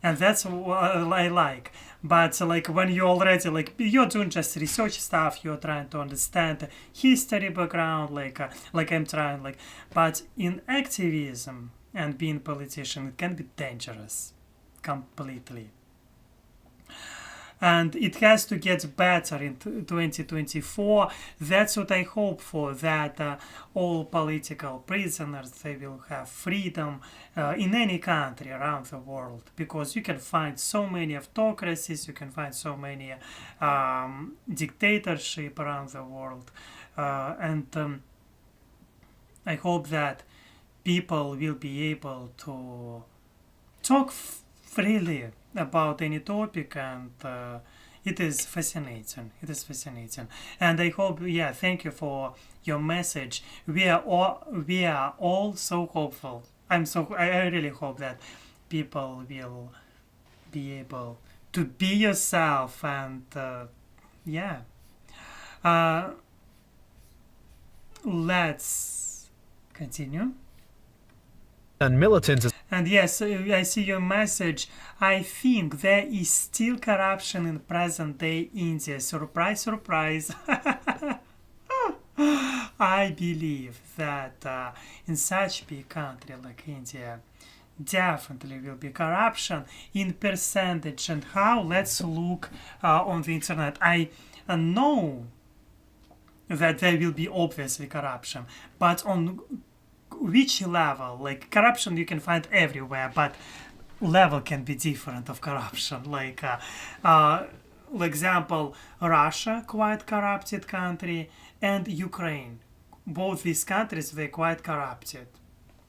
And that's what I like. But like when you already like you're doing just research stuff, you're trying to understand history background, like I'm trying like. But in activism and being politician, it can be dangerous, completely. And it has to get better in 2024. That's what I hope for, that all political prisoners, they will have freedom in any country around the world, because you can find so many autocracies, you can find so many dictatorship around the world, and I hope that people will be able to talk freely about any topic, and it is fascinating. It is fascinating, and I hope. Yeah, thank you for your message. We are all so hopeful. I really hope that people will be able to be yourself, and yeah. Let's continue. And militants. And yes, I see your message. I think there is still corruption in present-day India. Surprise, surprise. I believe that in such big country like India, definitely will be corruption in percentage. And how? Let's look on the internet. I know that there will be obviously corruption, but on which level? Like corruption you can find everywhere, but level can be different of corruption. Like example, Russia, quite corrupted country, and Ukraine. Both these countries were quite corrupted.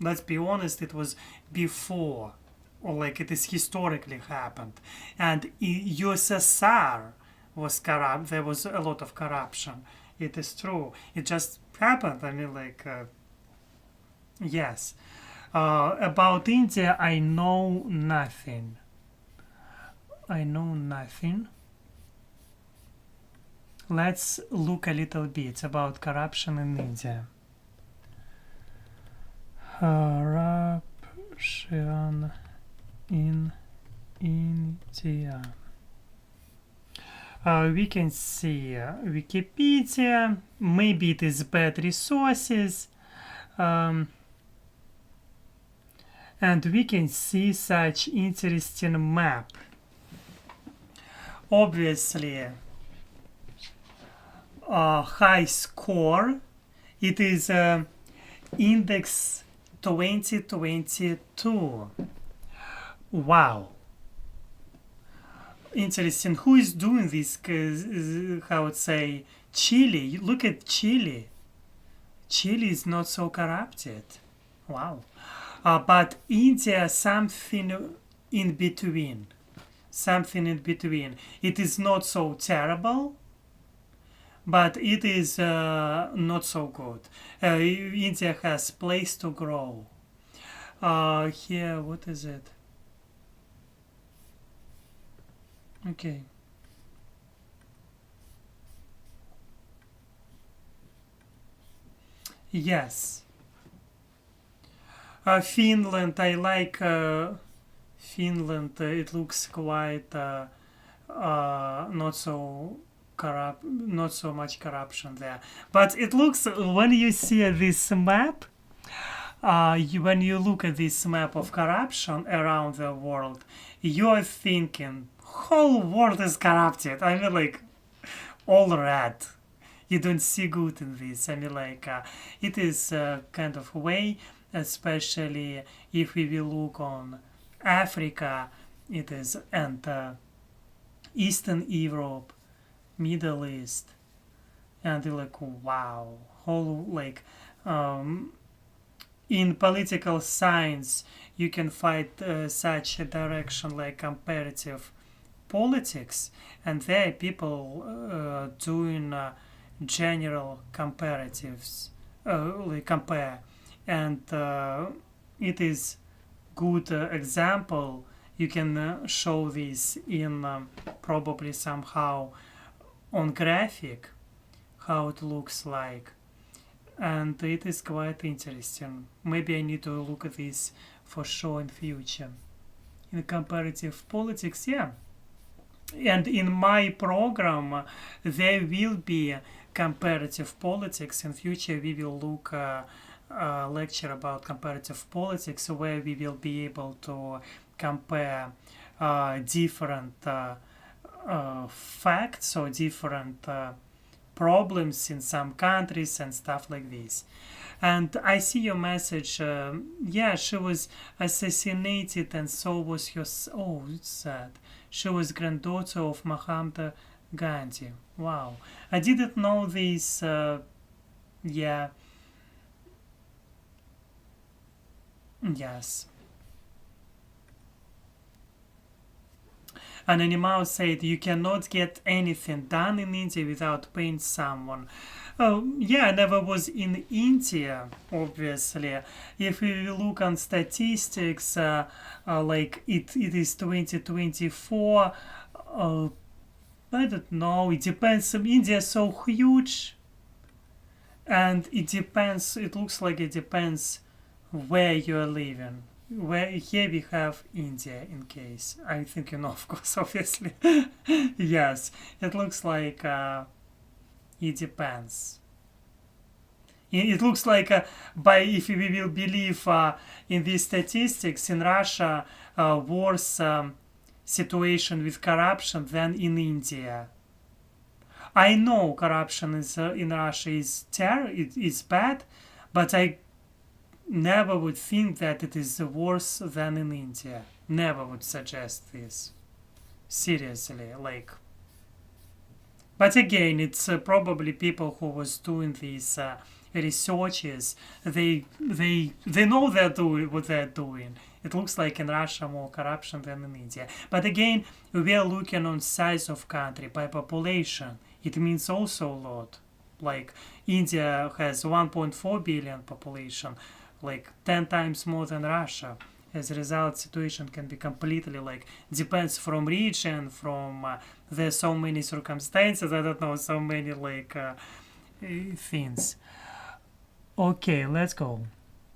Let's be honest, it was before, or like it is historically happened. And USSR was corrupt. There was a lot of corruption. It is true. It just happened. I mean, like. Yes. About India, I know nothing. I know nothing. Let's look a little bit about corruption in India. Corruption in India. We can see Wikipedia. Maybe it is bad resources. And we can see such interesting map. Obviously, high score. It is index 2022. Wow. Interesting. Who is doing this? How would say Chile? Look at Chile. Chile is not so corrupted. Wow. But India, something in between. Something in between. It is not so terrible, but it is not so good. India has place to grow. Here, what is it? Okay. Yes. Finland, I like Finland. It looks quite not so corrupt, not so much corruption there. But it looks, when you see this map, when you look at this map of corruption around the world, you are thinking whole world is corrupted. I mean, like all red. You don't see good in this. I mean, like it is kind of way. Especially if we will look on Africa, it is, and Eastern Europe, Middle East, and you're like, wow, whole like in political science you can find such a direction like comparative politics, and there are people doing general comparatives, like compare. And it is good example. You can show this in probably somehow on graphic, how it looks like. And it is quite interesting. Maybe I need to look at this for sure in future. In comparative politics, yeah. And in my program, there will be comparative politics. In future, we will look a lecture about comparative politics, where we will be able to compare different facts or different problems in some countries and stuff like this. And I see your message. Yeah, she was assassinated, and so was your. Oh, it's sad. She was granddaughter of Mahatma Gandhi. Wow, I didn't know this. Yeah. Yes. And Animal said, you cannot get anything done in India without paying someone. Oh, yeah, I never was in India, obviously. If we look on statistics, like it is 2024, I don't know, it depends. India is so huge, and it depends, it looks like it depends where you are living. Where here we have India in case. I think you know, of course, obviously. Yes, it looks like it depends. It looks like if we will believe in these statistics, in Russia, worse situation with corruption than in India. I know corruption is in Russia is bad, but I never would think that it is worse than in India. Never would suggest this. Seriously, like. But again, it's probably people who was doing these researches. They know they're doing what they're doing. It looks like in Russia more corruption than in India. But again, we are looking on size of country by population. It means also a lot. Like India has 1.4 billion population, like 10 times more than Russia. As a result, situation can be completely like depends from region, from there's so many circumstances. I don't know, so many like things. Okay, let's go.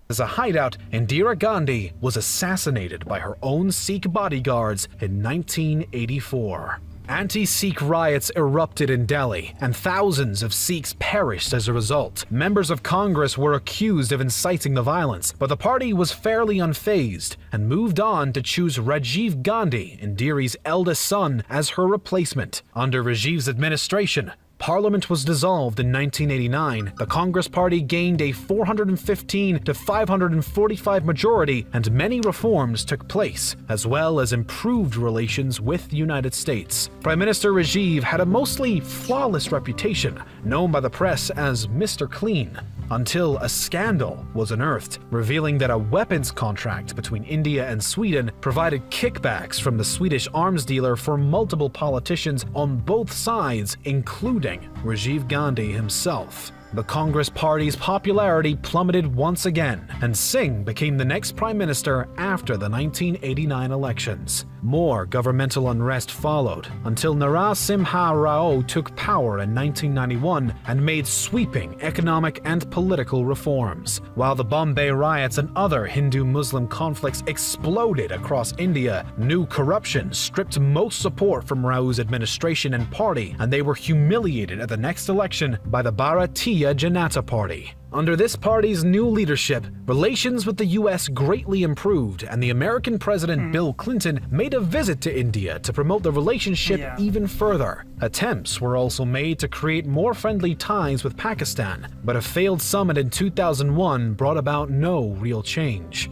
As a hideout, Indira Gandhi was assassinated by her own Sikh bodyguards in 1984. Anti-Sikh riots erupted in Delhi, and thousands of Sikhs perished as a result. Members of Congress were accused of inciting the violence, but the party was fairly unfazed and moved on to choose Rajiv Gandhi, Indira's eldest son, as her replacement. Under Rajiv's administration, Parliament was dissolved in 1989, the Congress Party gained a 415 to 545 majority, and many reforms took place, as well as improved relations with the United States. Prime Minister Rajiv had a mostly flawless reputation, known by the press as Mr. Clean, until a scandal was unearthed, revealing that a weapons contract between India and Sweden provided kickbacks from the Swedish arms dealer for multiple politicians on both sides, including Rajiv Gandhi himself. The Congress Party's popularity plummeted once again, and Singh became the next prime minister after the 1989 elections. More governmental unrest followed, until Narasimha Rao took power in 1991 and made sweeping economic and political reforms. While the Bombay riots and other Hindu-Muslim conflicts exploded across India, new corruption stripped most support from Rao's administration and party, and they were humiliated at the next election by the Bharatiya Janata Party. Under this party's new leadership, relations with the US greatly improved, and the American President Bill Clinton made a visit to India to promote the relationship even further. Attempts were also made to create more friendly ties with Pakistan, but a failed summit in 2001 brought about no real change.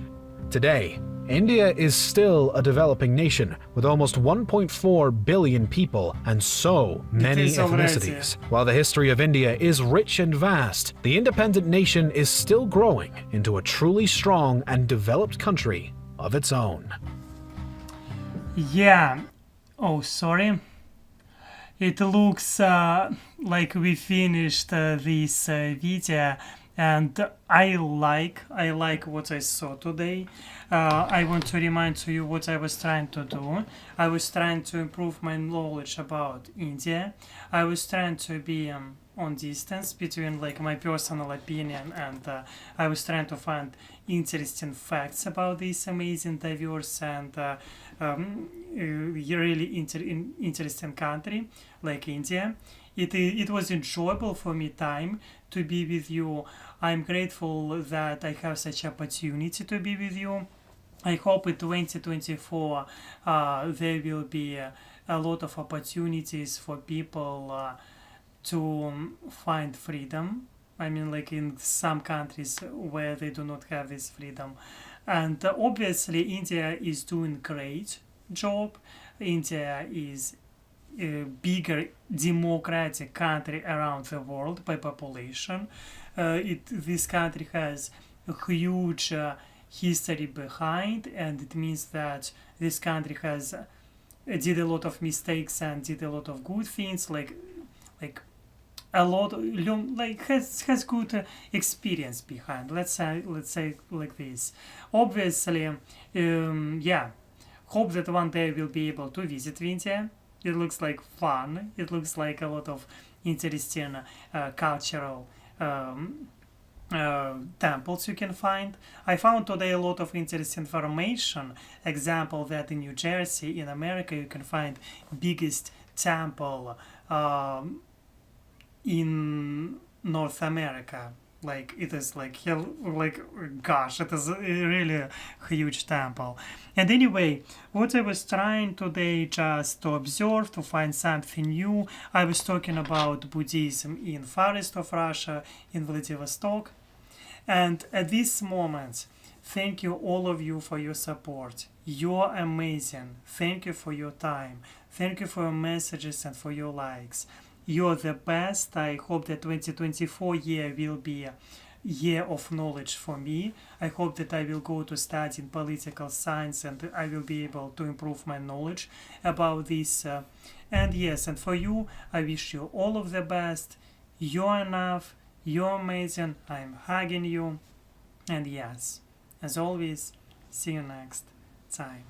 Today, India is still a developing nation with almost 1.4 billion people and so many ethnicities. While the history of India is rich and vast, the independent nation is still growing into a truly strong and developed country of its own. Yeah. Oh, sorry. It looks like we finished this video. And I like what I saw today. I want to remind you what I was trying to do. I was trying to improve my knowledge about India. I was trying to be on distance between like my personal opinion and I was trying to find interesting facts about this amazing, diverse and really interesting country like India. It was enjoyable for me time to be with you. I'm grateful that I have such opportunity to be with you. I hope in 2024 there will be a lot of opportunities for people to find freedom. I mean, like in some countries where they do not have this freedom. And obviously, India is doing great job. India is a bigger democratic country around the world by population. This country has a huge history behind, and it means that this country has did a lot of mistakes and did a lot of good things, like a lot like has good experience behind. Let's say like this. Obviously, yeah. Hope that one day we'll be able to visit India. It looks like fun. It looks like a lot of interesting cultural temples you can find. I found today a lot of interesting information. Example that in New Jersey, in America, you can find biggest temple in North America. Like it is like gosh, it is a really huge temple. And anyway, what I was trying today just to observe, to find something new, I was talking about Buddhism in far east of Russia, in Vladivostok. And at this moment, thank you all of you for your support. You're amazing. Thank you for your time. Thank you for your messages and for your likes. You're the best. I hope that 2024 year will be a year of knowledge for me. I hope that I will go to study in political science and I will be able to improve my knowledge about this. And yes, and for you, I wish you all of the best. You're enough. You're amazing. I'm hugging you. And yes, as always, see you next time.